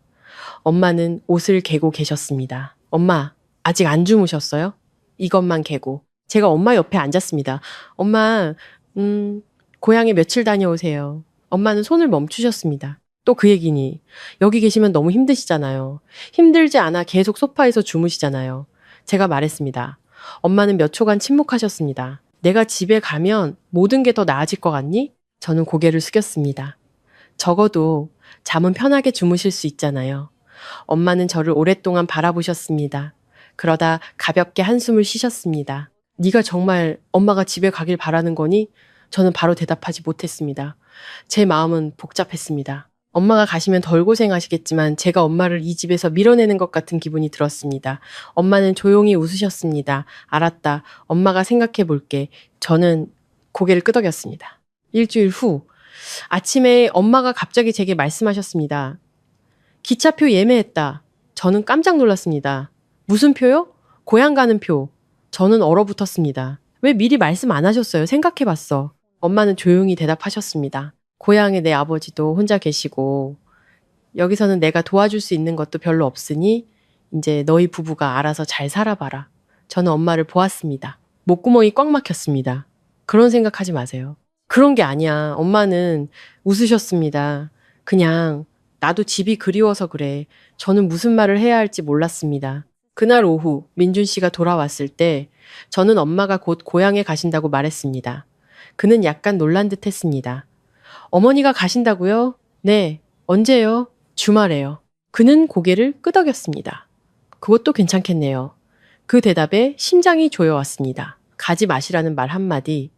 엄마는 옷을 개고 계셨습니다. 엄마, 아직 안 주무셨어요? 이것만 개고. 제가 엄마 옆에 앉았습니다. 엄마, 고향에 며칠 다녀오세요. 엄마는 손을 멈추셨습니다. 또 그 얘기니. 여기 계시면 너무 힘드시잖아요. 힘들지 않아 계속 소파에서 주무시잖아요. 제가 말했습니다. 엄마는 몇 초간 침묵하셨습니다. 내가 집에 가면 모든 게 더 나아질 것 같니? 저는 고개를 숙였습니다. 적어도 잠은 편하게 주무실 수 있잖아요. 엄마는 저를 오랫동안 바라보셨습니다. 그러다 가볍게 한숨을 쉬셨습니다. 네가 정말 엄마가 집에 가길 바라는 거니? 저는 바로 대답하지 못했습니다. 제 마음은 복잡했습니다. 엄마가 가시면 덜 고생하시겠지만 제가 엄마를 이 집에서 밀어내는 것 같은 기분이 들었습니다. 엄마는 조용히 웃으셨습니다. 알았다. 엄마가 생각해 볼게. 저는 고개를 끄덕였습니다. 일주일 후 아침에 엄마가 갑자기 제게 말씀하셨습니다. 기차표 예매했다. 저는 깜짝 놀랐습니다. 무슨 표요? 고향 가는 표. 저는 얼어붙었습니다. 왜 미리 말씀 안 하셨어요? 생각해 봤어. 엄마는 조용히 대답하셨습니다. 고향에 내 아버지도 혼자 계시고 여기서는 내가 도와줄 수 있는 것도 별로 없으니 이제 너희 부부가 알아서 잘 살아봐라. 저는 엄마를 보았습니다. 목구멍이 꽉 막혔습니다. 그런 생각하지 마세요. 그런 게 아니야. 엄마는 웃으셨습니다. 그냥 나도 집이 그리워서 그래. 저는 무슨 말을 해야 할지 몰랐습니다. 그날 오후 민준 씨가 돌아왔을 때 저는 엄마가 곧 고향에 가신다고 말했습니다. 그는 약간 놀란 듯 했습니다. 어머니가 가신다고요? 네. 언제요? 주말에요. 그는 고개를 끄덕였습니다. 그것도 괜찮겠네요. 그 대답에 심장이 조여왔습니다. 가지 마시라는 말 한마디,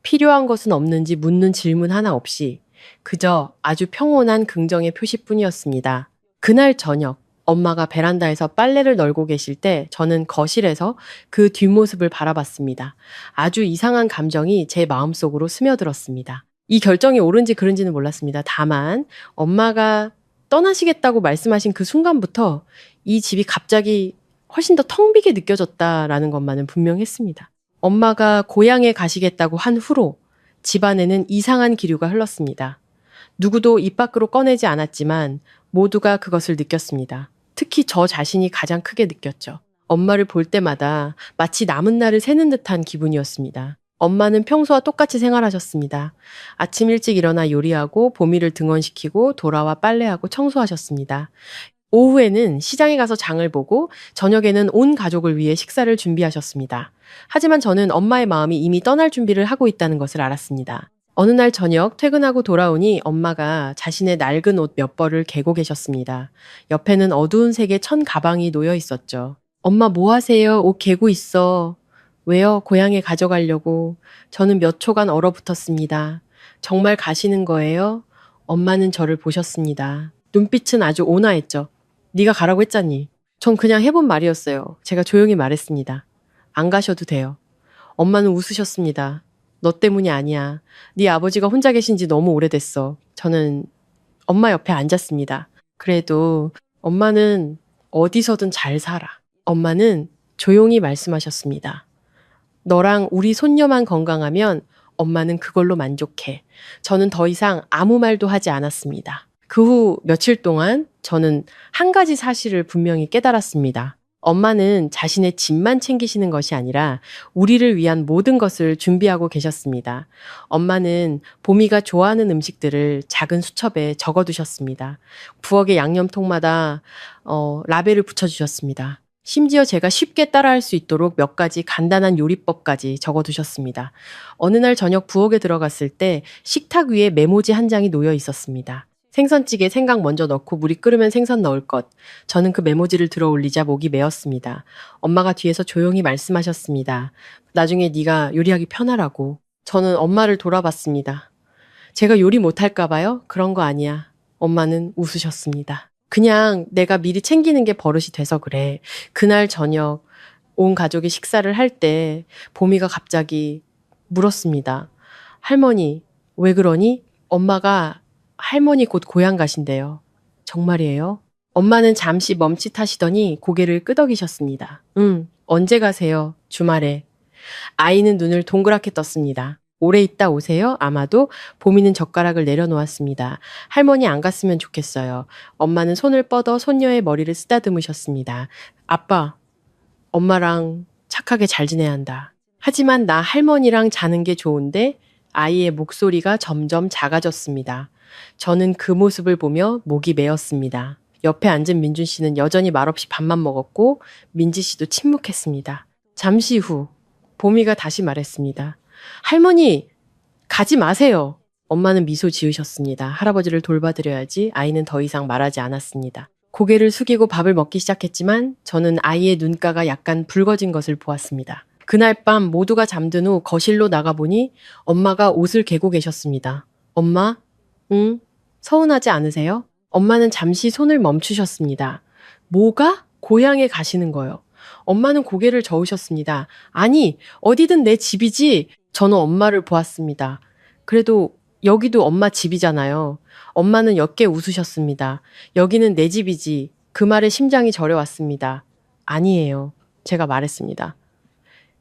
필요한 것은 없는지 묻는 질문 하나 없이 그저 아주 평온한 긍정의 표시뿐이었습니다. 그날 저녁 엄마가 베란다에서 빨래를 널고 계실 때 저는 거실에서 그 뒷모습을 바라봤습니다. 아주 이상한 감정이 제 마음속으로 스며들었습니다. 이 결정이 옳은지 그른지는 몰랐습니다. 다만 엄마가 떠나시겠다고 말씀하신 그 순간부터 이 집이 갑자기 훨씬 더 텅 비게 느껴졌다라는 것만은 분명했습니다. 엄마가 고향에 가시겠다고 한 후로 집안에는 이상한 기류가 흘렀습니다. 누구도 입 밖으로 꺼내지 않았지만 모두가 그것을 느꼈습니다. 특히 저 자신이 가장 크게 느꼈죠. 엄마를 볼 때마다 마치 남은 날을 새는 듯한 기분이었습니다. 엄마는 평소와 똑같이 생활하셨습니다. 아침 일찍 일어나 요리하고 보미를 등원시키고 돌아와 빨래하고 청소하셨습니다. 오후에는 시장에 가서 장을 보고 저녁에는 온 가족을 위해 식사를 준비하셨습니다. 하지만 저는 엄마의 마음이 이미 떠날 준비를 하고 있다는 것을 알았습니다. 어느 날 저녁 퇴근하고 돌아오니 엄마가 자신의 낡은 옷 몇 벌을 개고 계셨습니다. 옆에는 어두운 색의 천 가방이 놓여 있었죠. 엄마 뭐 하세요? 옷 개고 있어. 왜요? 고향에 가져가려고. 저는 몇 초간 얼어붙었습니다. 정말 가시는 거예요? 엄마는 저를 보셨습니다. 눈빛은 아주 온화했죠. 네가 가라고 했잖니. 전 그냥 해본 말이었어요. 제가 조용히 말했습니다. 안 가셔도 돼요. 엄마는 웃으셨습니다. 너 때문이 아니야. 네 아버지가 혼자 계신 지 너무 오래됐어. 저는 엄마 옆에 앉았습니다. 그래도 엄마는 어디서든 잘 살아. 엄마는 조용히 말씀하셨습니다. 너랑 우리 손녀만 건강하면 엄마는 그걸로 만족해. 저는 더 이상 아무 말도 하지 않았습니다. 그 후 며칠 동안 저는 한 가지 사실을 분명히 깨달았습니다. 엄마는 자신의 집만 챙기시는 것이 아니라 우리를 위한 모든 것을 준비하고 계셨습니다. 엄마는 보미가 좋아하는 음식들을 작은 수첩에 적어두셨습니다. 부엌의 양념통마다 라벨을 붙여주셨습니다. 심지어 제가 쉽게 따라할 수 있도록 몇 가지 간단한 요리법까지 적어두셨습니다. 어느 날 저녁 부엌에 들어갔을 때 식탁 위에 메모지 한 장이 놓여 있었습니다. 생선찌개 생강 먼저 넣고 물이 끓으면 생선 넣을 것. 저는 그 메모지를 들어 올리자 목이 메었습니다. 엄마가 뒤에서 조용히 말씀하셨습니다. 나중에 네가 요리하기 편하라고. 저는 엄마를 돌아봤습니다. 제가 요리 못할까 봐요? 그런 거 아니야. 엄마는 웃으셨습니다. 그냥 내가 미리 챙기는 게 버릇이 돼서 그래. 그날 저녁 온 가족이 식사를 할 때 보미가 갑자기 물었습니다. 할머니, 왜 그러니? 엄마가 할머니 곧 고향 가신대요. 정말이에요? 엄마는 잠시 멈칫하시더니 고개를 끄덕이셨습니다. 언제 가세요? 주말에. 아이는 눈을 동그랗게 떴습니다. 오래 있다 오세요? 아마도. 보미는 젓가락을 내려놓았습니다. 할머니 안 갔으면 좋겠어요. 엄마는 손을 뻗어 손녀의 머리를 쓰다듬으셨습니다. 아빠, 엄마랑 착하게 잘 지내야 한다. 하지만 나 할머니랑 자는 게 좋은데 아이의 목소리가 점점 작아졌습니다. 저는 그 모습을 보며 목이 메었습니다. 옆에 앉은 민준 씨는 여전히 말없이 밥만 먹었고 민지 씨도 침묵했습니다. 잠시 후 보미가 다시 말했습니다. 할머니, 가지 마세요. 엄마는 미소 지으셨습니다. 할아버지를 돌봐드려야지. 아이는 더 이상 말하지 않았습니다. 고개를 숙이고 밥을 먹기 시작했지만 저는 아이의 눈가가 약간 붉어진 것을 보았습니다. 그날 밤 모두가 잠든 후 거실로 나가보니 엄마가 옷을 개고 계셨습니다. 엄마? 응? 서운하지 않으세요? 엄마는 잠시 손을 멈추셨습니다. 뭐가? 고향에 가시는 거요. 엄마는 고개를 저으셨습니다. 아니, 어디든 내 집이지. 저는 엄마를 보았습니다. 그래도 여기도 엄마 집이잖아요. 엄마는 옅게 웃으셨습니다. 여기는 내 집이지. 그 말에 심장이 저려왔습니다. 아니에요. 제가 말했습니다.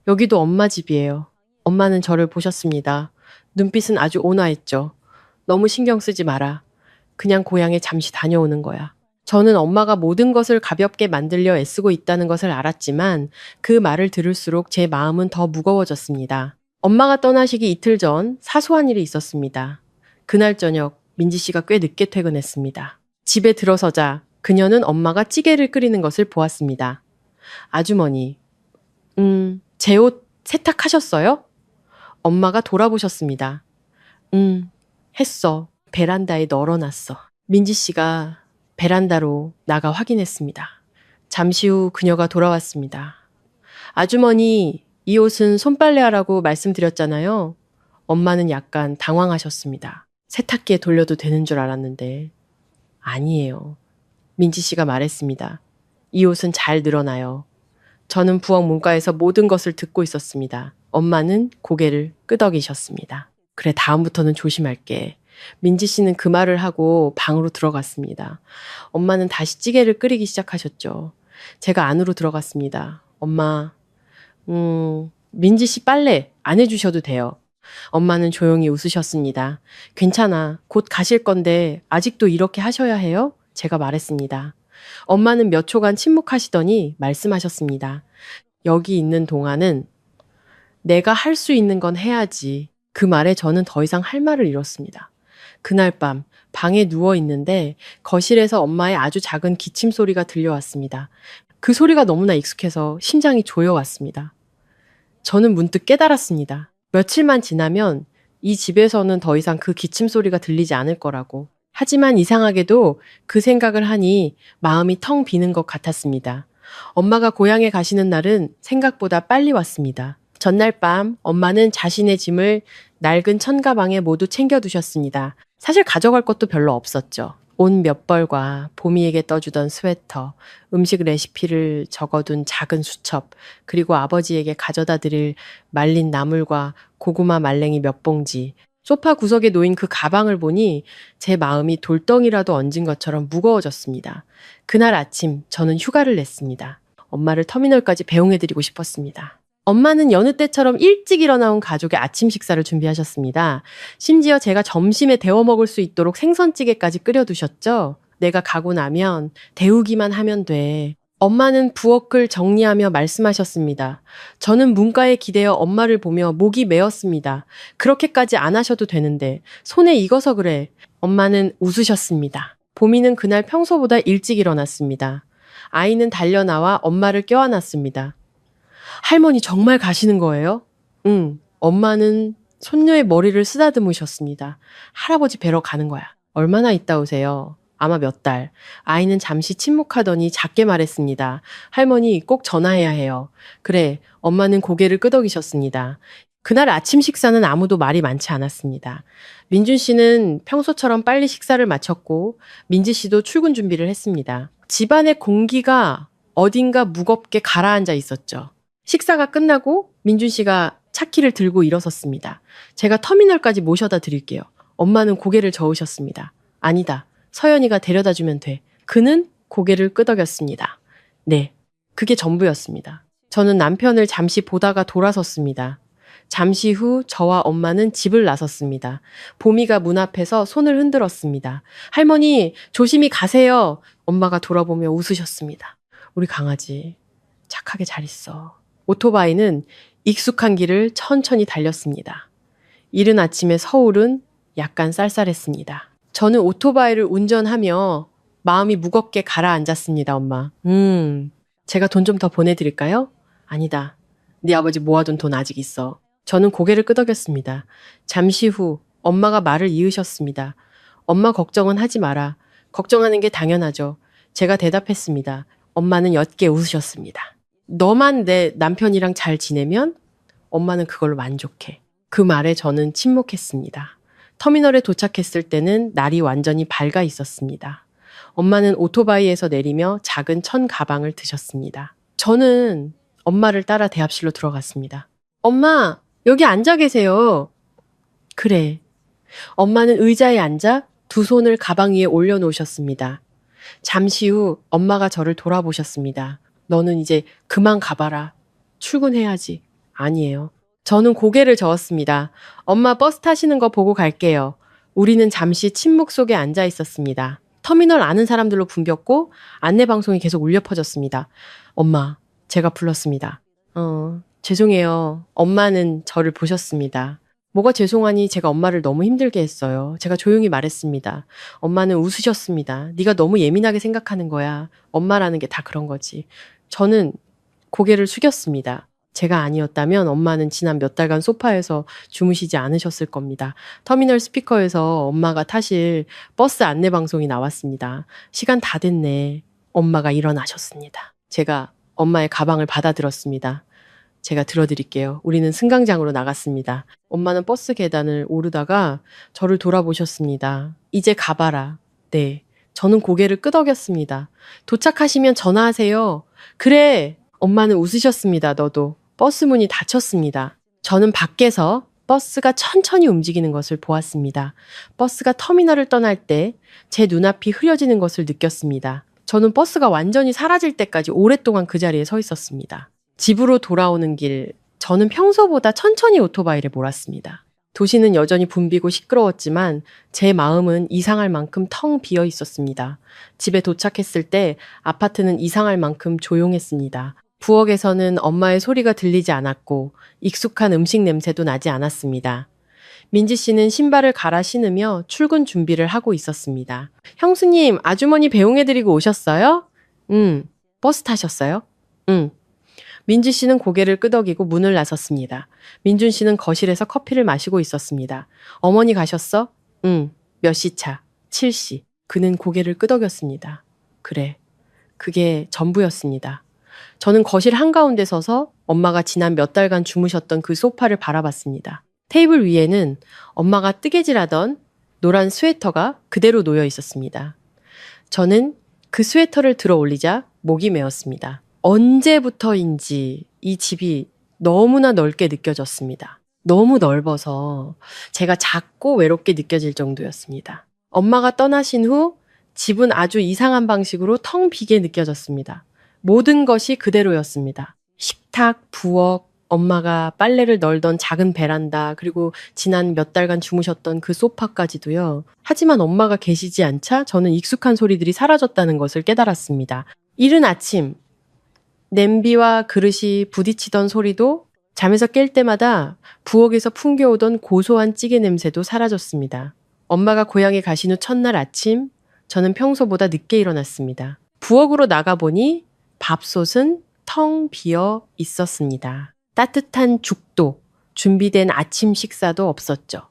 여기도 엄마 집이에요. 엄마는 저를 보셨습니다. 눈빛은 아주 온화했죠. 너무 신경 쓰지 마라. 그냥 고향에 잠시 다녀오는 거야. 저는 엄마가 모든 것을 가볍게 만들려 애쓰고 있다는 것을 알았지만 그 말을 들을수록 제 마음은 더 무거워졌습니다. 엄마가 떠나시기 이틀 전 사소한 일이 있었습니다. 그날 저녁 민지 씨가 꽤 늦게 퇴근했습니다. 집에 들어서자 그녀는 엄마가 찌개를 끓이는 것을 보았습니다. 아주머니, 제 옷 세탁하셨어요? 엄마가 돌아보셨습니다. 했어. 베란다에 널어놨어. 민지 씨가 베란다로 나가 확인했습니다. 잠시 후 그녀가 돌아왔습니다. 아주머니, 이 옷은 손빨래하라고 말씀드렸잖아요. 엄마는 약간 당황하셨습니다. 세탁기에 돌려도 되는 줄 알았는데 아니에요. 민지 씨가 말했습니다. 이 옷은 잘 늘어나요. 저는 부엌 문가에서 모든 것을 듣고 있었습니다. 엄마는 고개를 끄덕이셨습니다. 그래, 다음부터는 조심할게. 민지 씨는 그 말을 하고 방으로 들어갔습니다. 엄마는 다시 찌개를 끓이기 시작하셨죠. 제가 안으로 들어갔습니다. 엄마, 민지 씨 빨래 안 해주셔도 돼요. 엄마는 조용히 웃으셨습니다. 괜찮아. 곧 가실 건데 아직도 이렇게 하셔야 해요? 제가 말했습니다. 엄마는 몇 초간 침묵하시더니 말씀하셨습니다. 여기 있는 동안은 내가 할 수 있는 건 해야지. 그 말에 저는 더 이상 할 말을 잃었습니다. 그날 밤 방에 누워 있는데 거실에서 엄마의 아주 작은 기침 소리가 들려왔습니다. 그 소리가 너무나 익숙해서 심장이 조여왔습니다. 저는 문득 깨달았습니다. 며칠만 지나면 이 집에서는 더 이상 그 기침 소리가 들리지 않을 거라고. 하지만 이상하게도 그 생각을 하니 마음이 텅 비는 것 같았습니다. 엄마가 고향에 가시는 날은 생각보다 빨리 왔습니다. 전날 밤 엄마는 자신의 짐을 낡은 천가방에 모두 챙겨두셨습니다. 사실 가져갈 것도 별로 없었죠. 옷 몇 벌과 보미에게 떠주던 스웨터, 음식 레시피를 적어둔 작은 수첩, 그리고 아버지에게 가져다 드릴 말린 나물과 고구마 말랭이 몇 봉지, 소파 구석에 놓인 그 가방을 보니 제 마음이 돌덩이라도 얹은 것처럼 무거워졌습니다. 그날 아침 저는 휴가를 냈습니다. 엄마를 터미널까지 배웅해드리고 싶었습니다. 엄마는 여느 때처럼 일찍 일어나온 가족의 아침 식사를 준비하셨습니다. 심지어 제가 점심에 데워 먹을 수 있도록 생선찌개까지 끓여두셨죠. 내가 가고 나면 데우기만 하면 돼. 엄마는 부엌을 정리하며 말씀하셨습니다. 저는 문가에 기대어 엄마를 보며 목이 메었습니다. 그렇게까지 안 하셔도 되는데 손에 익어서 그래. 엄마는 웃으셨습니다. 보미는 그날 평소보다 일찍 일어났습니다. 아이는 달려나와 엄마를 껴안았습니다. 할머니 정말 가시는 거예요? 응. 엄마는 손녀의 머리를 쓰다듬으셨습니다. 할아버지 뵈러 가는 거야. 얼마나 있다 오세요? 아마 몇 달. 아이는 잠시 침묵하더니 작게 말했습니다. 할머니 꼭 전화해야 해요. 그래. 엄마는 고개를 끄덕이셨습니다. 그날 아침 식사는 아무도 말이 많지 않았습니다. 민준 씨는 평소처럼 빨리 식사를 마쳤고 민지 씨도 출근 준비를 했습니다. 집안의 공기가 어딘가 무겁게 가라앉아 있었죠. 식사가 끝나고 민준 씨가 차키를 들고 일어섰습니다. 제가 터미널까지 모셔다 드릴게요. 엄마는 고개를 저으셨습니다. 아니다. 서연이가 데려다 주면 돼. 그는 고개를 끄덕였습니다. 네. 그게 전부였습니다. 저는 남편을 잠시 보다가 돌아섰습니다. 잠시 후 저와 엄마는 집을 나섰습니다. 보미가 문 앞에서 손을 흔들었습니다. 할머니, 조심히 가세요. 엄마가 돌아보며 웃으셨습니다. 우리 강아지, 착하게 잘 있어. 오토바이는 익숙한 길을 천천히 달렸습니다. 이른 아침에 서울은 약간 쌀쌀했습니다. 저는 오토바이를 운전하며 마음이 무겁게 가라앉았습니다, 엄마. 제가 돈 좀 더 보내드릴까요? 아니다. 네 아버지 모아둔 돈 아직 있어. 저는 고개를 끄덕였습니다. 잠시 후 엄마가 말을 이으셨습니다. 엄마 걱정은 하지 마라. 걱정하는 게 당연하죠. 제가 대답했습니다. 엄마는 옅게 웃으셨습니다. 너만 내 남편이랑 잘 지내면 엄마는 그걸로 만족해. 그 말에 저는 침묵했습니다. 터미널에 도착했을 때는 날이 완전히 밝아 있었습니다. 엄마는 오토바이에서 내리며 작은 천 가방을 드셨습니다. 저는 엄마를 따라 대합실로 들어갔습니다. 엄마, 여기 앉아 계세요. 그래. 엄마는 의자에 앉아 두 손을 가방 위에 올려놓으셨습니다. 잠시 후 엄마가 저를 돌아보셨습니다. 너는 이제 그만 가봐라. 출근해야지. 아니에요. 저는 고개를 저었습니다. 엄마 버스 타시는 거 보고 갈게요. 우리는 잠시 침묵 속에 앉아 있었습니다. 터미널 아는 사람들로 붐볐고 안내방송이 계속 울려 퍼졌습니다. 엄마, 제가 불렀습니다. 죄송해요. 엄마는 저를 보셨습니다. 뭐가 죄송하니 제가 엄마를 너무 힘들게 했어요. 제가 조용히 말했습니다. 엄마는 웃으셨습니다. 네가 너무 예민하게 생각하는 거야. 엄마라는 게 다 그런 거지. 저는 고개를 숙였습니다. 제가 아니었다면 엄마는 지난 몇 달간 소파에서 주무시지 않으셨을 겁니다. 터미널 스피커에서 엄마가 타실 버스 안내 방송이 나왔습니다. 시간 다 됐네. 엄마가 일어나셨습니다. 제가 엄마의 가방을 받아들었습니다. 제가 들어드릴게요. 우리는 승강장으로 나갔습니다. 엄마는 버스 계단을 오르다가 저를 돌아보셨습니다. 이제 가봐라. 네. 저는 고개를 끄덕였습니다. 도착하시면 전화하세요. 그래. 엄마는 웃으셨습니다. 너도. 버스 문이 닫혔습니다. 저는 밖에서 버스가 천천히 움직이는 것을 보았습니다. 버스가 터미널을 떠날 때 제 눈앞이 흐려지는 것을 느꼈습니다. 저는 버스가 완전히 사라질 때까지 오랫동안 그 자리에 서 있었습니다. 집으로 돌아오는 길, 저는 평소보다 천천히 오토바이를 몰았습니다. 도시는 여전히 붐비고 시끄러웠지만 제 마음은 이상할 만큼 텅 비어 있었습니다. 집에 도착했을 때 아파트는 이상할 만큼 조용했습니다. 부엌에서는 엄마의 소리가 들리지 않았고 익숙한 음식 냄새도 나지 않았습니다. 민지 씨는 신발을 갈아 신으며 출근 준비를 하고 있었습니다. 형수님, 아주머니 배웅해드리고 오셨어요? 버스 타셨어요? 민지 씨는 고개를 끄덕이고 문을 나섰습니다. 민준 씨는 거실에서 커피를 마시고 있었습니다. 어머니 가셨어? 몇 시 차? 7시. 그는 고개를 끄덕였습니다. 그래. 그게 전부였습니다. 저는 거실 한가운데 서서 엄마가 지난 몇 달간 주무셨던 그 소파를 바라봤습니다. 테이블 위에는 엄마가 뜨개질하던 노란 스웨터가 그대로 놓여 있었습니다. 저는 그 스웨터를 들어 올리자 목이 메었습니다. 언제부터인지 이 집이 너무나 넓게 느껴졌습니다. 너무 넓어서 제가 작고 외롭게 느껴질 정도였습니다. 엄마가 떠나신 후 집은 아주 이상한 방식으로 텅 비게 느껴졌습니다. 모든 것이 그대로였습니다. 식탁, 부엌, 엄마가 빨래를 널던 작은 베란다, 그리고 지난 몇 달간 주무셨던 그 소파까지도요. 하지만 엄마가 계시지 않자 저는 익숙한 소리들이 사라졌다는 것을 깨달았습니다. 이른 아침, 냄비와 그릇이 부딪히던 소리도 잠에서 깰 때마다 부엌에서 풍겨오던 고소한 찌개 냄새도 사라졌습니다. 엄마가 고향에 가신 후 첫날 아침, 저는 평소보다 늦게 일어났습니다. 부엌으로 나가보니 밥솥은 텅 비어 있었습니다. 따뜻한 죽도, 준비된 아침 식사도 없었죠.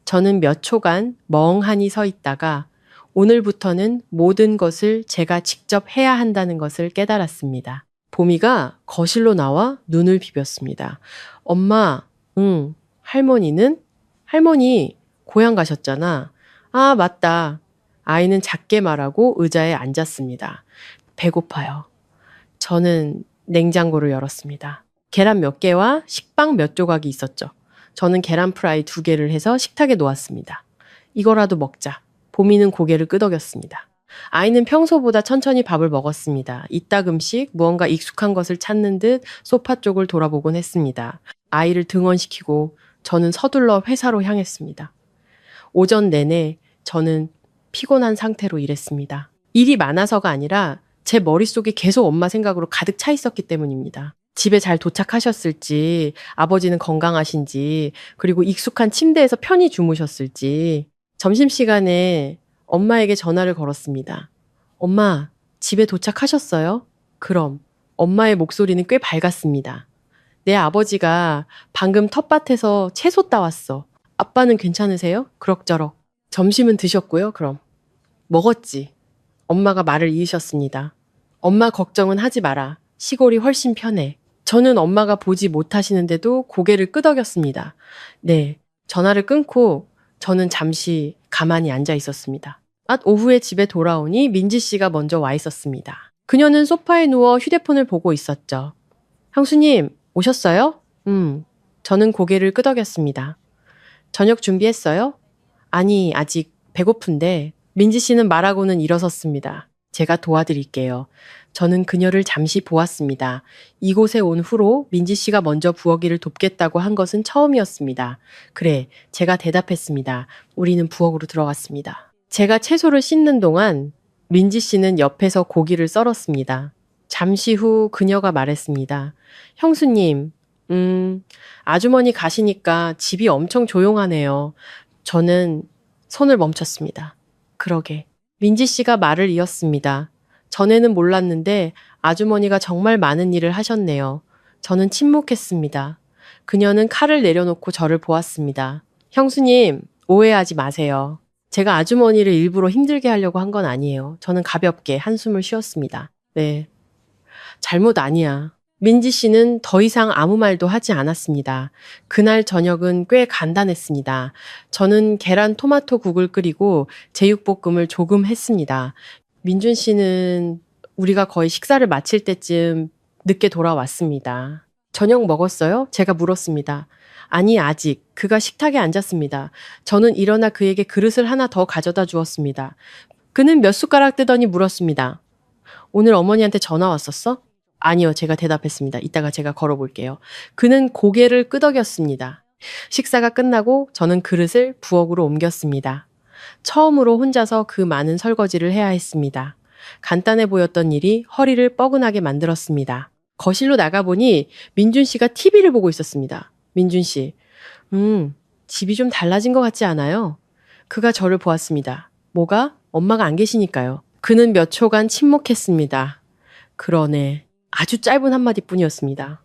저는 몇 초간 멍하니 서 있다가 오늘부터는 모든 것을 제가 직접 해야 한다는 것을 깨달았습니다. 보미가 거실로 나와 눈을 비볐습니다. 엄마, 할머니는? 할머니 고향 가셨잖아. 아, 맞다. 아이는 작게 말하고 의자에 앉았습니다. 배고파요. 저는 냉장고를 열었습니다. 계란 몇 개와 식빵 몇 조각이 있었죠. 저는 계란 프라이 2개를 해서 식탁에 놓았습니다. 이거라도 먹자. 보미는 고개를 끄덕였습니다. 아이는 평소보다 천천히 밥을 먹었습니다. 이따금씩 무언가 익숙한 것을 찾는 듯 소파 쪽을 돌아보곤 했습니다. 아이를 등원시키고 저는 서둘러 회사로 향했습니다. 오전 내내 저는 피곤한 상태로 일했습니다. 일이 많아서가 아니라 제 머릿속이 계속 엄마 생각으로 가득 차 있었기 때문입니다. 집에 잘 도착하셨을지, 아버지는 건강하신지, 그리고 익숙한 침대에서 편히 주무셨을지. 점심시간에 엄마에게 전화를 걸었습니다. 엄마, 집에 도착하셨어요? 그럼 엄마의 목소리는 꽤 밝았습니다. 내 아버지가 방금 텃밭에서 채소 따왔어. 아빠는 괜찮으세요? 그럭저럭. 점심은 드셨고요, 그럼. 먹었지. 엄마가 말을 이으셨습니다. 엄마 걱정은 하지 마라. 시골이 훨씬 편해. 저는 엄마가 보지 못하시는데도 고개를 끄덕였습니다. 네, 전화를 끊고 저는 잠시 가만히 앉아 있었습니다. 오후에 집에 돌아오니 민지 씨가 먼저 와 있었습니다. 그녀는 소파에 누워 휴대폰을 보고 있었죠. 형수님, 오셨어요? 저는 고개를 끄덕였습니다. 저녁 준비했어요? 아니, 아직 배고픈데. 민지 씨는 말하고는 일어섰습니다. 제가 도와드릴게요. 저는 그녀를 잠시 보았습니다. 이곳에 온 후로 민지 씨가 먼저 부엌일을 돕겠다고 한 것은 처음이었습니다. 그래, 제가 대답했습니다. 우리는 부엌으로 들어갔습니다. 제가 채소를 씻는 동안 민지 씨는 옆에서 고기를 썰었습니다. 잠시 후 그녀가 말했습니다. 형수님, 아주머니 가시니까 집이 엄청 조용하네요. 저는 손을 멈췄습니다. 그러게. 민지 씨가 말을 이었습니다. 전에는 몰랐는데 아주머니가 정말 많은 일을 하셨네요. 저는 침묵했습니다. 그녀는 칼을 내려놓고 저를 보았습니다. 형수님, 오해하지 마세요. 제가 아주머니를 일부러 힘들게 하려고 한 건 아니에요. 저는 가볍게 한숨을 쉬었습니다. 네. 잘못 아니야. 민지 씨는 더 이상 아무 말도 하지 않았습니다. 그날 저녁은 꽤 간단했습니다. 저는 계란 토마토 국을 끓이고 제육볶음을 조금 했습니다. 민준 씨는 우리가 거의 식사를 마칠 때쯤 늦게 돌아왔습니다. 저녁 먹었어요? 제가 물었습니다. 아니, 아직. 그가 식탁에 앉았습니다. 저는 일어나 그에게 그릇을 하나 더 가져다 주었습니다. 그는 몇 숟가락 뜨더니 물었습니다. 오늘 어머니한테 전화 왔었어? 아니요, 제가 대답했습니다. 이따가 제가 걸어볼게요. 그는 고개를 끄덕였습니다. 식사가 끝나고 저는 그릇을 부엌으로 옮겼습니다. 처음으로 혼자서 그 많은 설거지를 해야 했습니다. 간단해 보였던 일이 허리를 뻐근하게 만들었습니다. 거실로 나가보니 민준 씨가 TV를 보고 있었습니다. 민준 씨, 집이 좀 달라진 것 같지 않아요? 그가 저를 보았습니다. 뭐가? 엄마가 안 계시니까요. 그는 몇 초간 침묵했습니다. 그러네. 아주 짧은 한마디뿐이었습니다.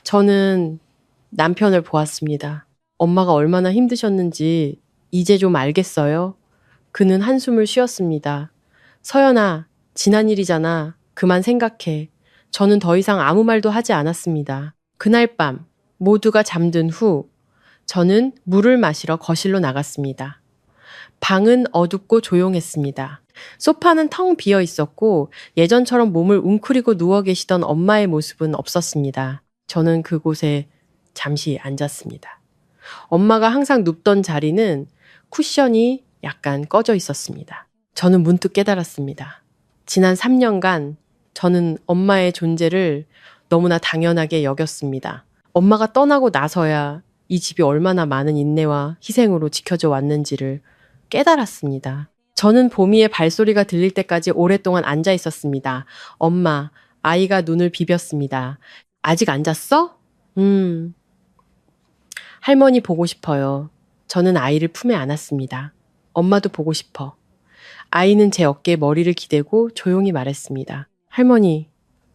저는 남편을 보았습니다. 엄마가 얼마나 힘드셨는지 이제 좀 알겠어요. 그는 한숨을 쉬었습니다. 서연아, 지난 일이잖아. 그만 생각해. 저는 더 이상 아무 말도 하지 않았습니다. 그날 밤 모두가 잠든 후 저는 물을 마시러 거실로 나갔습니다. 방은 어둡고 조용했습니다. 소파는 텅 비어 있었고 예전처럼 몸을 웅크리고 누워 계시던 엄마의 모습은 없었습니다. 저는 그곳에 잠시 앉았습니다. 엄마가 항상 눕던 자리는 쿠션이 약간 꺼져 있었습니다. 저는 문득 깨달았습니다. 지난 3년간 저는 엄마의 존재를 너무나 당연하게 여겼습니다. 엄마가 떠나고 나서야 이 집이 얼마나 많은 인내와 희생으로 지켜져 왔는지를 깨달았습니다. 저는 보미의 발소리가 들릴 때까지 오랫동안 앉아 있었습니다. 엄마, 아이가 눈을 비볐습니다. 아직 안 잤어? 할머니 보고 싶어요. 저는 아이를 품에 안았습니다. 엄마도 보고 싶어. 아이는 제 어깨에 머리를 기대고 조용히 말했습니다. 할머니,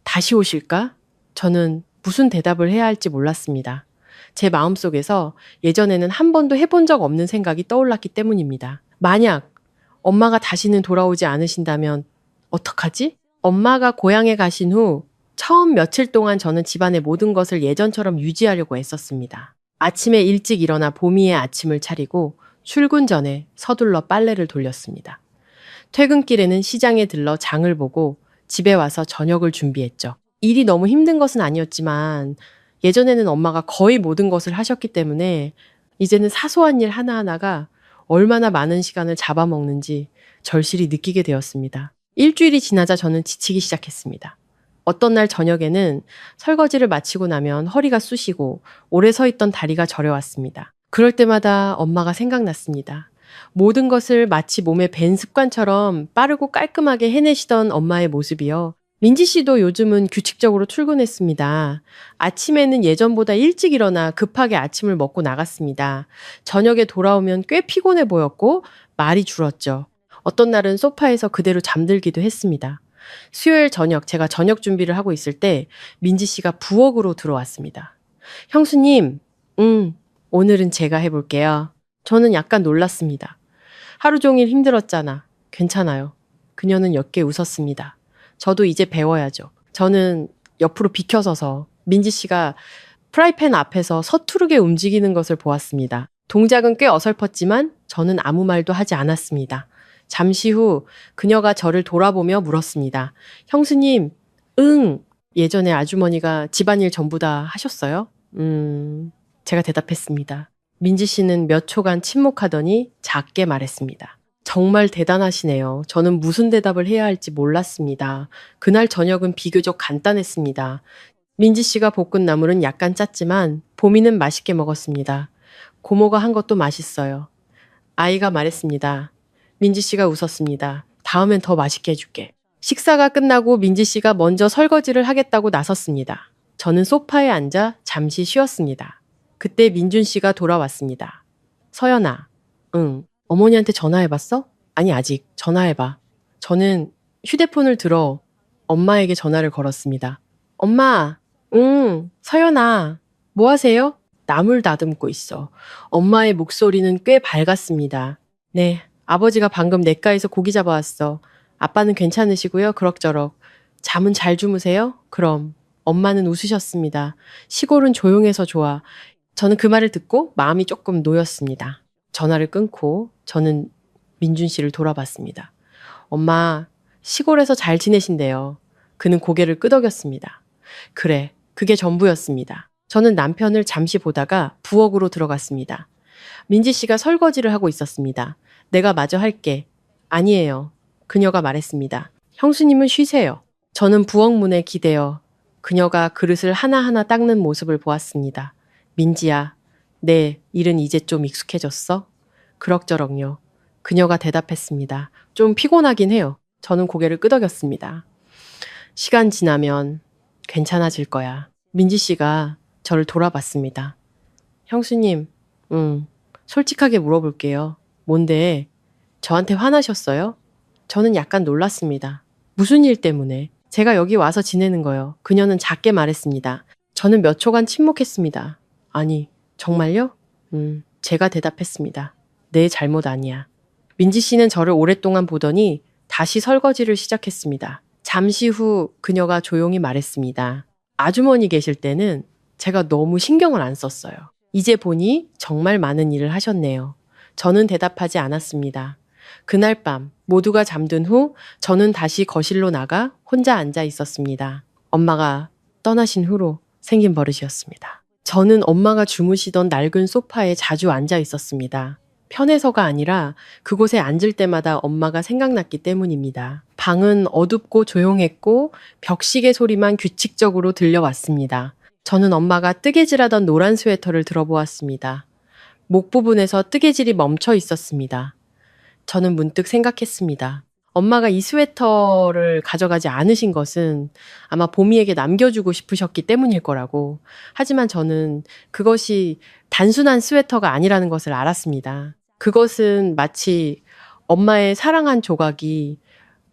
다시 오실까? 저는 무슨 대답을 해야 할지 몰랐습니다. 제 마음속에서 예전에는 한 번도 해본 적 없는 생각이 떠올랐기 때문입니다. 만약 엄마가 다시는 돌아오지 않으신다면 어떡하지? 엄마가 고향에 가신 후 처음 며칠 동안 저는 집안의 모든 것을 예전처럼 유지하려고 애썼습니다. 아침에 일찍 일어나 보미의 아침을 차리고 출근 전에 서둘러 빨래를 돌렸습니다. 퇴근길에는 시장에 들러 장을 보고 집에 와서 저녁을 준비했죠. 일이 너무 힘든 것은 아니었지만 예전에는 엄마가 거의 모든 것을 하셨기 때문에 이제는 사소한 일 하나하나가 얼마나 많은 시간을 잡아먹는지 절실히 느끼게 되었습니다. 일주일이 지나자 저는 지치기 시작했습니다. 어떤 날 저녁에는 설거지를 마치고 나면 허리가 쑤시고 오래 서 있던 다리가 저려왔습니다. 그럴 때마다 엄마가 생각났습니다. 모든 것을 마치 몸에 밴 습관처럼 빠르고 깔끔하게 해내시던 엄마의 모습이요. 민지 씨도 요즘은 규칙적으로 출근했습니다. 아침에는 예전보다 일찍 일어나 급하게 아침을 먹고 나갔습니다. 저녁에 돌아오면 꽤 피곤해 보였고 말이 줄었죠. 어떤 날은 소파에서 그대로 잠들기도 했습니다. 수요일 저녁 제가 저녁 준비를 하고 있을 때 민지 씨가 부엌으로 들어왔습니다. 형수님, 오늘은 제가 해볼게요. 저는 약간 놀랐습니다. 하루 종일 힘들었잖아. 괜찮아요. 그녀는 옅게 웃었습니다. 저도 이제 배워야죠. 저는 옆으로 비켜서서 민지 씨가 프라이팬 앞에서 서투르게 움직이는 것을 보았습니다. 동작은 꽤 어설펐지만 저는 아무 말도 하지 않았습니다. 잠시 후 그녀가 저를 돌아보며 물었습니다. 형수님, 응. 예전에 아주머니가 집안일 전부 다 하셨어요? 제가 대답했습니다. 민지 씨는 몇 초간 침묵하더니 작게 말했습니다. 정말 대단하시네요. 저는 무슨 대답을 해야 할지 몰랐습니다. 그날 저녁은 비교적 간단했습니다. 민지 씨가 볶은 나물은 약간 짰지만 보미는 맛있게 먹었습니다. 고모가 한 것도 맛있어요. 아이가 말했습니다. 민지 씨가 웃었습니다. 다음엔 더 맛있게 해줄게. 식사가 끝나고 민지 씨가 먼저 설거지를 하겠다고 나섰습니다. 저는 소파에 앉아 잠시 쉬었습니다. 그때 민준 씨가 돌아왔습니다. 서연아, 응. 어머니한테 전화해봤어? 아니, 아직. 전화해봐. 저는 휴대폰을 들어 엄마에게 전화를 걸었습니다. 엄마, 응. 서연아, 뭐 하세요? 나물 다듬고 있어. 엄마의 목소리는 꽤 밝았습니다. 네, 아버지가 방금 냇가에서 고기 잡아왔어. 아빠는 괜찮으시고요. 그럭저럭. 잠은 잘 주무세요? 그럼. 엄마는 웃으셨습니다. 시골은 조용해서 좋아. 저는 그 말을 듣고 마음이 조금 놓였습니다. 전화를 끊고 저는 민준 씨를 돌아봤습니다. 엄마, 시골에서 잘 지내신대요. 그는 고개를 끄덕였습니다. 그래, 그게 전부였습니다. 저는 남편을 잠시 보다가 부엌으로 들어갔습니다. 민지 씨가 설거지를 하고 있었습니다. 내가 마저 할게. 아니에요. 그녀가 말했습니다. 형수님은 쉬세요. 저는 부엌 문에 기대어 그녀가 그릇을 하나하나 닦는 모습을 보았습니다. 민지야, 내 일은 이제 좀 익숙해졌어? 그럭저럭요. 그녀가 대답했습니다. 좀 피곤하긴 해요. 저는 고개를 끄덕였습니다. 시간 지나면 괜찮아질 거야. 민지 씨가 저를 돌아봤습니다. 형수님, 솔직하게 물어볼게요. 뭔데? 저한테 화나셨어요? 저는 약간 놀랐습니다. 무슨 일 때문에? 제가 여기 와서 지내는 거요. 그녀는 작게 말했습니다. 저는 몇 초간 침묵했습니다. 아니, 정말요? 제가 대답했습니다. 내 잘못 아니야. 민지 씨는 저를 오랫동안 보더니 다시 설거지를 시작했습니다. 잠시 후 그녀가 조용히 말했습니다. 아주머니 계실 때는 제가 너무 신경을 안 썼어요. 이제 보니 정말 많은 일을 하셨네요. 저는 대답하지 않았습니다. 그날 밤 모두가 잠든 후 저는 다시 거실로 나가 혼자 앉아 있었습니다. 엄마가 떠나신 후로 생긴 버릇이었습니다. 저는 엄마가 주무시던 낡은 소파에 자주 앉아 있었습니다. 편해서가 아니라 그곳에 앉을 때마다 엄마가 생각났기 때문입니다. 방은 어둡고 조용했고 벽시계 소리만 규칙적으로 들려왔습니다. 저는 엄마가 뜨개질하던 노란 스웨터를 들어보았습니다. 목 부분에서 뜨개질이 멈춰 있었습니다. 저는 문득 생각했습니다. 엄마가 이 스웨터를 가져가지 않으신 것은 아마 보미에게 남겨주고 싶으셨기 때문일 거라고. 하지만 저는 그것이 단순한 스웨터가 아니라는 것을 알았습니다. 그것은 마치 엄마의 사랑한 조각이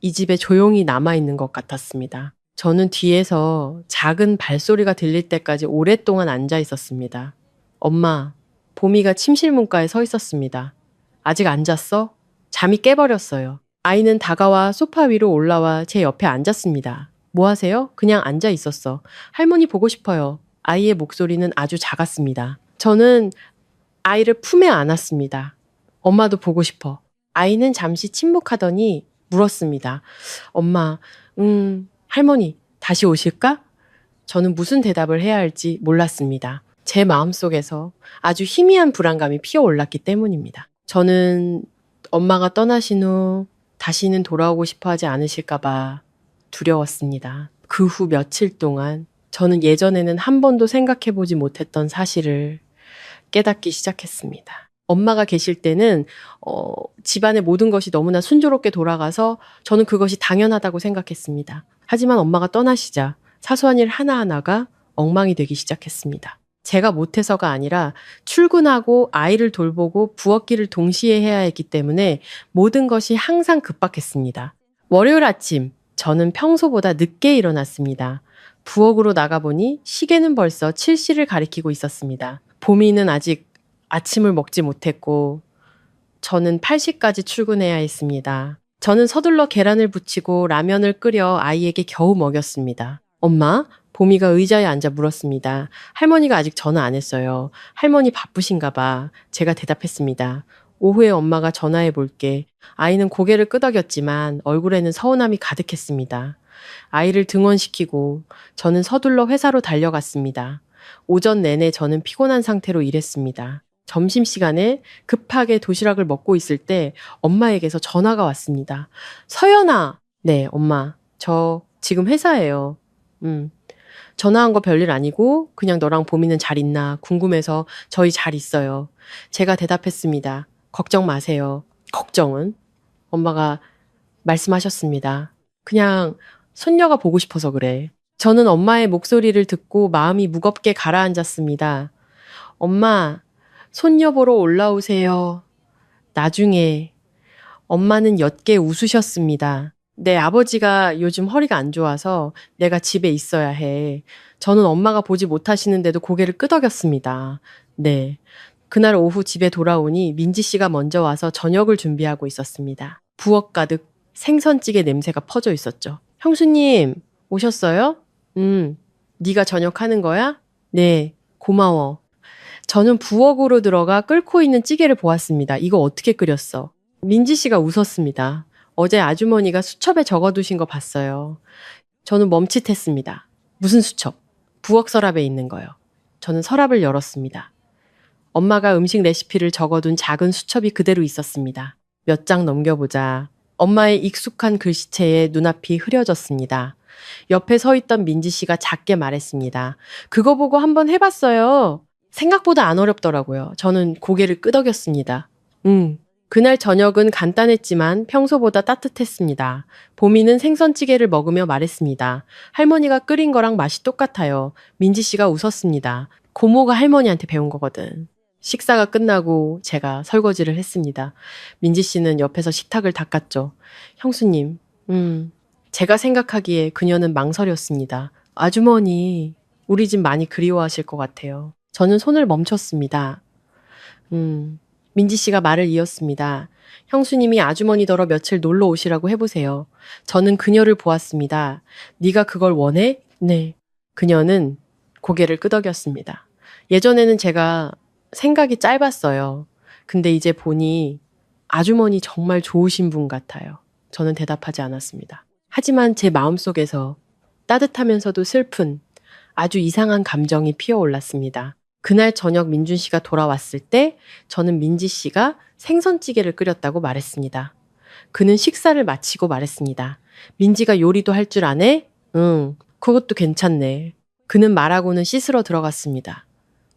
이 집에 조용히 남아있는 것 같았습니다. 저는 뒤에서 작은 발소리가 들릴 때까지 오랫동안 앉아 있었습니다. 엄마, 보미가 침실 문가에 서 있었습니다. 아직 안 잤어? 잠이 깨버렸어요. 아이는 다가와 소파 위로 올라와 제 옆에 앉았습니다. 뭐 하세요? 그냥 앉아 있었어. 할머니 보고 싶어요. 아이의 목소리는 아주 작았습니다. 저는 아이를 품에 안았습니다. 엄마도 보고 싶어. 아이는 잠시 침묵하더니 물었습니다. 엄마, 할머니, 다시 오실까? 저는 무슨 대답을 해야 할지 몰랐습니다. 제 마음속에서 아주 희미한 불안감이 피어올랐기 때문입니다. 저는 엄마가 떠나신 후 다시는 돌아오고 싶어 하지 않으실까봐 두려웠습니다. 그 후 며칠 동안 저는 예전에는 한 번도 생각해보지 못했던 사실을 깨닫기 시작했습니다. 엄마가 계실 때는 집안의 모든 것이 너무나 순조롭게 돌아가서 저는 그것이 당연하다고 생각했습니다. 하지만 엄마가 떠나시자 사소한 일 하나하나가 엉망이 되기 시작했습니다. 제가 못해서가 아니라 출근하고 아이를 돌보고 부엌일을 동시에 해야 했기 때문에 모든 것이 항상 급박했습니다. 월요일 아침, 저는 평소보다 늦게 일어났습니다. 부엌으로 나가보니 시계는 벌써 7시를 가리키고 있었습니다. 보미는 아직 아침을 먹지 못했고 저는 8시까지 출근해야 했습니다. 저는 서둘러 계란을 부치고 라면을 끓여 아이에게 겨우 먹였습니다. 엄마, 보미가 의자에 앉아 물었습니다. 할머니가 아직 전화 안 했어요. 할머니 바쁘신가 봐. 제가 대답했습니다. 오후에 엄마가 전화해 볼게. 아이는 고개를 끄덕였지만 얼굴에는 서운함이 가득했습니다. 아이를 등원시키고 저는 서둘러 회사로 달려갔습니다. 오전 내내 저는 피곤한 상태로 일했습니다. 점심시간에 급하게 도시락을 먹고 있을 때 엄마에게서 전화가 왔습니다. 서연아! 네, 엄마. 저 지금 회사예요. 전화한 거 별일 아니고 그냥 너랑 보미는 잘 있나 궁금해서 저희 잘 있어요. 제가 대답했습니다. 걱정 마세요. 걱정은? 엄마가 말씀하셨습니다. 그냥 손녀가 보고 싶어서 그래. 저는 엄마의 목소리를 듣고 마음이 무겁게 가라앉았습니다. 엄마, 손녀 보러 올라오세요. 나중에. 엄마는 옅게 웃으셨습니다. 내 아버지가 요즘 허리가 안 좋아서 내가 집에 있어야 해. 저는 엄마가 보지 못하시는데도 고개를 끄덕였습니다. 네. 그날 오후 집에 돌아오니 민지 씨가 먼저 와서 저녁을 준비하고 있었습니다. 부엌 가득 생선찌개 냄새가 퍼져 있었죠. 형수님, 오셨어요? 네가 저녁 하는 거야? 네, 고마워. 저는 부엌으로 들어가 끓고 있는 찌개를 보았습니다. 이거 어떻게 끓였어? 민지 씨가 웃었습니다. 어제 아주머니가 수첩에 적어두신 거 봤어요. 저는 멈칫했습니다. 무슨 수첩? 부엌 서랍에 있는 거요. 저는 서랍을 열었습니다. 엄마가 음식 레시피를 적어둔 작은 수첩이 그대로 있었습니다. 몇 장 넘겨보자. 엄마의 익숙한 글씨체에 눈앞이 흐려졌습니다. 옆에 서 있던 민지 씨가 작게 말했습니다. 그거 보고 한번 해봤어요. 생각보다 안 어렵더라고요. 저는 고개를 끄덕였습니다. 그날 저녁은 간단했지만 평소보다 따뜻했습니다. 보미는 생선찌개를 먹으며 말했습니다. 할머니가 끓인 거랑 맛이 똑같아요. 민지 씨가 웃었습니다. 고모가 할머니한테 배운 거거든. 식사가 끝나고 제가 설거지를 했습니다. 민지 씨는 옆에서 식탁을 닦았죠. 형수님, 제가 생각하기에 그녀는 망설였습니다. 아주머니, 우리 집 많이 그리워하실 것 같아요. 저는 손을 멈췄습니다. 민지 씨가 말을 이었습니다. 형수님이 아주머니더러 며칠 놀러 오시라고 해보세요. 저는 그녀를 보았습니다. 네가 그걸 원해? 네. 그녀는 고개를 끄덕였습니다. 예전에는 제가 생각이 짧았어요. 근데 이제 보니 아주머니 정말 좋으신 분 같아요. 저는 대답하지 않았습니다. 하지만 제 마음속에서 따뜻하면서도 슬픈 아주 이상한 감정이 피어올랐습니다. 그날 저녁 민준 씨가 돌아왔을 때 저는 민지 씨가 생선찌개를 끓였다고 말했습니다. 그는 식사를 마치고 말했습니다. 민지가 요리도 할 줄 아네? 응, 그것도 괜찮네. 그는 말하고는 씻으러 들어갔습니다.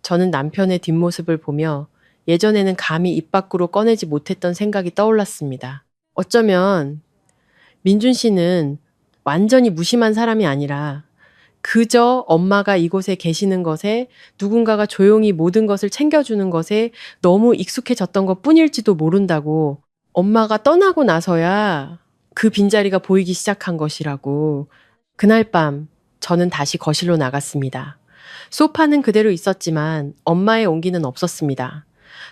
저는 남편의 뒷모습을 보며 예전에는 감히 입 밖으로 꺼내지 못했던 생각이 떠올랐습니다. 어쩌면 민준 씨는 완전히 무심한 사람이 아니라 그저 엄마가 이곳에 계시는 것에 누군가가 조용히 모든 것을 챙겨주는 것에 너무 익숙해졌던 것 뿐일지도 모른다고 엄마가 떠나고 나서야 그 빈자리가 보이기 시작한 것이라고. 그날 밤 저는 다시 거실로 나갔습니다. 소파는 그대로 있었지만 엄마의 온기는 없었습니다.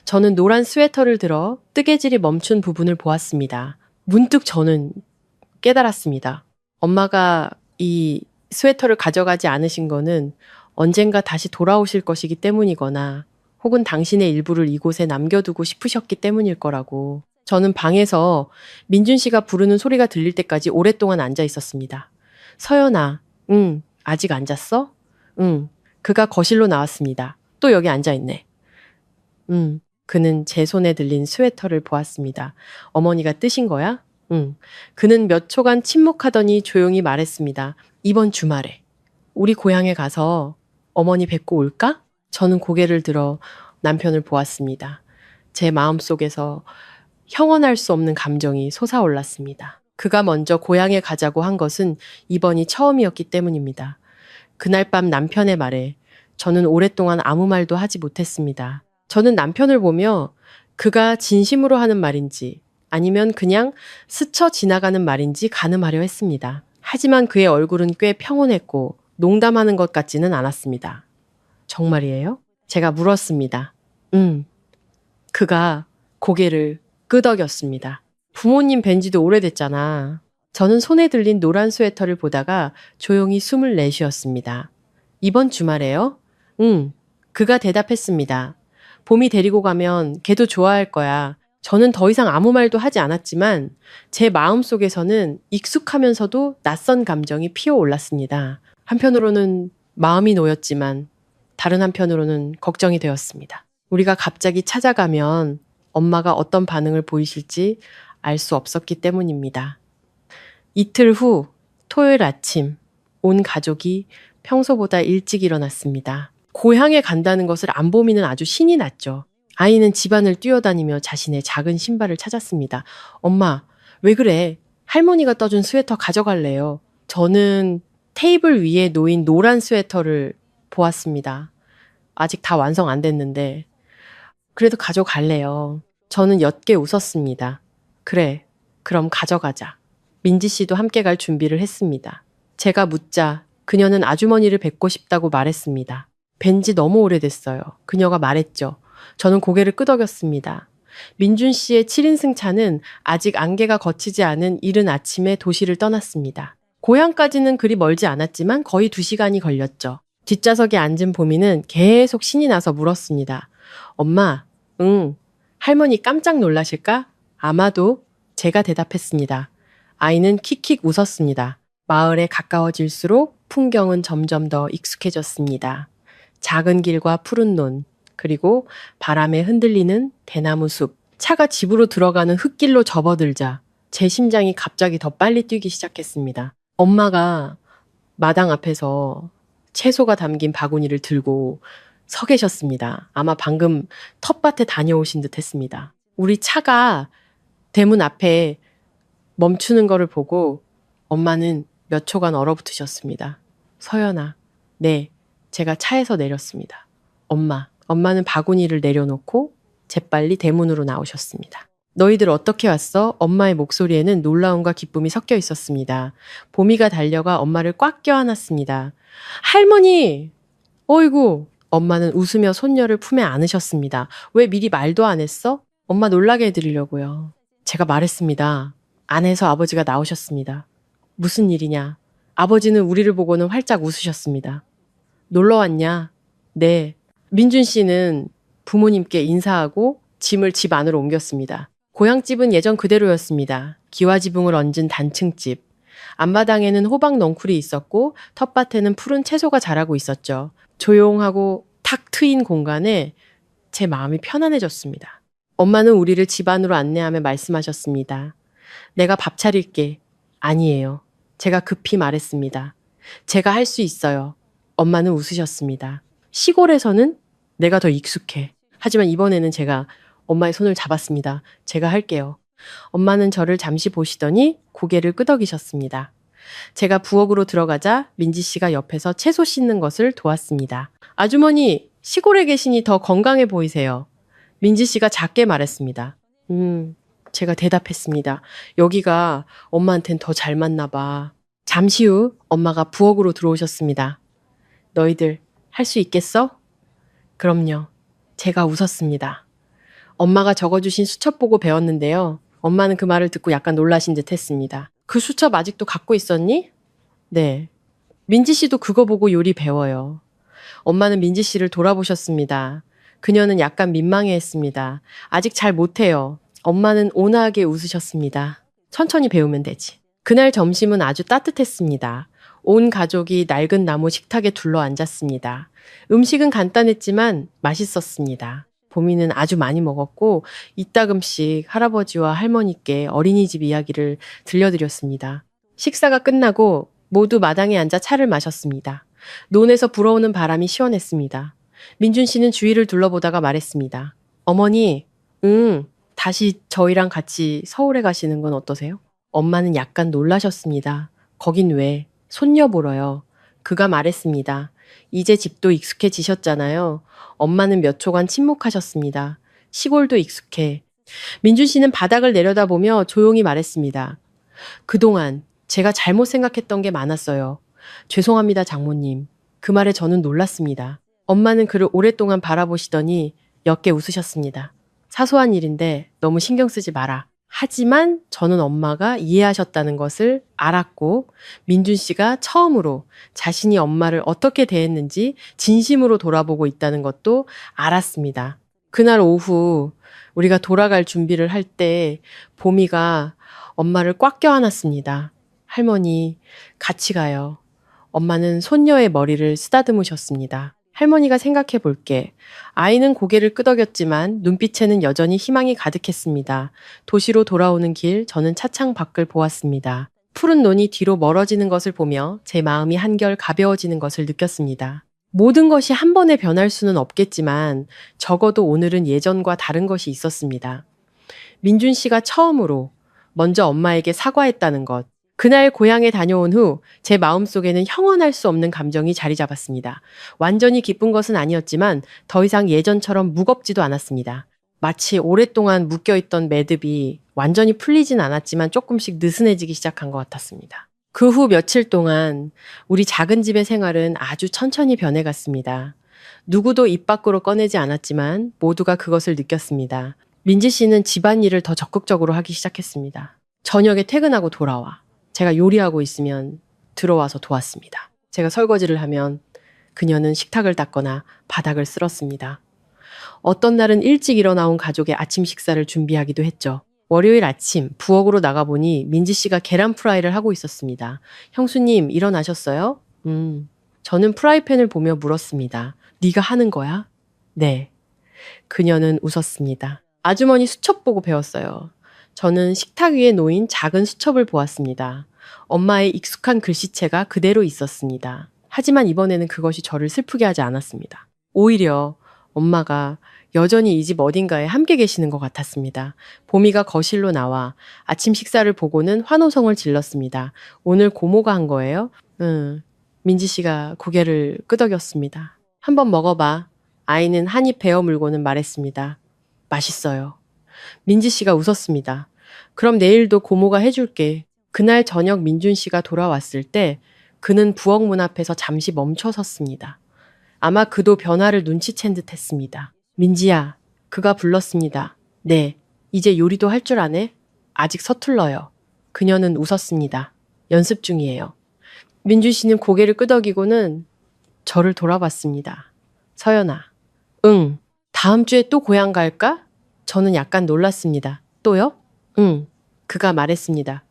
저는 노란 스웨터를 들어 뜨개질이 멈춘 부분을 보았습니다. 문득 저는 깨달았습니다. 엄마가 이 스웨터를 가져가지 않으신 거는 언젠가 다시 돌아오실 것이기 때문이거나 혹은 당신의 일부를 이곳에 남겨두고 싶으셨기 때문일 거라고. 저는 방에서 민준 씨가 부르는 소리가 들릴 때까지 오랫동안 앉아 있었습니다. 서연아, 응, 아직 안 잤어? 응. 그가 거실로 나왔습니다. 또 여기 앉아 있네. 그는 제 손에 들린 스웨터를 보았습니다. 어머니가 뜨신 거야? 응. 그는 몇 초간 침묵하더니 조용히 말했습니다. 이번 주말에 우리 고향에 가서 어머니 뵙고 올까? 저는 고개를 들어 남편을 보았습니다. 제 마음속에서 형언할 수 없는 감정이 솟아올랐습니다. 그가 먼저 고향에 가자고 한 것은 이번이 처음이었기 때문입니다. 그날 밤 남편의 말에 저는 오랫동안 아무 말도 하지 못했습니다. 저는 남편을 보며 그가 진심으로 하는 말인지 아니면 그냥 스쳐 지나가는 말인지 가늠하려 했습니다. 하지만 그의 얼굴은 꽤 평온했고 농담하는 것 같지는 않았습니다. 정말이에요? 제가 물었습니다. 그가 고개를 끄덕였습니다. 부모님 뵌 지도 오래됐잖아. 저는 손에 들린 노란 스웨터를 보다가 조용히 숨을 내쉬었습니다. 이번 주말에요? 응, 그가 대답했습니다. 봄이 데리고 가면 걔도 좋아할 거야. 저는 더 이상 아무 말도 하지 않았지만 제 마음속에서는 익숙하면서도 낯선 감정이 피어올랐습니다. 한편으로는 마음이 놓였지만 다른 한편으로는 걱정이 되었습니다. 우리가 갑자기 찾아가면 엄마가 어떤 반응을 보이실지 알 수 없었기 때문입니다. 이틀 후 토요일 아침 온 가족이 평소보다 일찍 일어났습니다. 고향에 간다는 것을 안보미는 아주 신이 났죠. 아이는 집안을 뛰어다니며 자신의 작은 신발을 찾았습니다. 엄마, 왜 그래? 할머니가 떠준 스웨터 가져갈래요. 저는 테이블 위에 놓인 노란 스웨터를 보았습니다. 아직 다 완성 안 됐는데. 그래도 가져갈래요. 저는 옅게 웃었습니다. 그래, 그럼 가져가자. 민지 씨도 함께 갈 준비를 했습니다. 제가 묻자 그녀는 아주머니를 뵙고 싶다고 말했습니다. 뵌 지 너무 오래됐어요. 그녀가 말했죠. 저는 고개를 끄덕였습니다. 민준 씨의 7인승 차는 아직 안개가 걷히지 않은 이른 아침에 도시를 떠났습니다. 고향까지는 그리 멀지 않았지만 거의 2시간이 걸렸죠. 뒷좌석에 앉은 보미는 계속 신이 나서 물었습니다. 엄마, 응, 할머니 깜짝 놀라실까? 아마도 제가 대답했습니다. 아이는 킥킥 웃었습니다. 마을에 가까워질수록 풍경은 점점 더 익숙해졌습니다. 작은 길과 푸른 논, 그리고 바람에 흔들리는 대나무 숲. 차가 집으로 들어가는 흙길로 접어들자 제 심장이 갑자기 더 빨리 뛰기 시작했습니다. 엄마가 마당 앞에서 채소가 담긴 바구니를 들고 서 계셨습니다. 아마 방금 텃밭에 다녀오신 듯 했습니다. 우리 차가 대문 앞에 멈추는 거를 보고 엄마는 몇 초간 얼어붙으셨습니다. 서연아, 네, 제가 차에서 내렸습니다. 엄마는 바구니를 내려놓고 재빨리 대문으로 나오셨습니다. 너희들 어떻게 왔어? 엄마의 목소리에는 놀라움과 기쁨이 섞여 있었습니다. 보미가 달려가 엄마를 꽉 껴안았습니다. 할머니! 어이구! 엄마는 웃으며 손녀를 품에 안으셨습니다. 왜 미리 말도 안 했어? 엄마 놀라게 해드리려고요. 제가 말했습니다. 안에서 아버지가 나오셨습니다. 무슨 일이냐? 아버지는 우리를 보고는 활짝 웃으셨습니다. 놀러 왔냐? 네. 민준 씨는 부모님께 인사하고 짐을 집 안으로 옮겼습니다. 고향집은 예전 그대로였습니다. 기와지붕을 얹은 단층집. 앞마당에는 호박 넝쿨이 있었고 텃밭에는 푸른 채소가 자라고 있었죠. 조용하고 탁 트인 공간에 제 마음이 편안해졌습니다. 엄마는 우리를 집 안으로 안내하며 말씀하셨습니다. 내가 밥 차릴게. 아니에요. 제가 급히 말했습니다. 제가 할 수 있어요. 엄마는 웃으셨습니다. 시골에서는 내가 더 익숙해. 하지만 이번에는 제가 엄마의 손을 잡았습니다. 제가 할게요. 엄마는 저를 잠시 보시더니 고개를 끄덕이셨습니다. 제가 부엌으로 들어가자 민지 씨가 옆에서 채소 씻는 것을 도왔습니다. 아주머니, 시골에 계시니 더 건강해 보이세요. 민지 씨가 작게 말했습니다. 제가 대답했습니다. 여기가 엄마한텐 더 잘 맞나 봐. 잠시 후 엄마가 부엌으로 들어오셨습니다. 너희들 할 수 있겠어? 그럼요. 제가 웃었습니다. 엄마가 적어주신 수첩 보고 배웠는데요. 엄마는 그 말을 듣고 약간 놀라신 듯 했습니다. 그 수첩 아직도 갖고 있었니? 네. 민지 씨도 그거 보고 요리 배워요. 엄마는 민지 씨를 돌아보셨습니다. 그녀는 약간 민망해했습니다. 아직 잘 못해요. 엄마는 온화하게 웃으셨습니다. 천천히 배우면 되지. 그날 점심은 아주 따뜻했습니다. 온 가족이 낡은 나무 식탁에 둘러 앉았습니다. 음식은 간단했지만 맛있었습니다. 보미는 아주 많이 먹었고 이따금씩 할아버지와 할머니께 어린이집 이야기를 들려드렸습니다. 식사가 끝나고 모두 마당에 앉아 차를 마셨습니다. 논에서 불어오는 바람이 시원했습니다. 민준 씨는 주위를 둘러보다가 말했습니다. 어머니, 다시 저희랑 같이 서울에 가시는 건 어떠세요? 엄마는 약간 놀라셨습니다. 거긴 왜? 손녀 보러요. 그가 말했습니다. 이제 집도 익숙해지셨잖아요. 엄마는 몇 초간 침묵하셨습니다. 시골도 익숙해. 민준 씨는 바닥을 내려다보며 조용히 말했습니다. 그동안 제가 잘못 생각했던 게 많았어요. 죄송합니다, 장모님. 그 말에 저는 놀랐습니다. 엄마는 그를 오랫동안 바라보시더니 옅게 웃으셨습니다. 사소한 일인데 너무 신경 쓰지 마라. 하지만 저는 엄마가 이해하셨다는 것을 알았고 민준 씨가 처음으로 자신이 엄마를 어떻게 대했는지 진심으로 돌아보고 있다는 것도 알았습니다. 그날 오후 우리가 돌아갈 준비를 할 때 보미가 엄마를 꽉 껴안았습니다. 할머니, 같이 가요. 엄마는 손녀의 머리를 쓰다듬으셨습니다. 할머니가 생각해 볼게. 아이는 고개를 끄덕였지만 눈빛에는 여전히 희망이 가득했습니다. 도시로 돌아오는 길 저는 차창 밖을 보았습니다. 푸른 논이 뒤로 멀어지는 것을 보며 제 마음이 한결 가벼워지는 것을 느꼈습니다. 모든 것이 한 번에 변할 수는 없겠지만 적어도 오늘은 예전과 다른 것이 있었습니다. 민준 씨가 처음으로 먼저 엄마에게 사과했다는 것. 그날 고향에 다녀온 후 제 마음속에는 형언할 수 없는 감정이 자리 잡았습니다. 완전히 기쁜 것은 아니었지만 더 이상 예전처럼 무겁지도 않았습니다. 마치 오랫동안 묶여있던 매듭이 완전히 풀리진 않았지만 조금씩 느슨해지기 시작한 것 같았습니다. 그 후 며칠 동안 우리 작은 집의 생활은 아주 천천히 변해갔습니다. 누구도 입 밖으로 꺼내지 않았지만 모두가 그것을 느꼈습니다. 민지 씨는 집안일을 더 적극적으로 하기 시작했습니다. 저녁에 퇴근하고 돌아와 제가 요리하고 있으면 들어와서 도왔습니다. 제가 설거지를 하면 그녀는 식탁을 닦거나 바닥을 쓸었습니다. 어떤 날은 일찍 일어나온 가족의 아침 식사를 준비하기도 했죠. 월요일 아침 부엌으로 나가보니 민지 씨가 계란 프라이를 하고 있었습니다. 형수님 일어나셨어요? 저는 프라이팬을 보며 물었습니다. 네가 하는 거야? 네. 그녀는 웃었습니다. 아주머니 수첩 보고 배웠어요. 저는 식탁 위에 놓인 작은 수첩을 보았습니다. 엄마의 익숙한 글씨체가 그대로 있었습니다. 하지만 이번에는 그것이 저를 슬프게 하지 않았습니다. 오히려 엄마가 여전히 이 집 어딘가에 함께 계시는 것 같았습니다. 보미가 거실로 나와 아침 식사를 보고는 환호성을 질렀습니다. 오늘 고모가 한 거예요? 응. 민지 씨가 고개를 끄덕였습니다. 한번 먹어봐. 아이는 한 입 베어 물고는 말했습니다. 맛있어요. 민지 씨가 웃었습니다. 그럼 내일도 고모가 해줄게. 그날 저녁 민준 씨가 돌아왔을 때 그는 부엌 문 앞에서 잠시 멈춰 섰습니다. 아마 그도 변화를 눈치챈 듯 했습니다. 민지야, 그가 불렀습니다. 네, 이제 요리도 할 줄 아네? 아직 서툴러요. 그녀는 웃었습니다. 연습 중이에요. 민준 씨는 고개를 끄덕이고는 저를 돌아봤습니다. 서연아, 응, 다음 주에 또 고향 갈까? 저는 약간 놀랐습니다. 또요? 응, 그가 말했습니다.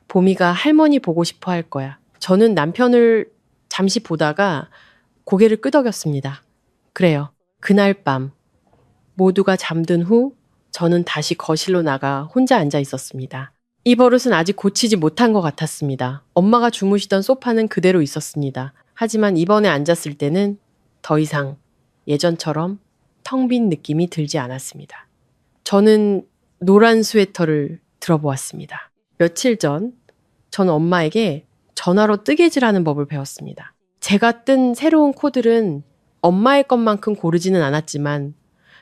보미가 할머니 보고 싶어 할 거야. 저는 남편을 잠시 보다가 고개를 끄덕였습니다. 그래요. 그날 밤 모두가 잠든 후 저는 다시 거실로 나가 혼자 앉아 있었습니다. 이 버릇은 아직 고치지 못한 것 같았습니다. 엄마가 주무시던 소파는 그대로 있었습니다. 하지만 이번에 앉았을 때는 더 이상 예전처럼 텅 빈 느낌이 들지 않았습니다. 저는 노란 스웨터를 들어보았습니다. 며칠 전, 전 엄마에게 전화로 뜨개질하는 법을 배웠습니다. 제가 뜬 새로운 코들은 엄마의 것만큼 고르지는 않았지만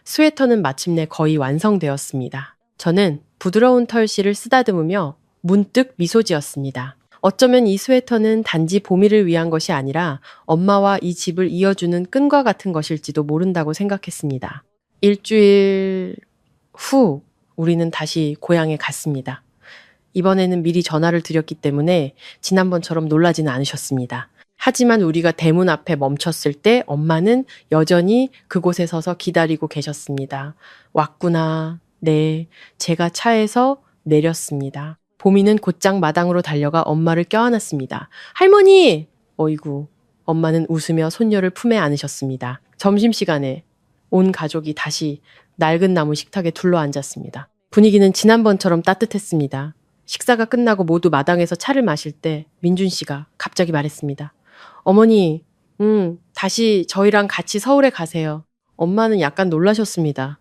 스웨터는 마침내 거의 완성되었습니다. 저는 부드러운 털실을 쓰다듬으며 문득 미소 지었습니다. 어쩌면 이 스웨터는 단지 보미를 위한 것이 아니라 엄마와 이 집을 이어주는 끈과 같은 것일지도 모른다고 생각했습니다. 일주일 후 우리는 다시 고향에 갔습니다. 이번에는 미리 전화를 드렸기 때문에 지난번처럼 놀라지는 않으셨습니다. 하지만 우리가 대문 앞에 멈췄을 때 엄마는 여전히 그곳에 서서 기다리고 계셨습니다. 왔구나. 네, 제가 차에서 내렸습니다. 보미는 곧장 마당으로 달려가 엄마를 껴안았습니다. 할머니! 어이구, 엄마는 웃으며 손녀를 품에 안으셨습니다. 점심시간에 온 가족이 다시 낡은 나무 식탁에 둘러앉았습니다. 분위기는 지난번처럼 따뜻했습니다. 식사가 끝나고 모두 마당에서 차를 마실 때 민준 씨가 갑자기 말했습니다. 어머니, 다시 저희랑 같이 서울에 가세요. 엄마는 약간 놀라셨습니다.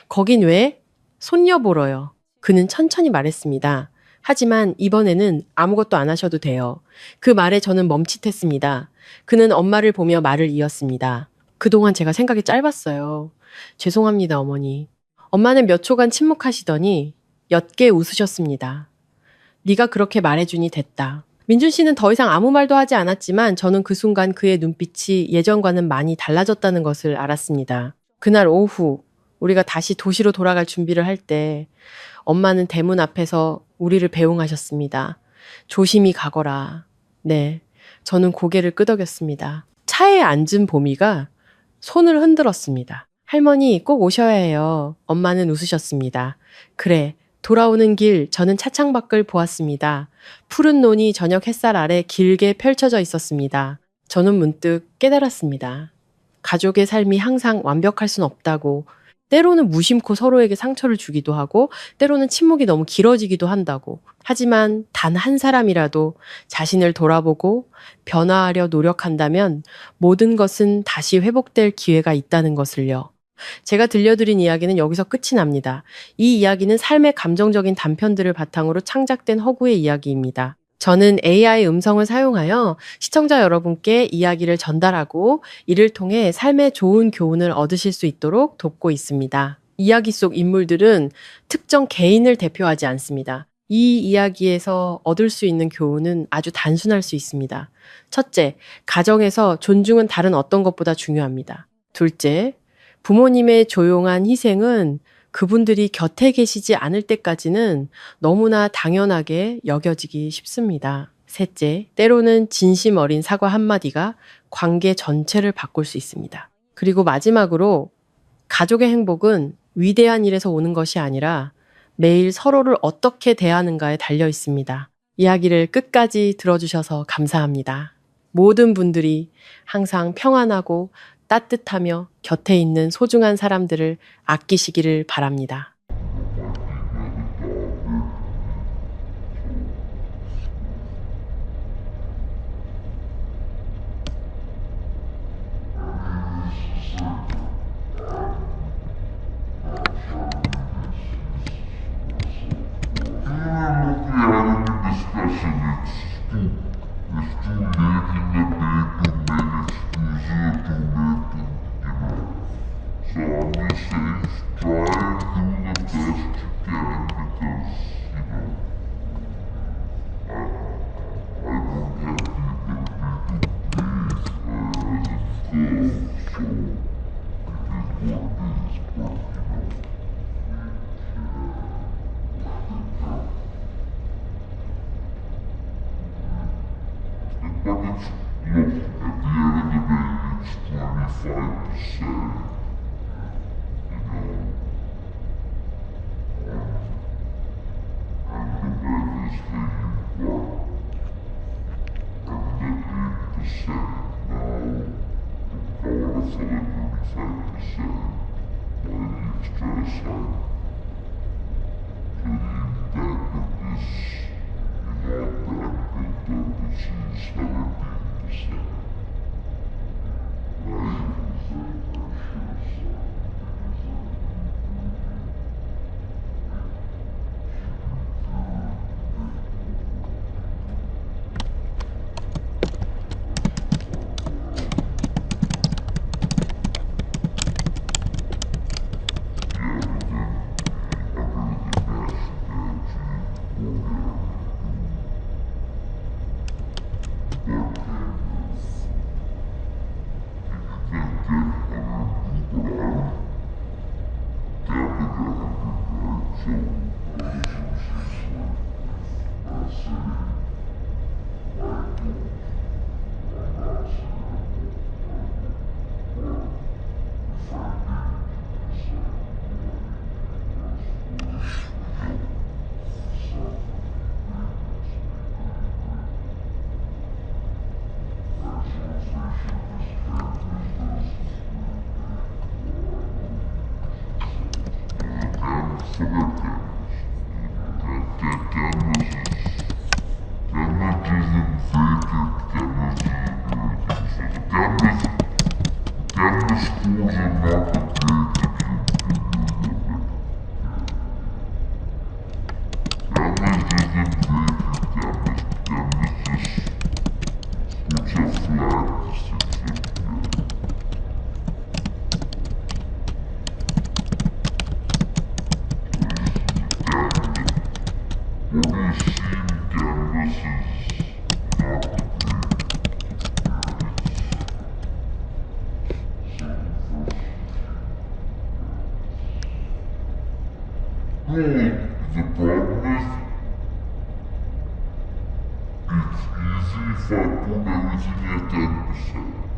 거긴 왜? 손녀 보러요. 그는 천천히 말했습니다. 하지만 이번에는 아무것도 안 하셔도 돼요. 그 말에 저는 멈칫했습니다. 그는 엄마를 보며 말을 이었습니다. 그동안 제가 생각이 짧았어요. 죄송합니다, 어머니. 엄마는 몇 초간 침묵하시더니 옅게 웃으셨습니다. 네가 그렇게 말해주니 됐다. 민준 씨는 더 이상 아무 말도 하지 않았지만 저는 그 순간 그의 눈빛이 예전과는 많이 달라졌다는 것을 알았습니다. 그날 오후 우리가 다시 도시로 돌아갈 준비를 할 때 엄마는 대문 앞에서 우리를 배웅하셨습니다. 조심히 가거라. 네, 저는 고개를 끄덕였습니다. 차에 앉은 보미가 손을 흔들었습니다. 할머니 꼭 오셔야 해요. 엄마는 웃으셨습니다. 그래, 돌아오는 길 저는 차창 밖을 보았습니다. 푸른 논이 저녁 햇살 아래 길게 펼쳐져 있었습니다. 저는 문득 깨달았습니다. 가족의 삶이 항상 완벽할 순 없다고, 때로는 무심코 서로에게 상처를 주기도 하고, 때로는 침묵이 너무 길어지기도 한다고. 하지만 단 한 사람이라도 자신을 돌아보고 변화하려 노력한다면 모든 것은 다시 회복될 기회가 있다는 것을요. 제가 들려드린 이야기는 여기서 끝이 납니다. 이 이야기는 삶의 감정적인 단편들을 바탕으로 창작된 허구의 이야기입니다. 저는 AI 음성을 사용하여 시청자 여러분께 이야기를 전달하고 이를 통해 삶의 좋은 교훈을 얻으실 수 있도록 돕고 있습니다. 이야기 속 인물들은 특정 개인을 대표하지 않습니다. 이 이야기에서 얻을 수 있는 교훈은 아주 단순할 수 있습니다. 첫째, 가정에서 존중은 다른 어떤 것보다 중요합니다. 둘째, 부모님의 조용한 희생은 그분들이 곁에 계시지 않을 때까지는 너무나 당연하게 여겨지기 쉽습니다. 셋째, 때로는 진심 어린 사과 한마디가 관계 전체를 바꿀 수 있습니다. 그리고 마지막으로 가족의 행복은 위대한 일에서 오는 것이 아니라 매일 서로를 어떻게 대하는가에 달려 있습니다. 이야기를 끝까지 들어주셔서 감사합니다. 모든 분들이 항상 평안하고 따뜻하며 곁에 있는 소중한 사람들을 아끼시기를 바랍니다. The problem is, it's easy if I put everything at 10%.